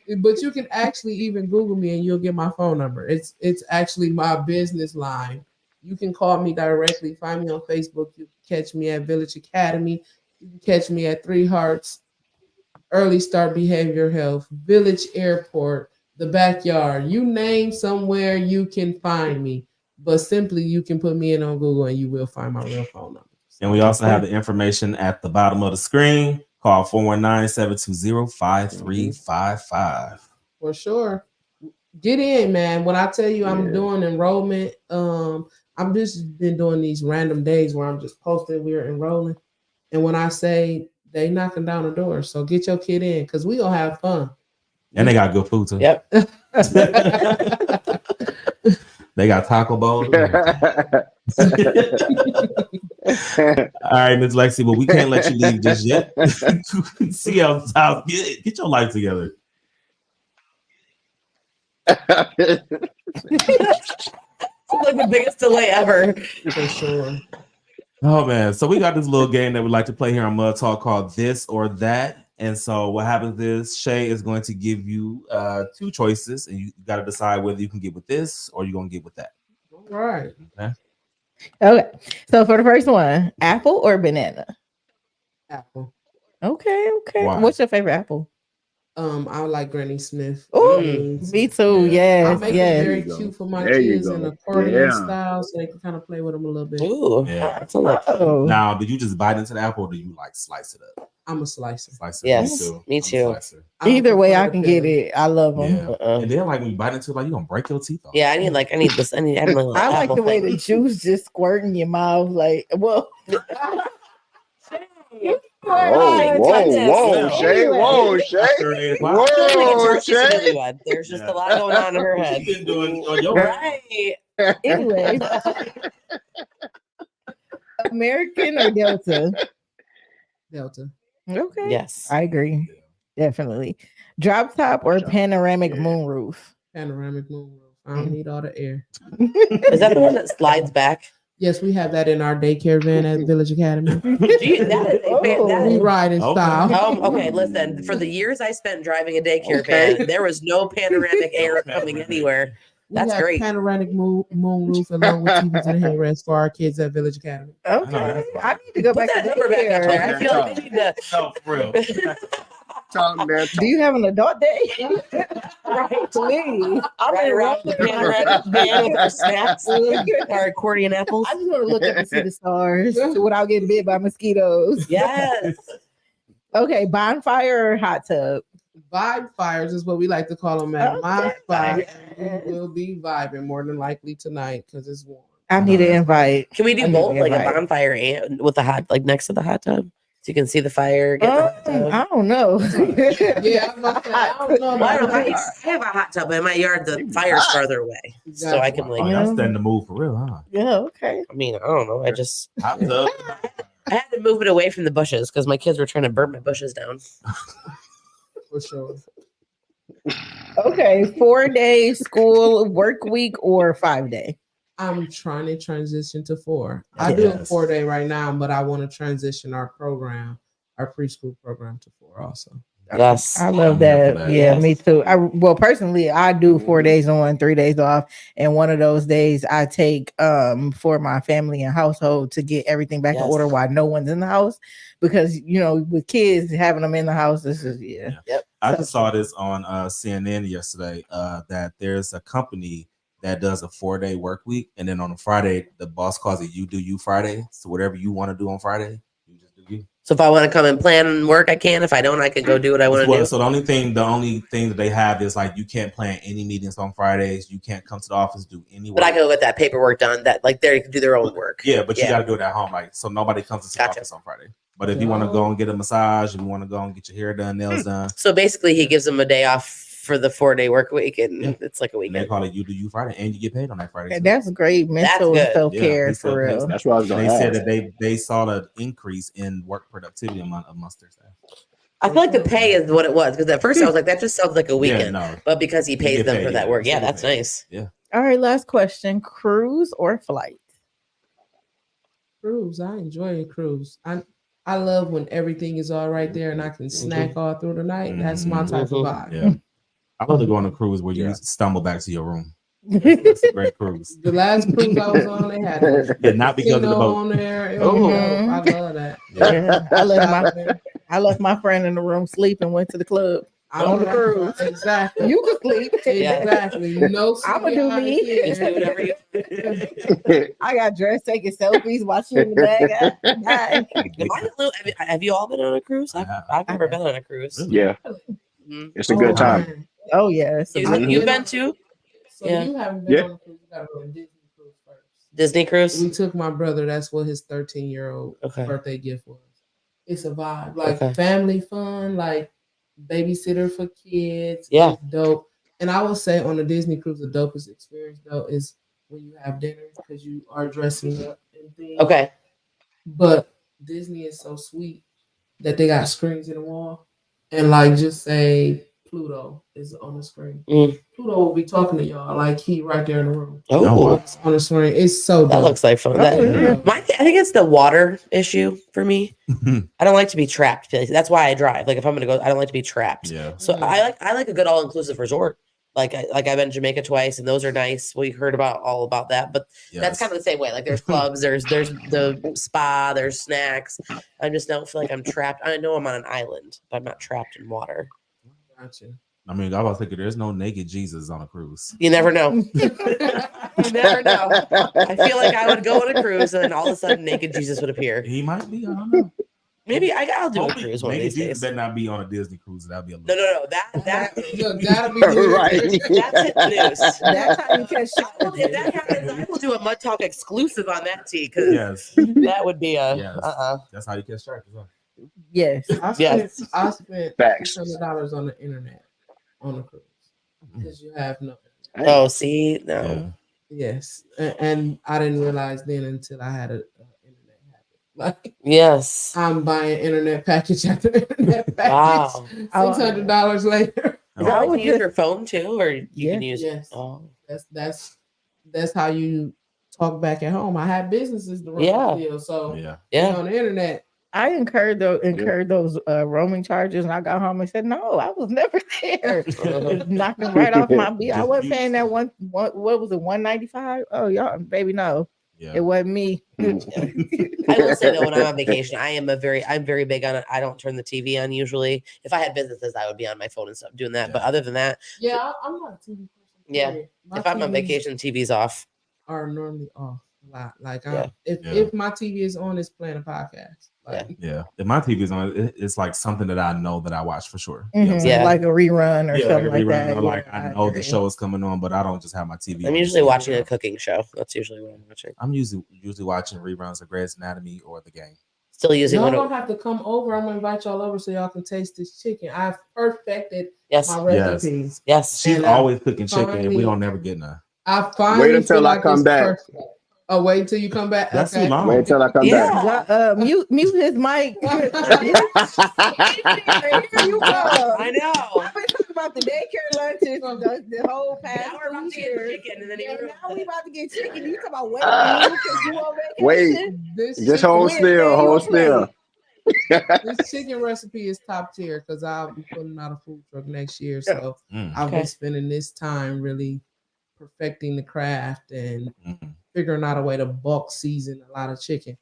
can actually even Google me and you'll get my phone number. It's actually my business line. You can call me directly. Find me on Facebook. You can catch me at Village Academy. You can catch me at 3 Hearts, Early Start Behavior Health, Village Airport, the backyard. You name somewhere, you can find me. But simply, you can put me in on Google and you will find my real phone number. And we also have the information at the bottom of the screen. Call 419-720-5355. For sure. Get in, man. When I tell you I'm doing enrollment, I've just been doing these random days where I'm just posting we're enrolling. And when I say they knocking down the door, so get your kid in because we gonna have fun. And they got good food too. Yep. They got Taco Bowl. All right, Miss Lexi, but we can't let you leave just yet. See how get your life together. Like the biggest delay ever. For sure. Oh man, so we got this little game that we like to play here on Mud Talk called This or That. And so what happens is Shay is going to give you 2 choices, and you got to decide whether you can get with this or you're going to get with that. All right. Okay. So for the first one, apple or banana? Apple. Okay. Why? What's your favorite apple? I like Granny Smith. Oh, me too. Yes. I make it very cute for my kids in accordion style, so they can kind of play with them a little bit. Ooh, that's a lot. Now, did you just bite into the apple, or do you like slice it up? I'm a slicer. Yes, me too. Either way, I can get it. I love them. Yeah. And then, like when you bite into it, like you're gonna break your teeth off. Yeah, I need this. I like the way the juice just squirt in your mouth. Like, well. Whoa, Shay. Whoa, Shay. There's just a lot going on in her head. You've been doing on your right. Anyway. American or Delta? Delta. Okay. Yes. I agree. Definitely. Drop top or panoramic moonroof? Panoramic moonroof. I don't need all the air. Is that the one that slides back? Yes, we have that in our daycare van at Village Academy. We ride in style. Okay, listen. For the years I spent driving a daycare van, there was no panoramic air coming anywhere. That's great. Panoramic moonroof along with TVs and headrests for our kids at Village Academy. Okay, I need to go back to number back up there. I feel like they need to. No, for real. Do you have an adult day? Right, please. I'm right around the panoramic van with our snacks, our accordion apples. I just want to look up and see the stars without getting bit by mosquitoes. Yes. Okay, bonfire or hot tub? Vibe fires is what we like to call them at my spot. And we will be vibing more than likely tonight because it's warm. I need an invite. Can we do both, like a bonfire and with the hot, like next to the hot tub, so you can see the fire? Get the hot tub? I don't know. Yeah, I don't know. Well, I have a hot tub, but in my yard the fire's farther away, so I can like. Oh, y'all stay in the mood for real, huh? Yeah. Okay. I mean, I don't know. I just Hot tub. I had to move it away from the bushes because my kids were trying to burn my bushes down. For sure. Okay, 4-day school work week or 5-day? I'm trying to transition to 4. I do a 4-day right now, but I want to transition our program, our preschool program, to 4 also. Yes, I love that. Yeah, me too. Well, personally, I do 4 days on, 3 days off, and one of those days I take for my family and household to get everything back in order while no one's in the house, because with kids having them in the house, this is Yep. I just saw this on CNN yesterday that there's a company that does a 4-day work week, and then on a Friday, the boss calls it "You Do You Friday." So whatever you want to do on Friday, you just do you. So if I want to come and plan and work, I can. If I don't, I can go do what I want to do. So the only thing that they have is like you can't plan any meetings on Fridays. You can't come to the office, do any work. But I can go get that paperwork done. That like they can do their own work. Yeah, but you got to do it at home, like so nobody comes to the office on Friday. But if you want to go and get a massage, if you want to go and get your hair done, nails done. So basically, he gives them a day off for the 4-day work week, and it's like a weekend. And they call it "You Do You Friday," and you get paid on that Friday. That's great mental self care for real. That's what I was going to They ask. said that they saw an increase in work productivity amongst their staff. I feel like the pay is what it was, because at first I was like, that just sounds like a weekend. no. But because he pays get them paid, for that work, yeah, that's nice. Yeah. All right, last question: cruise or flight? Cruise. I enjoy a cruise. I love when everything is all right there and I can snack all through the night. That's my type of vibe. Yeah. I love to go on a cruise where you stumble back to your room. It's a great cruise. The last cruise I was on, they had not because of the boat. on there. I love that. Yeah. I left my friend in the room sleep and went to the club. On the cruise. Exactly. You can sleep. Exactly. No, I'm gonna do me. Just do whatever you I got dressed, taking selfies, watching in the bag. Have you all been on a cruise? I've never been on a cruise. Yeah. It's a good time. Oh yeah. You've been too? So you haven't been on a cruise. You gotta go on Disney cruise first. Disney cruise? We took my brother. That's what his 13-year-old birthday gift was. It's a vibe. Like family fun, like babysitter for kids. Yeah. It's dope. And I would say on the Disney cruise, the dopest experience though is when you have dinner because you are dressing up and things. Okay. But Disney is so sweet that they got screens in the wall. And like just say Pluto is on the screen. Pluto will be talking to y'all like he right there in the room. Oh, on the screen. It's so dope. that looks like fun. I think it's the water issue for me. I don't like to be trapped. That's why I drive. Like if I'm gonna go, I don't like to be trapped. Yeah. So I like a good all inclusive resort. Like I've been to Jamaica twice, and those are nice. We heard all about that, but that's kind of the same way. Like there's clubs, there's the spa, there's snacks. I just don't feel like I'm trapped. I know I'm on an island, but I'm not trapped in water. Gotcha. I mean, I was thinking there's no naked Jesus on a cruise. You never know. You never know. I feel like I would go on a cruise, and then all of a sudden, naked Jesus would appear. He might be. I don't know. Maybe I'll do a cruise one of these days. Better not be on a Disney cruise. That'd be a No. That'll be right. That's it. News. That's how you catch shot. If that happens, I will do a Mud Talk exclusive on that tea because that would be a That's how you catch sharks. Yes. I spent $600 on the internet on a cruise because you have no. Oh, see, no. Yes, and I didn't realize then until I had a internet habit. Like, yes, I'm buying internet package after internet package. Wow, $600 later. Is that like you use your phone too, or you can use? Yes. Oh, that's how you talk back at home. I had businesses to run the deal, so on the internet. I incurred those roaming charges, and I got home and said, "No, I was never there." Knocking right off my bill. I wasn't paying that one. What was it? $195? Oh, y'all, baby, no, it wasn't me. I will say though, when I'm on vacation, I'm very big on it. I don't turn the TV on usually. If I had businesses, I would be on my phone and stuff doing that. But other than that, I'm not a TV person. Yeah, if I'm on vacation, TV's off. Are normally off. a lot. Like Yeah. if my TV is on, it's playing a podcast. Like, Yeah. If my TV is on, it's like something that I know that I watch for sure. Yeah, like a rerun or something like that. Or like I know the show is coming on, but I don't just have my TV. I'm usually watching a cooking show. That's usually what I'm watching. I'm usually watching reruns of Grey's Anatomy or The Game. Still using y'all one. don't have to come over. I'm gonna invite y'all over so y'all can taste this chicken. I've perfected my recipes. Yes. She's And always cooking chicken. We finally- don't never get none. I finally Wait until feel I like come it's back. perfect. Oh, wait until you come back. That's okay. too long. Wait until I come back. Mute his mic. Here you go. I know. I've been talking about the daycare lunches the whole past Now we're about to get chicken, and then now we about to get chicken. You talk about waiting for you because you on vacation. Wait. Just hold still. Hold still. This chicken recipe is top tier because I'll be putting out a food truck next year. So I've been spending this time really perfecting the craft and figuring out a way to bulk season a lot of chicken.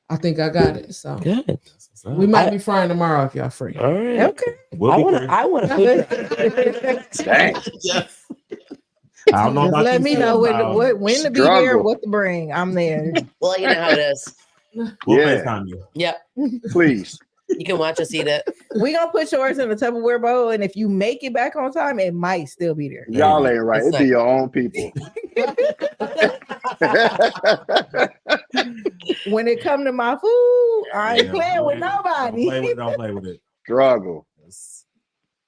I think I got it. So good. We might be frying tomorrow if y'all free. All right. Okay. I want a food truck. Dang. Yes. I don't know Just about let you, me know when to be there, Struggle. what to bring. I'm there. Well, you know how it is. We'll Yeah. FaceTime you. Yep. Please. You can watch us eat it. We gonna put yours in the Tupperware bowl, and if you make it back on time, it might still be there. Y'all ain't right. It's It be your own people. When it come to my food, I ain't playing with nobody. Don't play with it. Struggle.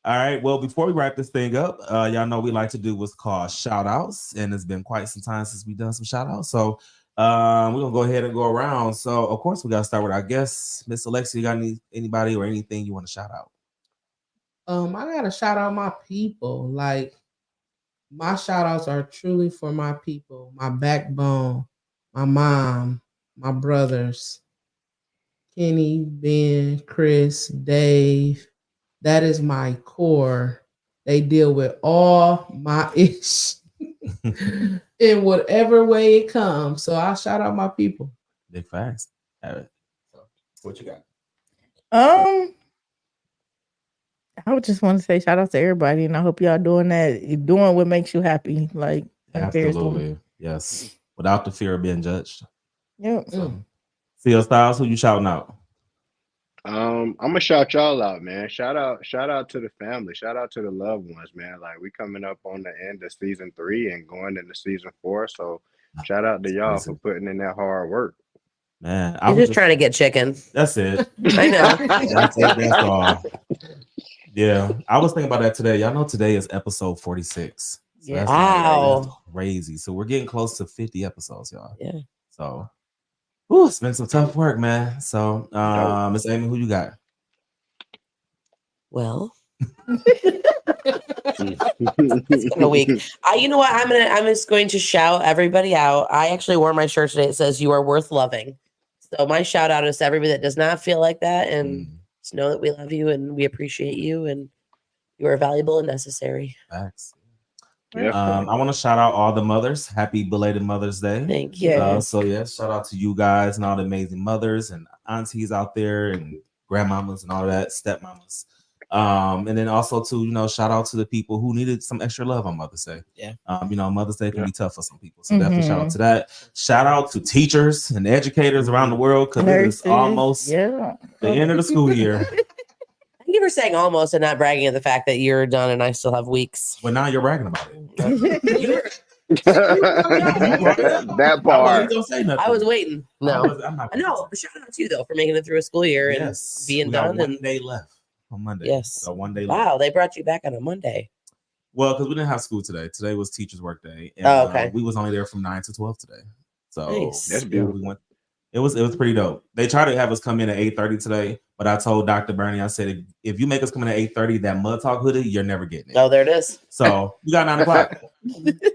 All right. Well, before we wrap this thing up, y'all know we like to do what's called shout outs, and it's been quite some time since we've done some shout outs. So we're gonna go ahead and go around. So of course we gotta start with our guests. Miss Alexicia, you got anybody or anything you want to shout out? I gotta shout out my people. Like my shout outs are truly for my people, my backbone, my mom, my brothers, Kenny, Ben, Chris, Dave. That is my core. They deal with all my issues in whatever way it comes. So I shout out my people. Big facts. So, what you got? I would just want to say shout out to everybody, and I hope y'all doing that, doing what makes you happy. Like Absolutely. Yes. Without the fear of being judged. Yep. CL Styles, who you shouting out? I'm gonna shout y'all out, man. Shout out to the family. Shout out to the loved ones, man. Like we coming up on the end of season 3 and going into season 4. So shout out to y'all for putting in that hard work. Man, I'm just trying to get chicken. That's it. I know. That's it. That's all. Yeah, I was thinking about that today. Y'all know today is episode 46. So that's crazy. So we're getting close to 50 episodes, y'all. Yeah. So, it's been some tough work, man. So, Miss Amy, who you got? Well, it's been a week. You know what? I'm just going to shout everybody out. I actually wore my shirt today. It says "You are worth loving." So my shout out is to everybody that does not feel like that, and just know that we love you and we appreciate you, and you are valuable and necessary. Thanks. I want to shout out all the mothers. Happy belated Mother's Day. Thank you. So yes, shout out to you guys and all the amazing mothers and aunties out there and grandmamas and all that, stepmamas. And then also to, shout out to the people who needed some extra love on Mother's Day. Yeah. Mother's Day can be tough for some people. So definitely shout out to that. Shout out to teachers and educators around the world because it is almost the end of the school year. Thank you for saying almost and not bragging at the fact that you're done and I still have weeks. Well, now you're bragging about it. That part. I was waiting. No, no. Shout out to you though for making it through a school year and being done. One day left on Monday. Yes. So 1 day left. Wow, they brought you back on a Monday. Well, because we didn't have school today. Today was teachers' work day. And, we was only there from 9 to 12 today. So nice. That's beautiful. We went. It was pretty dope. They tried to have us come in at 8:30 today, but I told Dr. Bernie, I said, if you make us come in at 8:30, that Mud Talk hoodie, you're never getting it. Oh, there it is. So you got 9 o'clock.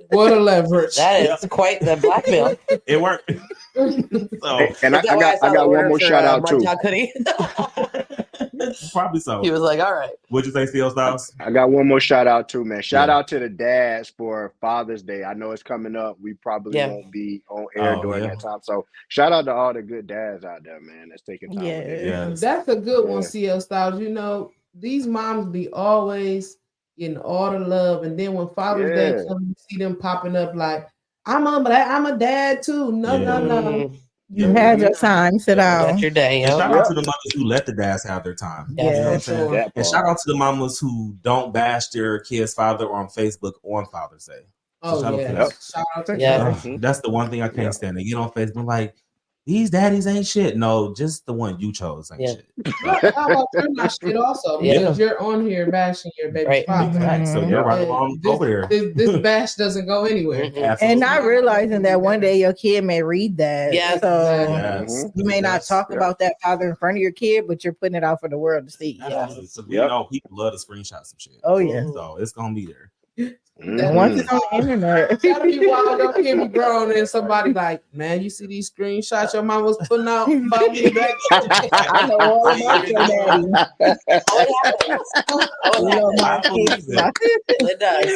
What a leverage. That is quite the blackmail. It worked. So, and I got one more shout out too. Probably so. He was like, all right. What'd you say, CL Styles? I got one more shout out too, man. Shout out to the dads for Father's Day. I know it's coming up. We probably won't be on air during that time. So shout out to all the good dads out there, man, that's taking time. Yes. That's a good one, CL Styles. These moms be always getting all the love. And then when Father's Day comes, you see them popping up like, I'm a dad too. No. You had your time. Sit down. That's your day. And Yep. shout out to the mothers who let the dads have their time. You know what I'm saying? That And part. shout out to the mamas who don't bash their kid's father on Facebook on Father's Day. Oh, shout out to yeah. them. Shout out to Ugh, that's the one thing I can't stand. They get on Facebook like, these daddies ain't shit. No, just the one you chose ain't shit. How about you're not shit also? Because you're on here bashing your baby's father. Right. So you're right along over there. This bash doesn't go anywhere. And not realizing that one day your kid may read that. Yes. So you may not talk about that father in front of your kid, but you're putting it out for the world to see. Absolutely. So we know people love to screenshot some shit. Oh, yeah. So it's gonna be there. And once it's on the internet, It's gotta be wild. Your kid be grown and somebody like, man, you see these screenshots your mom was putting out about me back. I know all about your daddy. It does.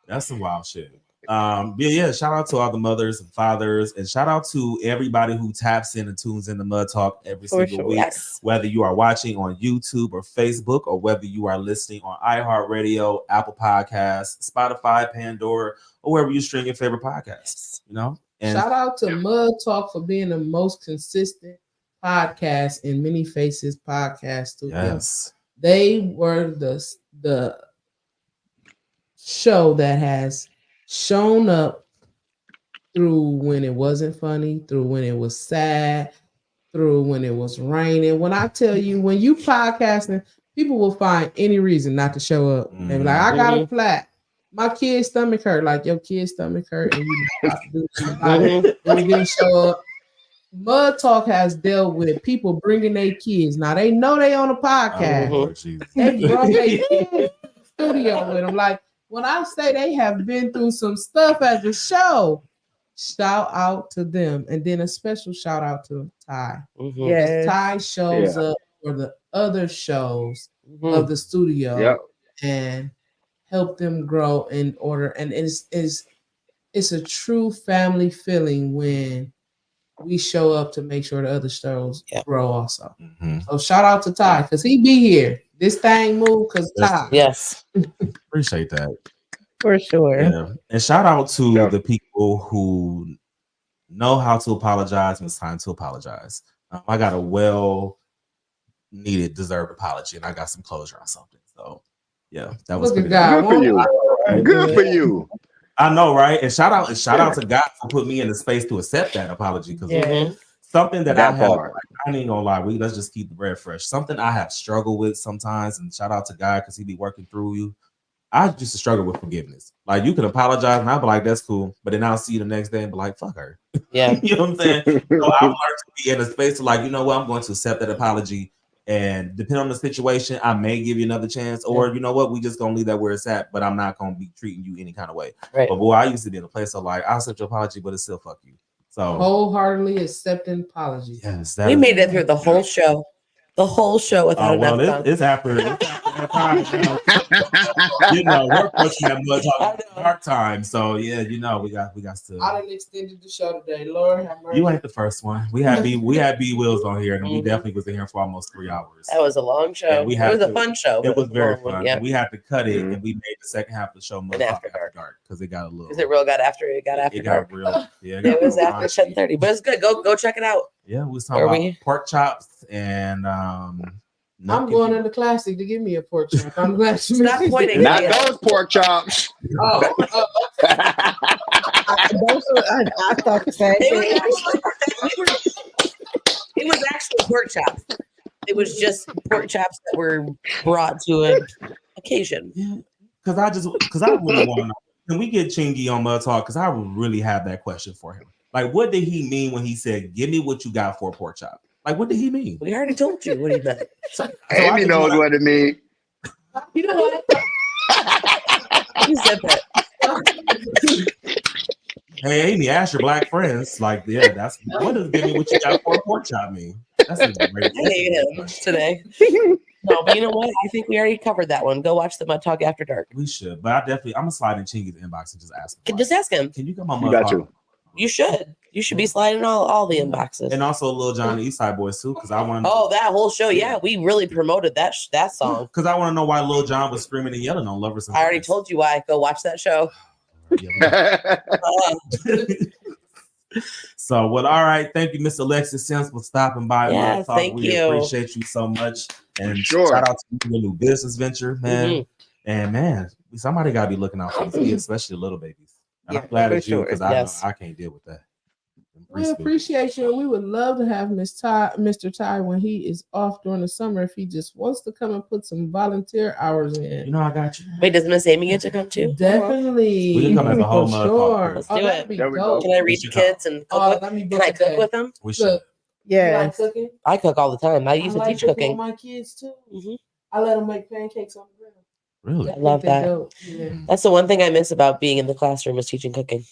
That's some wild shit. Yeah. Shout out to all the mothers and fathers, and shout out to everybody who taps in and tunes in the Mud Talk every single week. Yes. Whether you are watching on YouTube or Facebook, or whether you are listening on iHeartRadio, Apple Podcasts, Spotify, Pandora, or wherever you stream your favorite podcasts. You know. And Shout out to Mud Talk for being the most consistent podcast in Many Faces podcast studio. yes, They were the show that has shown up through when it wasn't funny, through when it was sad, through when it was raining. When I tell you, when you podcasting, people will find any reason not to show up. They be like, I got a flat. My kid's stomach hurt. Like, your kid's stomach hurt, and you know how to do something about it. And you didn't show up. Mud Talk has dealt with people bringing their kids. Now they know they on a podcast. They brought their kids to the studio with them. Like, when I say they have been through some stuff as a show, shout out to them. And then a special shout out to Ty. Yes. Ty shows up for the other shows of the studio and help them grow in order. And it's a true family feeling when we show up to make sure the other shows grow also. So shout out to Ty, because he be here. This thing move because Ty. Yes. Appreciate that. For sure. Yeah. And shout out to the people who know how to apologize when it's time to apologize. I got a well-needed, deserved apology, and I got some closure on something. So, yeah, that was Look pretty at God. Good for you. Good for you. I know, right? And shout out to God for putting me in the space to accept that apology, because something that I have, like, I ain't gonna lie, let's just keep the bread fresh. Something I have struggled with sometimes, and shout out to God because he be working through you. I used to struggle with forgiveness. Like, you can apologize, and I'll be like, that's cool. But then I'll see you the next day and be like, fuck her. Yeah. You know what I'm saying? So I've learned to be in a space to, like, you know what, I'm going to accept that apology. And depending on the situation, I may give you another chance. Or, you know what, we just going to leave that where it's at, but I'm not going to be treating you any kind of way. Right. But boy, I used to be in a place of, like, I'll accept your apology, but it's still fuck you. So Wholeheartedly accepting apologies. yes, We made it through the whole show. The whole show without enough fun. It's after that time. You know, we're pushing that Mud Talk dark time. So yeah, you know, we got to. I done extended the show today. Lord have mercy. You ain't the first one. We had B Wills on here, and we definitely was in here for almost 3 hours. That was a long show. It was a fun show. It was very fun. One, yeah. We had to cut it, and we made the second half of the show Mud Talk After Dark because it got a little. Is it real? Got after it? Got after It dark. got real. Yeah, It was after 10:30, but it's good. Go check it out. Yeah, we was talking about pork chops and I'm going to the classic to give me a pork chop. I'm glad you Stop pointing. Not those pork chops. I thought the same thing. It was actually pork chops. It was just pork chops that were brought to an occasion. Yeah, because I really want to know. Can we get Chingy on Mud Talk? Because I really have that question for him. Like, what did he mean when he said, "Give me what you got for a pork chop"? Like, what did he mean? We already told you what he meant. Amy knows what it means. You know what? You said that. Hey, Amy, ask your black friends. Like, yeah, that's what does "give me what you got for a pork chop" mean? That's a great. I hate him today. No, but you know what? I think we already covered that one. Go watch the Mud Talk After Dark. We should, but I'm gonna slide in Chingy's inbox and just ask him. Just ask him. Can you come on You Mud got Talk? you. You should. You should be sliding all the inboxes. And also Lil Jon and Eastside Boys too, because I want. Oh, that whole show. Yeah, we really promoted that song. Because I want to know why Lil Jon was screaming and yelling on Lovers. And I already Friends. told you why. Go watch that show. So, well, all right. Thank you, Miss Alexicia Sims, for stopping by. Yeah, Talk. thank We you. appreciate you so much. And Sure. shout out to your new business venture, man. And man, somebody got to be looking out for these kids, especially the little babies. And I'm glad it's you because I can't deal with that. We appreciate you. We would love to have Mr. Ty, when he is off during the summer, if he just wants to come and put some volunteer hours in. You know, I got you. Wait, does Miss Amy get to come too? Definitely. We can come as a whole for sure. Let's do it. There we go. Can I read the kids and cook can I cook with them? We should. Yeah. You like cooking? I cook all the time. I used to teach cooking. With my kids too. I let them make pancakes on the grill. Really? I love that. Yeah. That's the one thing I miss about being in the classroom is teaching cooking.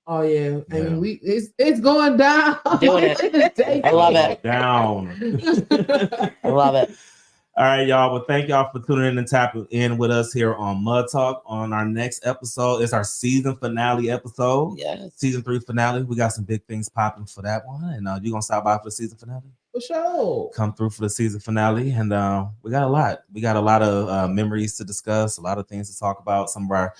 Oh yeah, I mean it's going down. Doing it. I love it. Down. I love it. All right, y'all. Well, thank y'all for tuning in and tapping in with us here on Mud Talk. On our next episode, it's our season finale episode. Yes. Season 3 finale. We got some big things popping for that one. And you're gonna stop by for the season finale? For sure. Come through for the season finale. And we got a lot. We got a lot of memories to discuss, a lot of things to talk about, some of our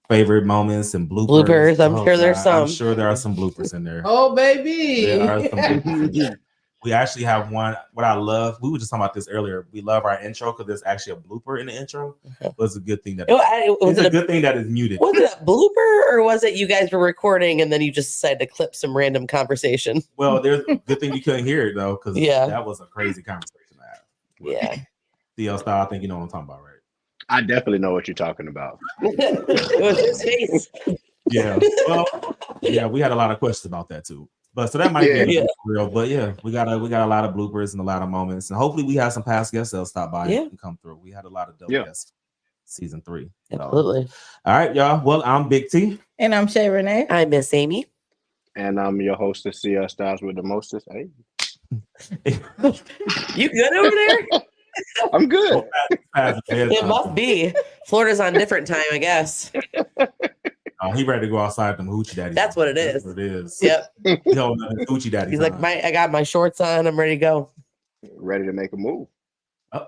favorite moments and bloopers. I'm sure there's some. I'm sure there are some bloopers in there. Oh, baby. There are some bloopers. We actually have one. What I love, we were just talking about this earlier. We love our intro because there's actually a blooper in the intro. But it's a good thing that it's a good thing that is muted. Was it a blooper or was it you guys were recording and then you just decided to clip some random conversation? Well, there's a good thing you couldn't hear it though, because that was a crazy conversation to have. Yeah. CL style, I think you know what I'm talking about, right? I definitely know what you're talking about. It was his face. Yeah. Well, yeah, we had a lot of questions about that too. But so that might be real. But yeah, we got a lot of bloopers and a lot of moments. And hopefully we have some past guests that'll stop by and come through. We had a lot of dope guests season 3. So. Absolutely. All right, y'all. Well, I'm Big T. And I'm Shay Renee. I'm Miss Amy. And I'm your hostess, CL Styles with the mostest. Hey. You good over there? I'm good. It must be. Florida's on different time, I guess. He ready to go outside them hoochie daddies. That's what it is. That's what it is. Yep. Hoochie daddies. He's like, I got my shorts on. I'm ready to go. Ready to make a move.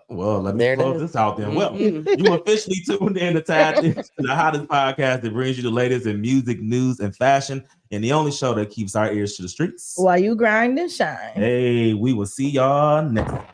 Well, let me close this out then. Well, you officially tuned in to Tapped into the hottest podcast that brings you the latest in music, news, and fashion, and the only show that keeps our ears to the streets. While you grind and shine. Hey, we will see y'all next time.